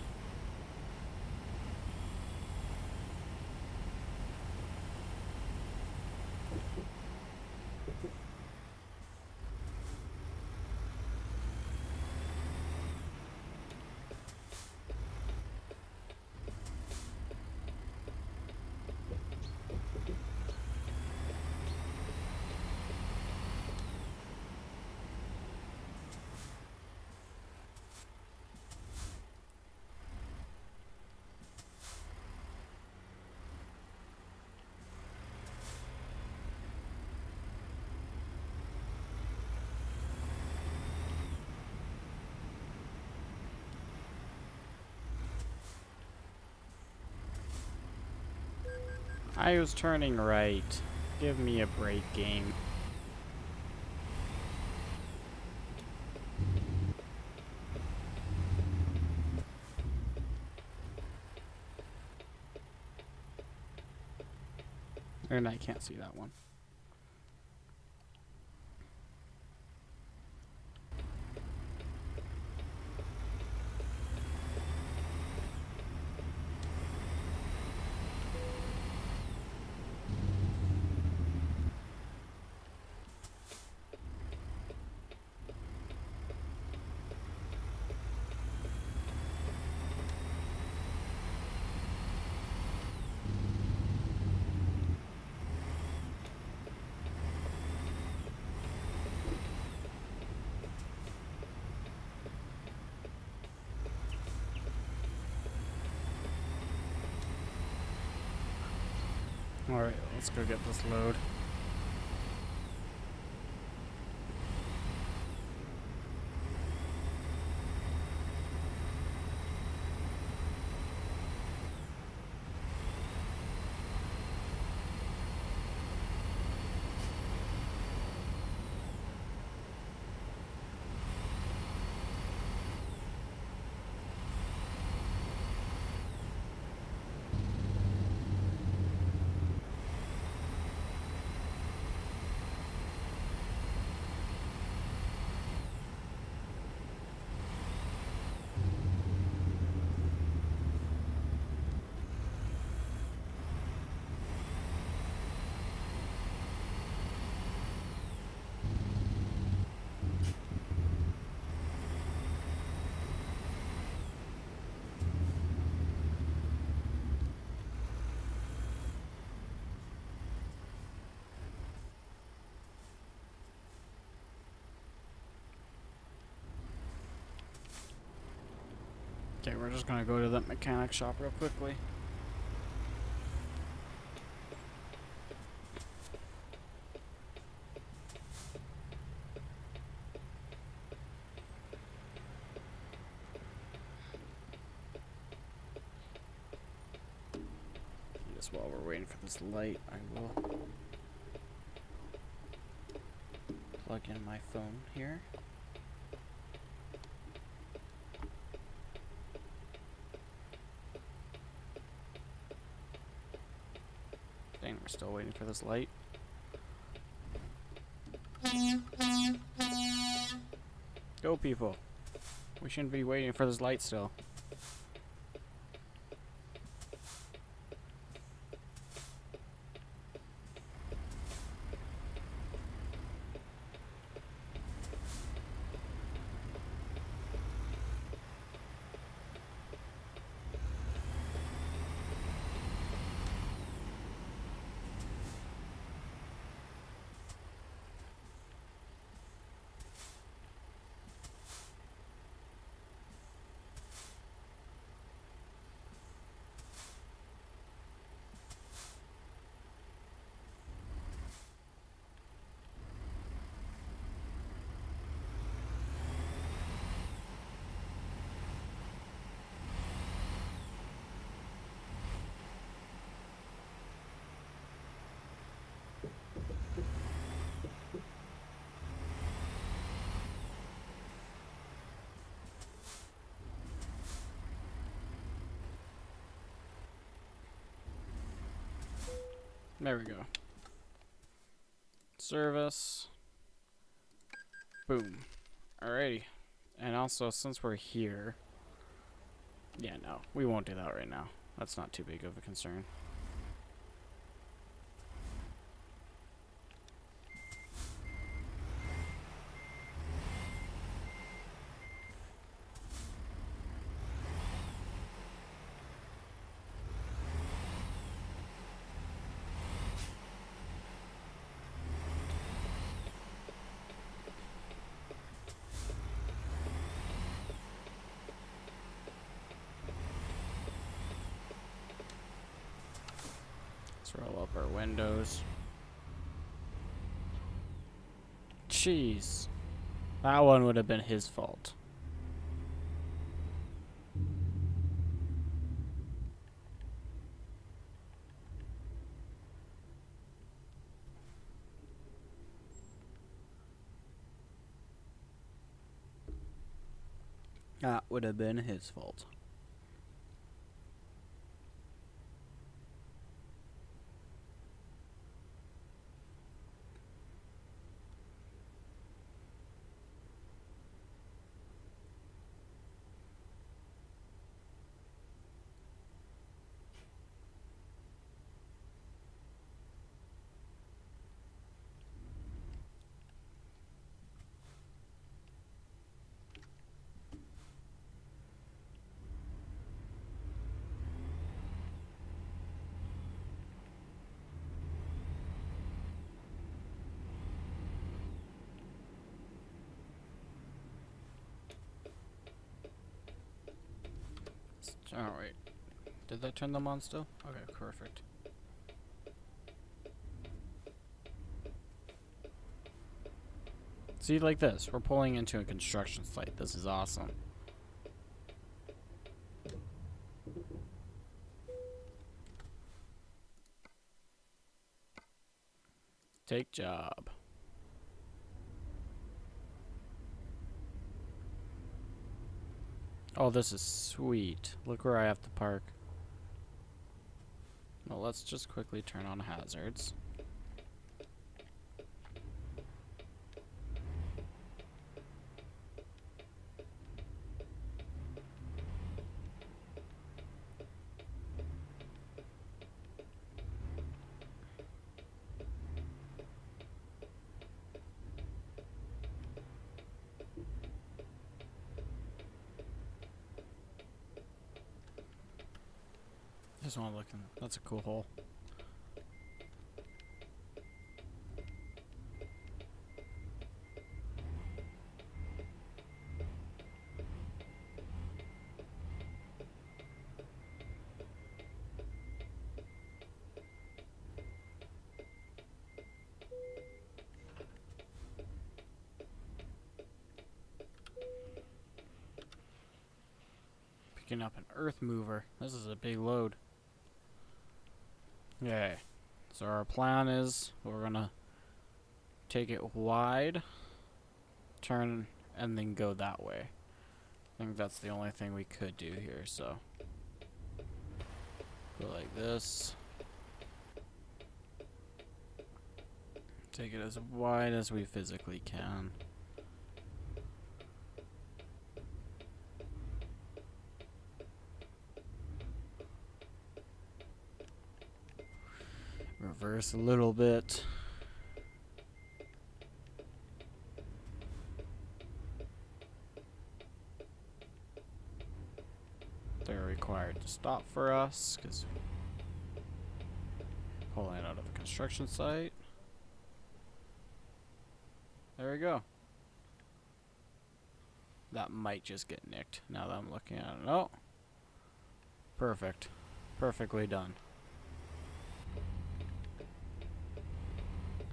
I was turning right. Give me a break, game. And I can't see that one. Alright, let's go get this load. Okay, we're just gonna go to that mechanic shop real quickly. Just while we're waiting for this light, I will plug in my phone here. Dang, we're still waiting for this light. Go, people. We shouldn't be waiting for this light still. There we go. Service. Boom. Alrighty. And also, since we're here... Yeah, no. We won't do that right now. That's not too big of a concern. Let's roll up our windows. Jeez. That one would have been his fault. That would have been his fault. Oh, wait. Did that turn them on still? Okay, perfect. See, like this. We're pulling into a construction site. This is awesome. Take job. Oh, this is sweet. Look where I have to park. Well, let's just quickly turn on hazards. Just want to look in. That's a cool hole. Picking up an earth mover. This is a big load. Okay, so our plan is we're gonna take it wide, turn, and then go that way. I think that's the only thing we could do here, so go like this. Take it as wide as we physically can. Reverse a little bit. They're required to stop for us because pulling out of a construction site. There we go. That might just get nicked now that I'm looking at it. Oh, perfect. Perfectly done.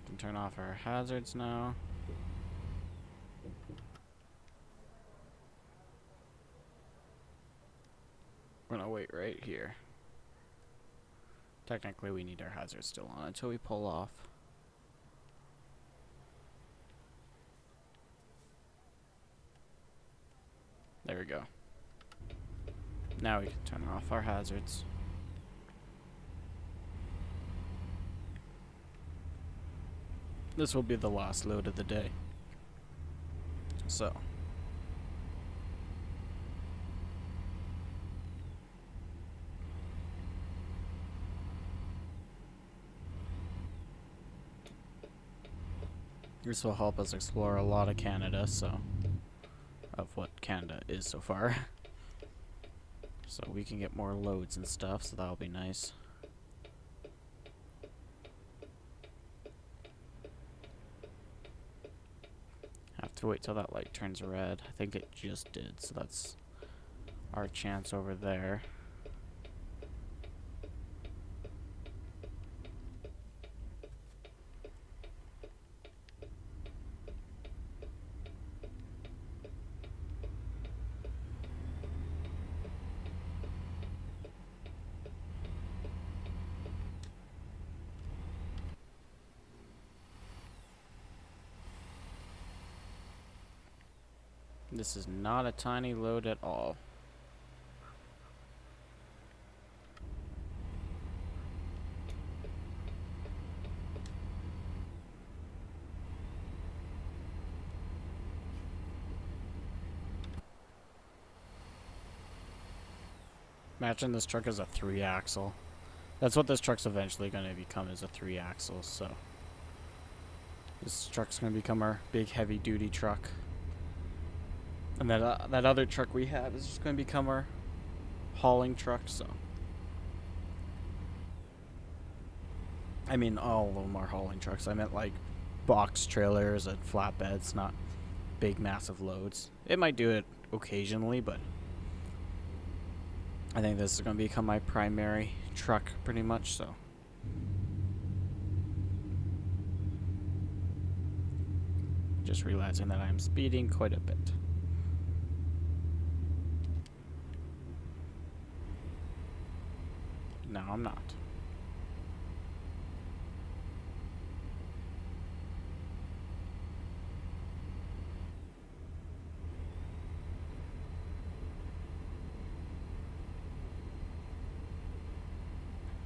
Can turn off our hazards now. We're gonna wait right here. Technically, we need our hazards still on until we pull off. There we go. Now we can turn off our hazards. This will be the last load of the day. So. This will help us explore a lot of Canada, so. Of what Canada is so far. So we can get more loads and stuff, so that'll be nice. Have to wait till that light turns red. I think it just did, so that's our chance over there. This is not a tiny load at all. Imagine this truck is a 3-axle. That's what this truck's eventually going to become, is a 3-axle, so. This truck's going to become our big heavy duty truck. And that other truck we have is just going to become our hauling truck, so. I mean, all of them are hauling trucks. I meant like box trailers and flatbeds, not big, massive loads. It might do it occasionally, but I think this is going to become my primary truck pretty much, so. Just realizing that I'm speeding quite a bit. No, I'm not.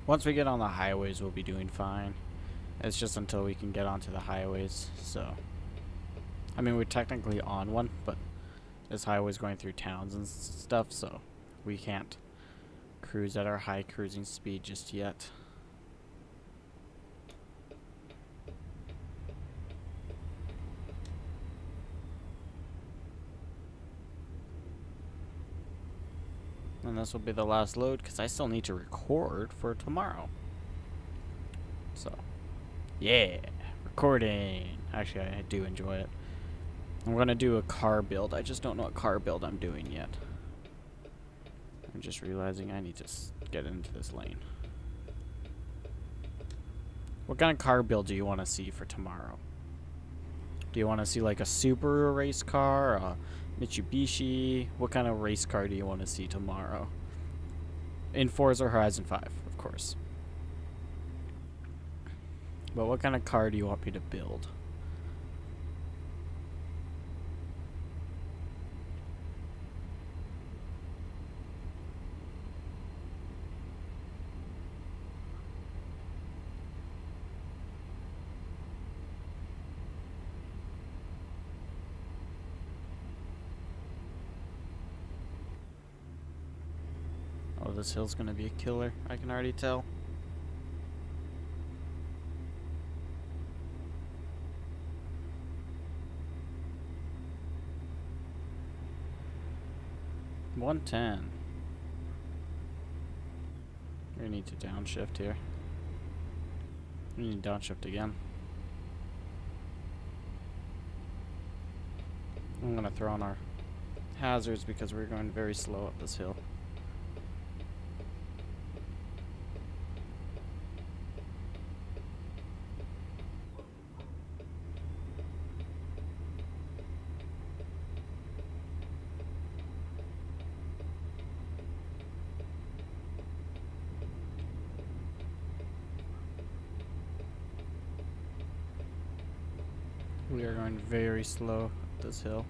Once we get on the highways, we'll be doing fine. It's just until we can get onto the highways, so. I mean, we're technically on one, but this highway's going through towns and stuff, so we can't cruise at our high cruising speed just yet. And this will be the last load because I still need to record for tomorrow. So, yeah, recording. Actually, I do enjoy it. I'm going to do a car build. I just don't know what car build I'm doing yet. I'm just realizing I need to get into this lane. What kind of car build do you want to see for tomorrow? Do you want to see like a Subaru race car, a Mitsubishi? What kind of race car do you want to see tomorrow? In Forza Horizon 5, of course. But what kind of car do you want me to build? Oh, this hill's gonna be a killer. I can already tell. $110. We need to downshift here. We need to downshift again. I'm gonna throw on our hazards because we're going very slow up this hill. We are going very slow up this hill.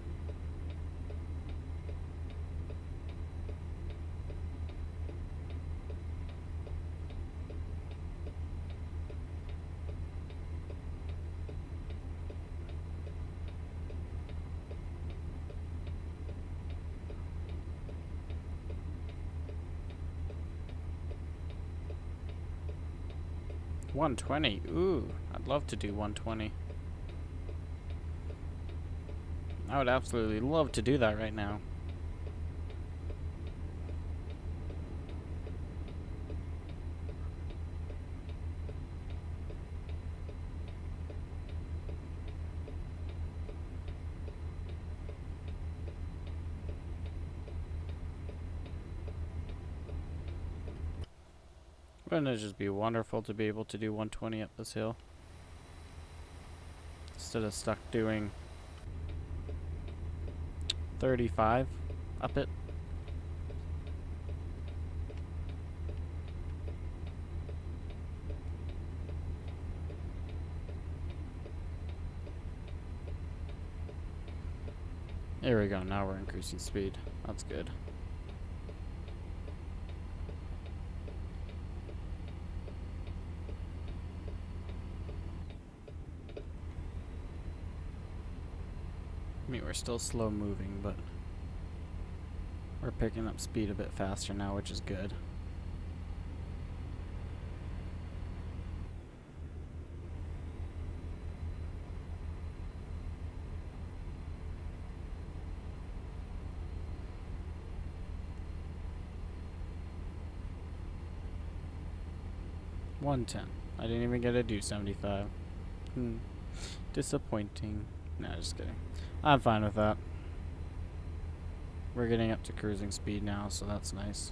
120. Ooh, I'd love to do 120. I would absolutely love to do that right now. Wouldn't it just be wonderful to be able to do 120 up this hill? Instead of stuck doing 35 up it. There we go, now we're increasing speed. That's good. I mean, we're still slow moving, but we're picking up speed a bit faster now, which is good. $110. I didn't even get to do 75. Disappointing. No, just kidding. I'm fine with that. We're getting up to cruising speed now, so that's nice.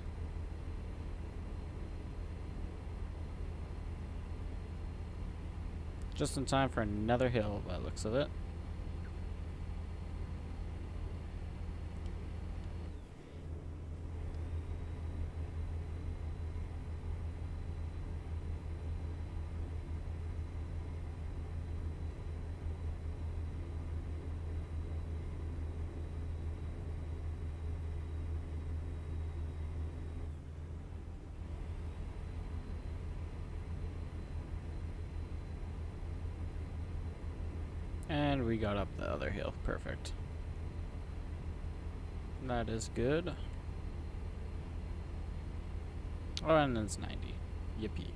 Just in time for another hill, by the looks of it. And we got up the other hill. Perfect. That is good. Oh, and it's 90. Yippee.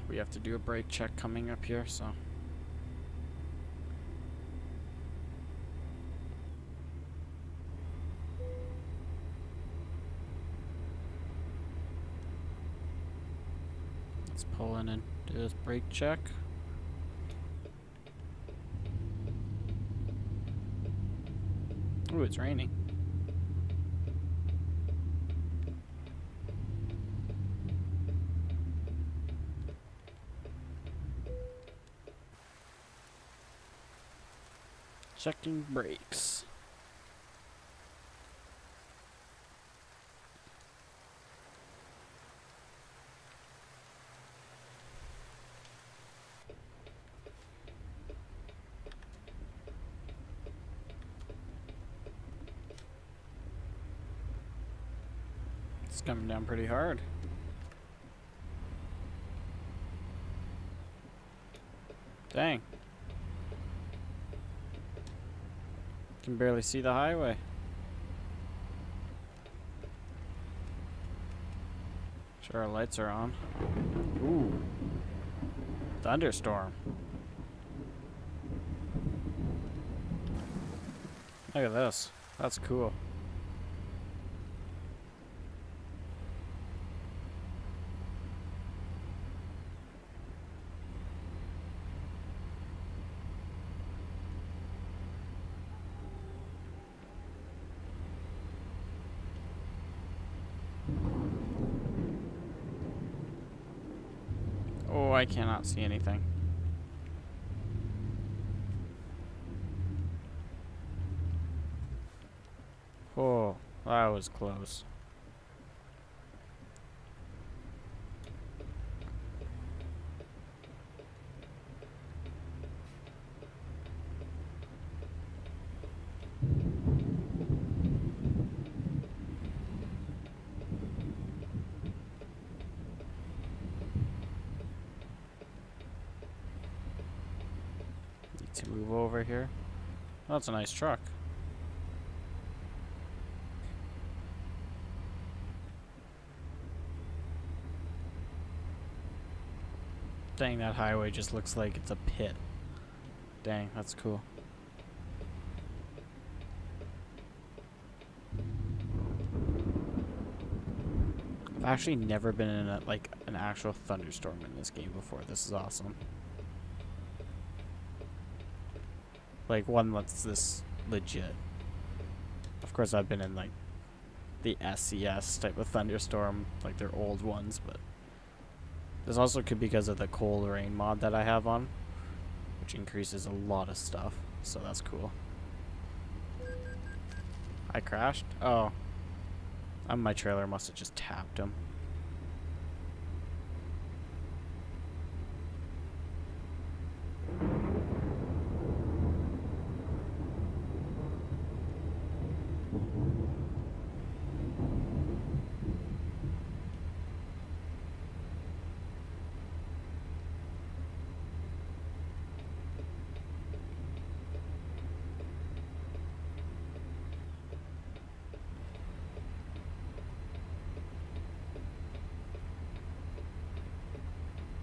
We have to do a brake check coming up here, so. Let's pull in and do this brake check. Ooh, it's raining. Checking brakes. It's coming down pretty hard. Dang. Can barely see the highway. Sure, our lights are on. Ooh. Thunderstorm. Look at this. That's cool. Oh, I cannot see anything. Oh, that was close. to move over here. Oh, that's a nice truck. Dang, that highway just looks like it's a pit. Dang, that's cool. I've actually never been in an actual thunderstorm in this game before. This is awesome. Like one that's this legit. Of course, I've been in like the SCS type of thunderstorm, like their old ones, but this also could be because of the cold rain mod that I have on, which increases a lot of stuff, so that's cool. I crashed? Oh. My trailer must have just tapped him.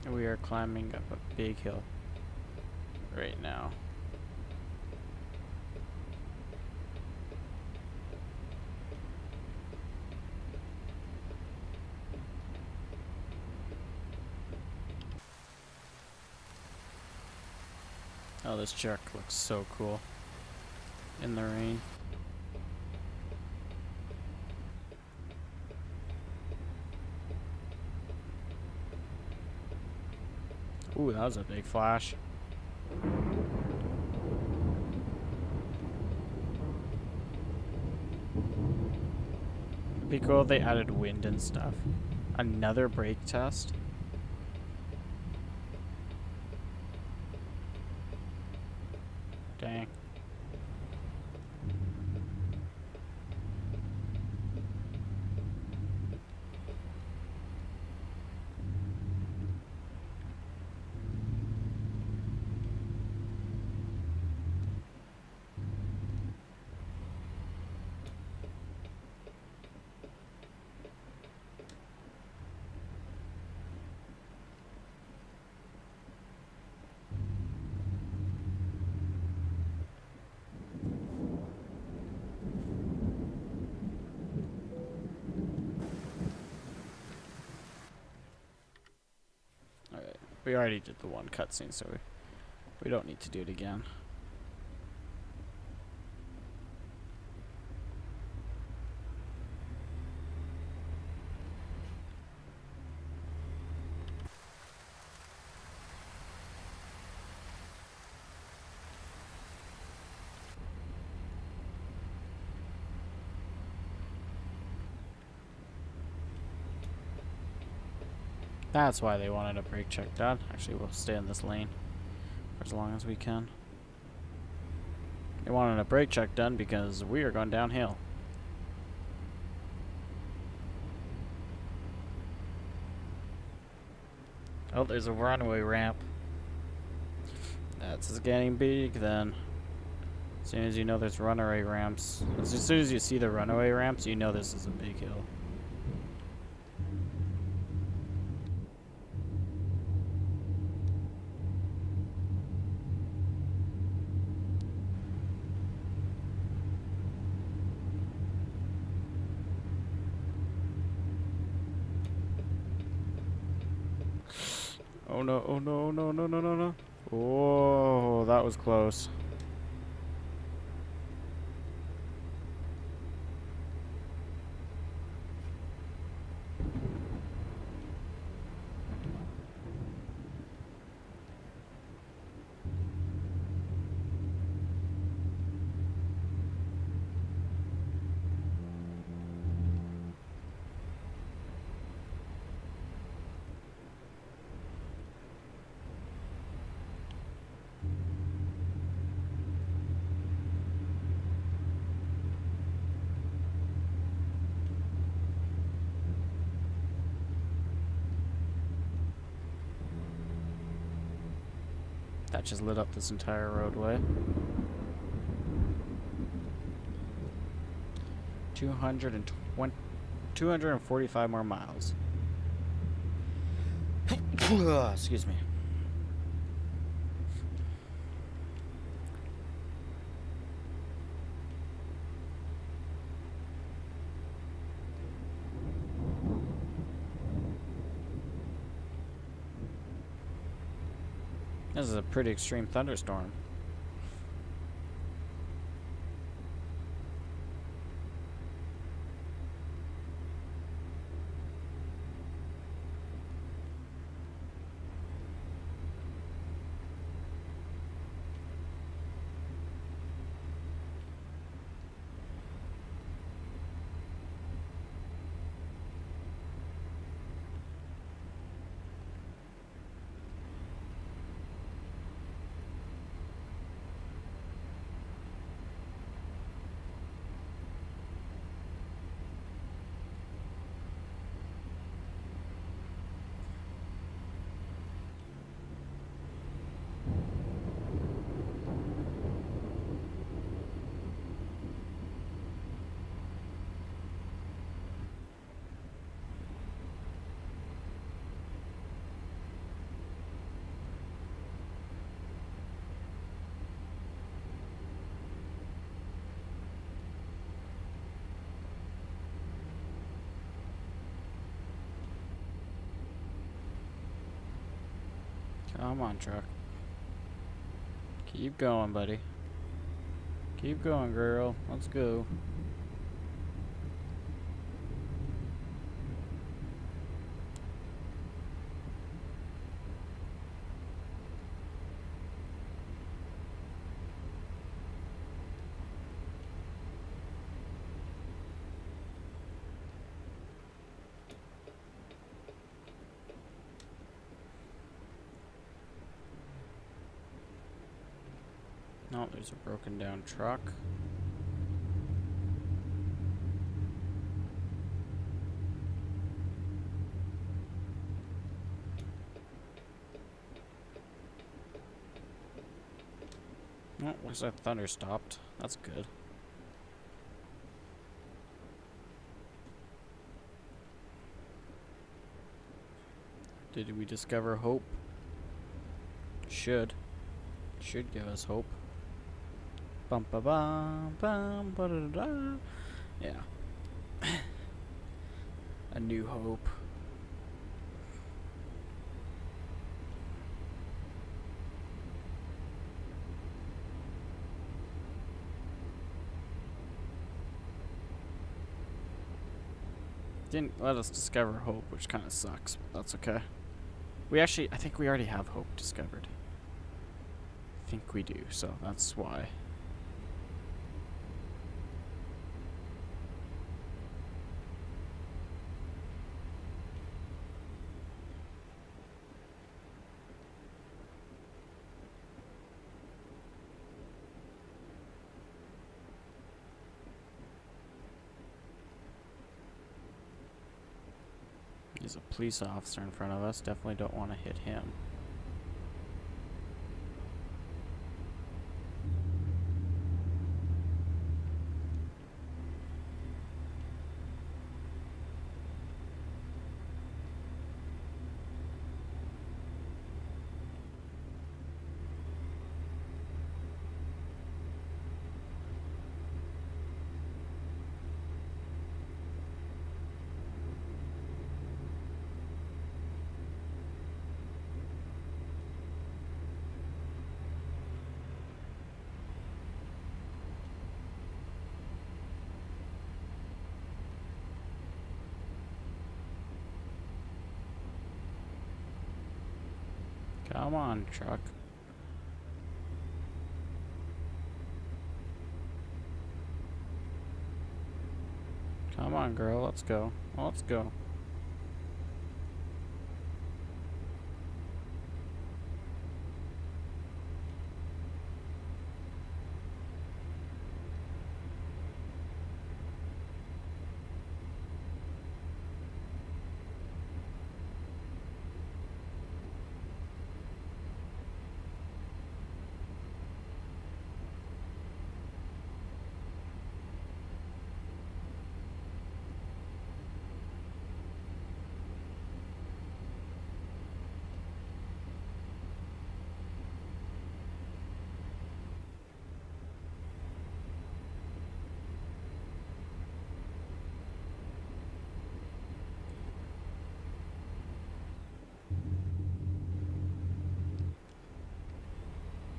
We are climbing up a big hill right now. Oh, this truck looks so cool in the rain. Ooh, that was a big flash. It'd be cool if they added wind and stuff. Another brake test? Dang. Alright, we already did the one cutscene, so we don't need to do it again. That's why they wanted a brake check done. Actually, we'll stay in this lane for as long as we can. They wanted a brake check done because we are going downhill. Oh, there's a runway ramp. That's getting big then. As soon as you know there's runaway ramps, as soon as you see the runaway ramps, you know this is a big hill. Oh no, oh no, no, no, no, no, no. Oh, that was close. That just lit up this entire roadway. 245 more miles. Excuse me. This is a pretty extreme thunderstorm. Come on, truck. Keep going, buddy. Keep going, girl. Let's go. Oh, there's a broken down truck. Oh, looks like thunder stopped. That's good. Did we discover hope? Should give us hope. Bum ba bum bum ba da da da. Yeah. A new hope. Didn't let us discover hope, which kind of sucks, but that's okay. I think we already have hope discovered. I think we do, so that's why. There's a police officer in front of us. Definitely don't want to hit him. Come on, truck. Come on, girl. Let's go. Let's go.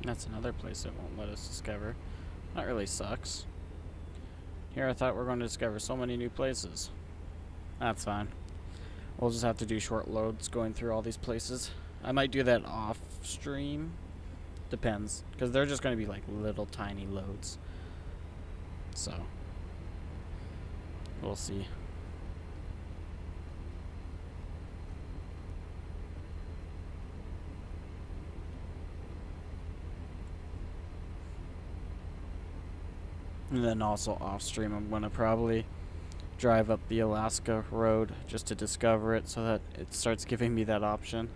That's another place it won't let us discover. That really sucks. Here I thought we were going to discover so many new places. That's fine. We'll just have to do short loads going through all these places. I might do that off stream. Depends. Because they're just going to be like little tiny loads. So. We'll see. And then also off stream I'm going to probably drive up the Alaska road just to discover it so that it starts giving me that option.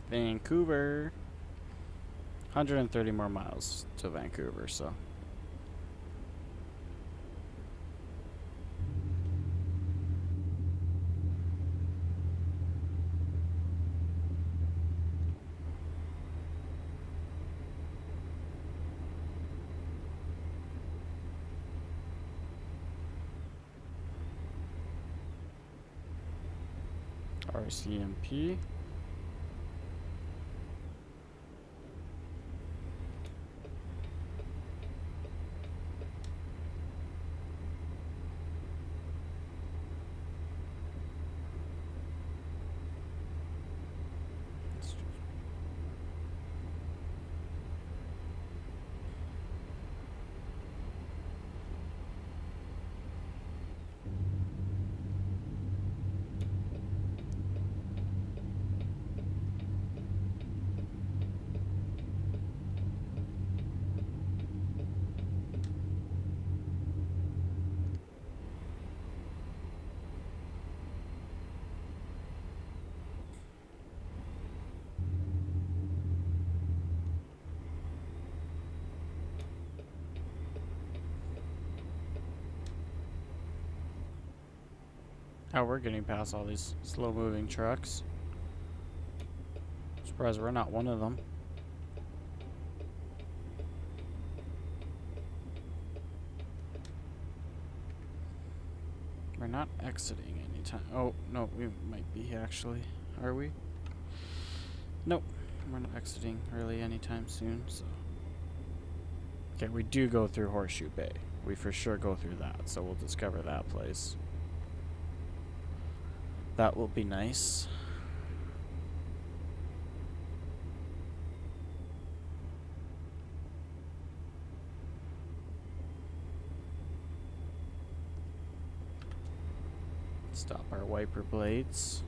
Vancouver. 130 more miles to Vancouver, so. RCMP. Oh, we're getting past all these slow-moving trucks. Surprised we're not one of them. We're not exiting anytime. Oh, no, we might be actually. Are we? Nope. We're not exiting really anytime soon, so. Okay, we do go through Horseshoe Bay. We for sure go through that, so we'll discover that place. That will be nice. Stop our wiper blades.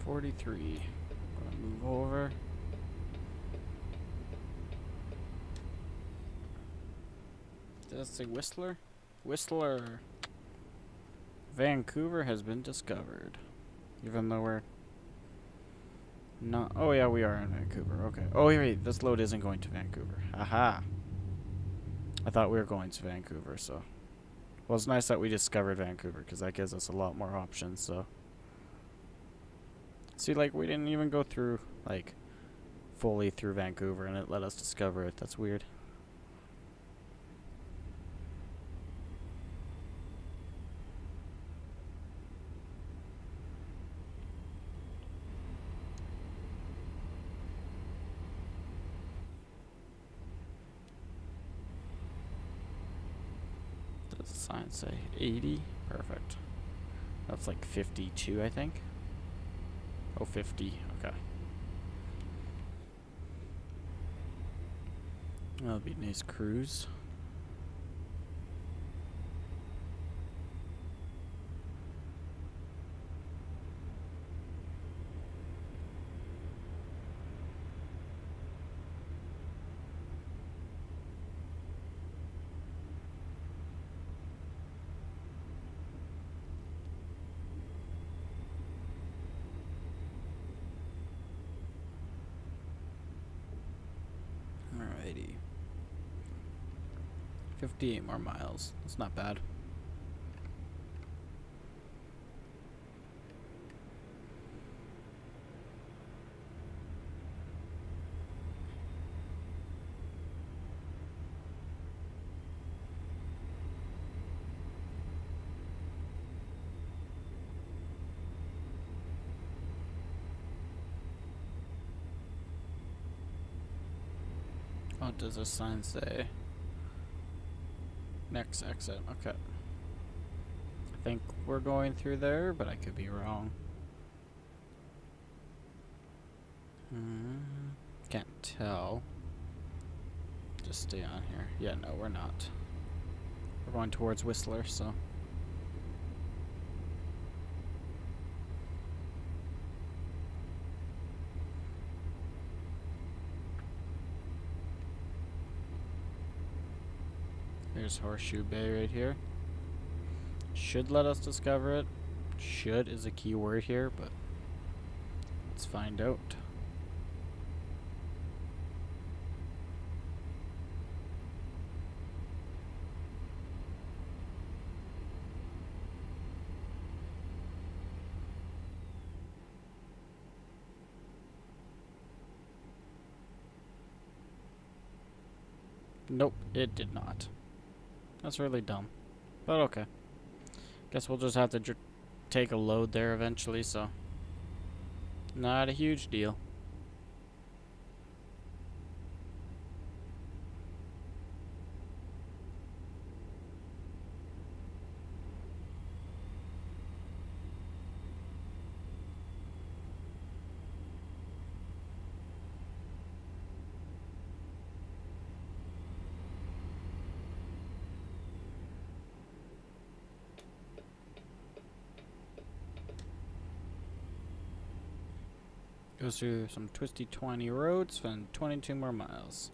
.43. Gonna move over. Did it say Whistler? Whistler. Vancouver has been discovered. Even though we're not. Oh yeah, we are in Vancouver. Okay. Oh wait, this load isn't going to Vancouver. Aha. I thought we were going to Vancouver, so. Well, it's nice that we discovered Vancouver because that gives us a lot more options, so. See, like, we didn't even go through, like, fully through Vancouver, and it let us discover it. That's weird. Does the sign say 80? Perfect. That's like 52, I think. Oh, 50. Okay. That'll be a nice cruise. 58 more miles. That's not bad. What does this sign say? Next exit. Okay. I think we're going through there, but I could be wrong. Can't tell. Just stay on here. Yeah, no, we're not. We're going towards Whistler, so. There's Horseshoe Bay right here. Should let us discover it. Should is a key word here, but let's find out. Nope, it did not. That's really dumb. But okay. Guess we'll just have to take a load there eventually, so. Not a huge deal. Goes through some twisty, twiny roads, and 22 more miles.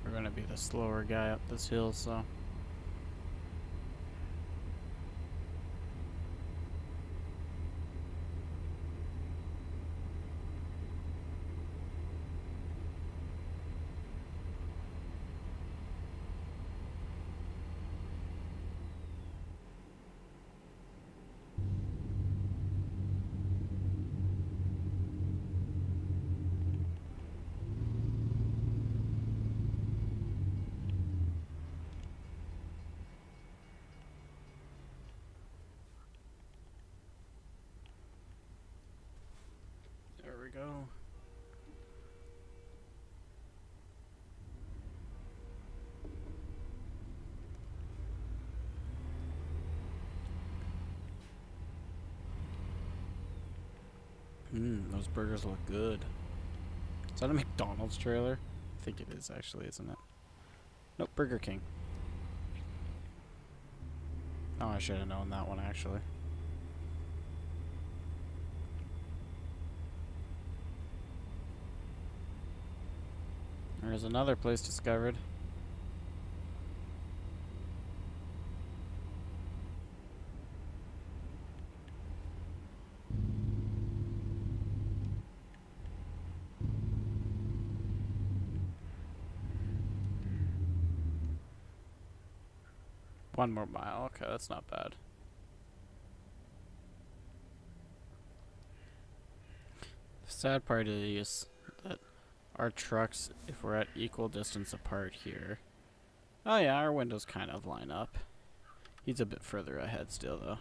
We're gonna be the slower guy up this hill, so. There we go. Those burgers look good. Is that a McDonald's trailer? I think it is actually, isn't it? Nope, Burger King. Oh, I should have known that one actually. There's another place discovered. One more mile. Okay, that's not bad. The sad part is that our trucks, if we're at equal distance apart here. Oh yeah, our windows kind of line up. He's a bit further ahead still though.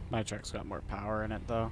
My truck's got more power in it though.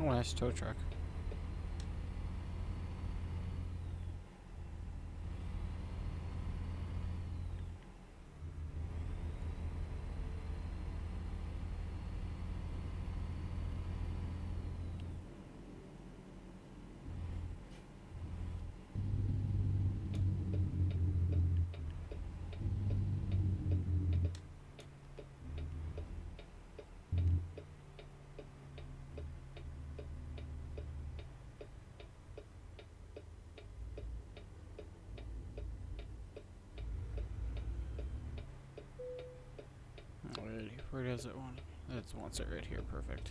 Oh, nice tow truck. Alrighty, where does it want? It wants it right here. Perfect.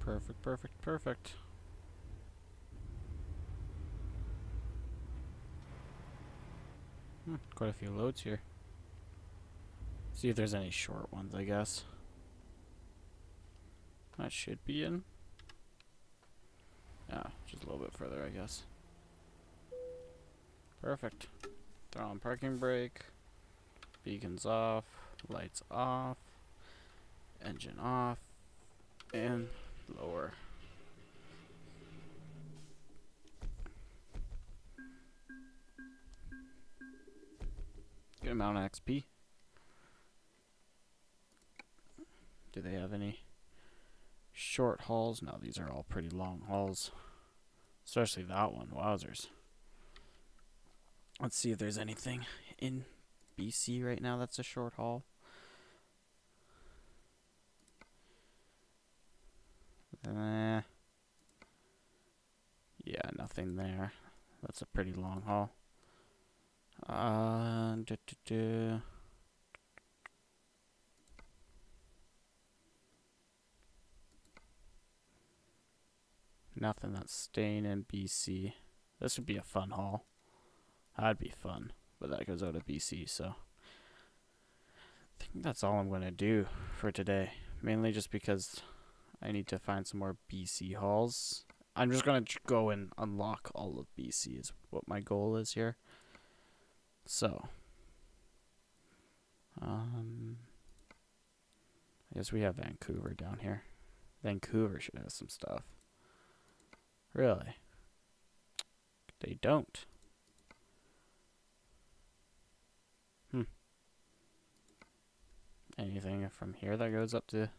Perfect, perfect, perfect. Quite a few loads here. See if there's any short ones, I guess. That should be in. Yeah, just a little bit further, I guess. Perfect. Throw on parking brake. Beacons off. Lights off. Engine off. And lower. Good amount of XP. Do they have any short hauls? No, these are all pretty long hauls. Especially that one. Wowzers. Let's see if there's anything in BC right now that's a short haul. Yeah, nothing there. That's a pretty long haul. Nothing that's staying in BC. This would be a fun haul. That'd be fun. But that goes out of BC, so I think that's all I'm going to do for today. Mainly just because I need to find some more BC hauls. I'm just going to go and unlock all of BC is what my goal is here. So, I guess we have Vancouver down here. Vancouver should have some stuff. Really? They don't. Anything from here that goes up to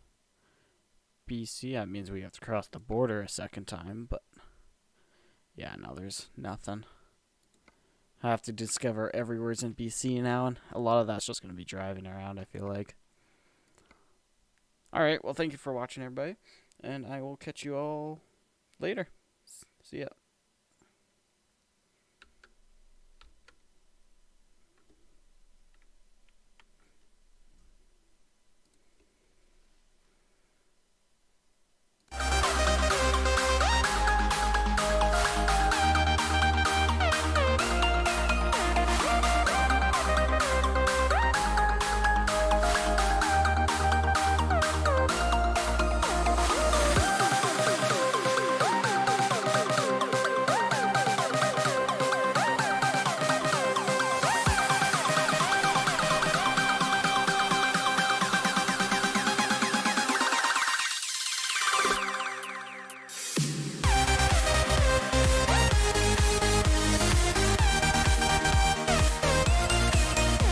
BC? That means we have to cross the border a second time, but yeah, no, there's nothing. I have to discover everywhere's in BC now, and a lot of that's just going to be driving around, I feel like. Alright, well, thank you for watching, everybody, and I will catch you all later. See ya.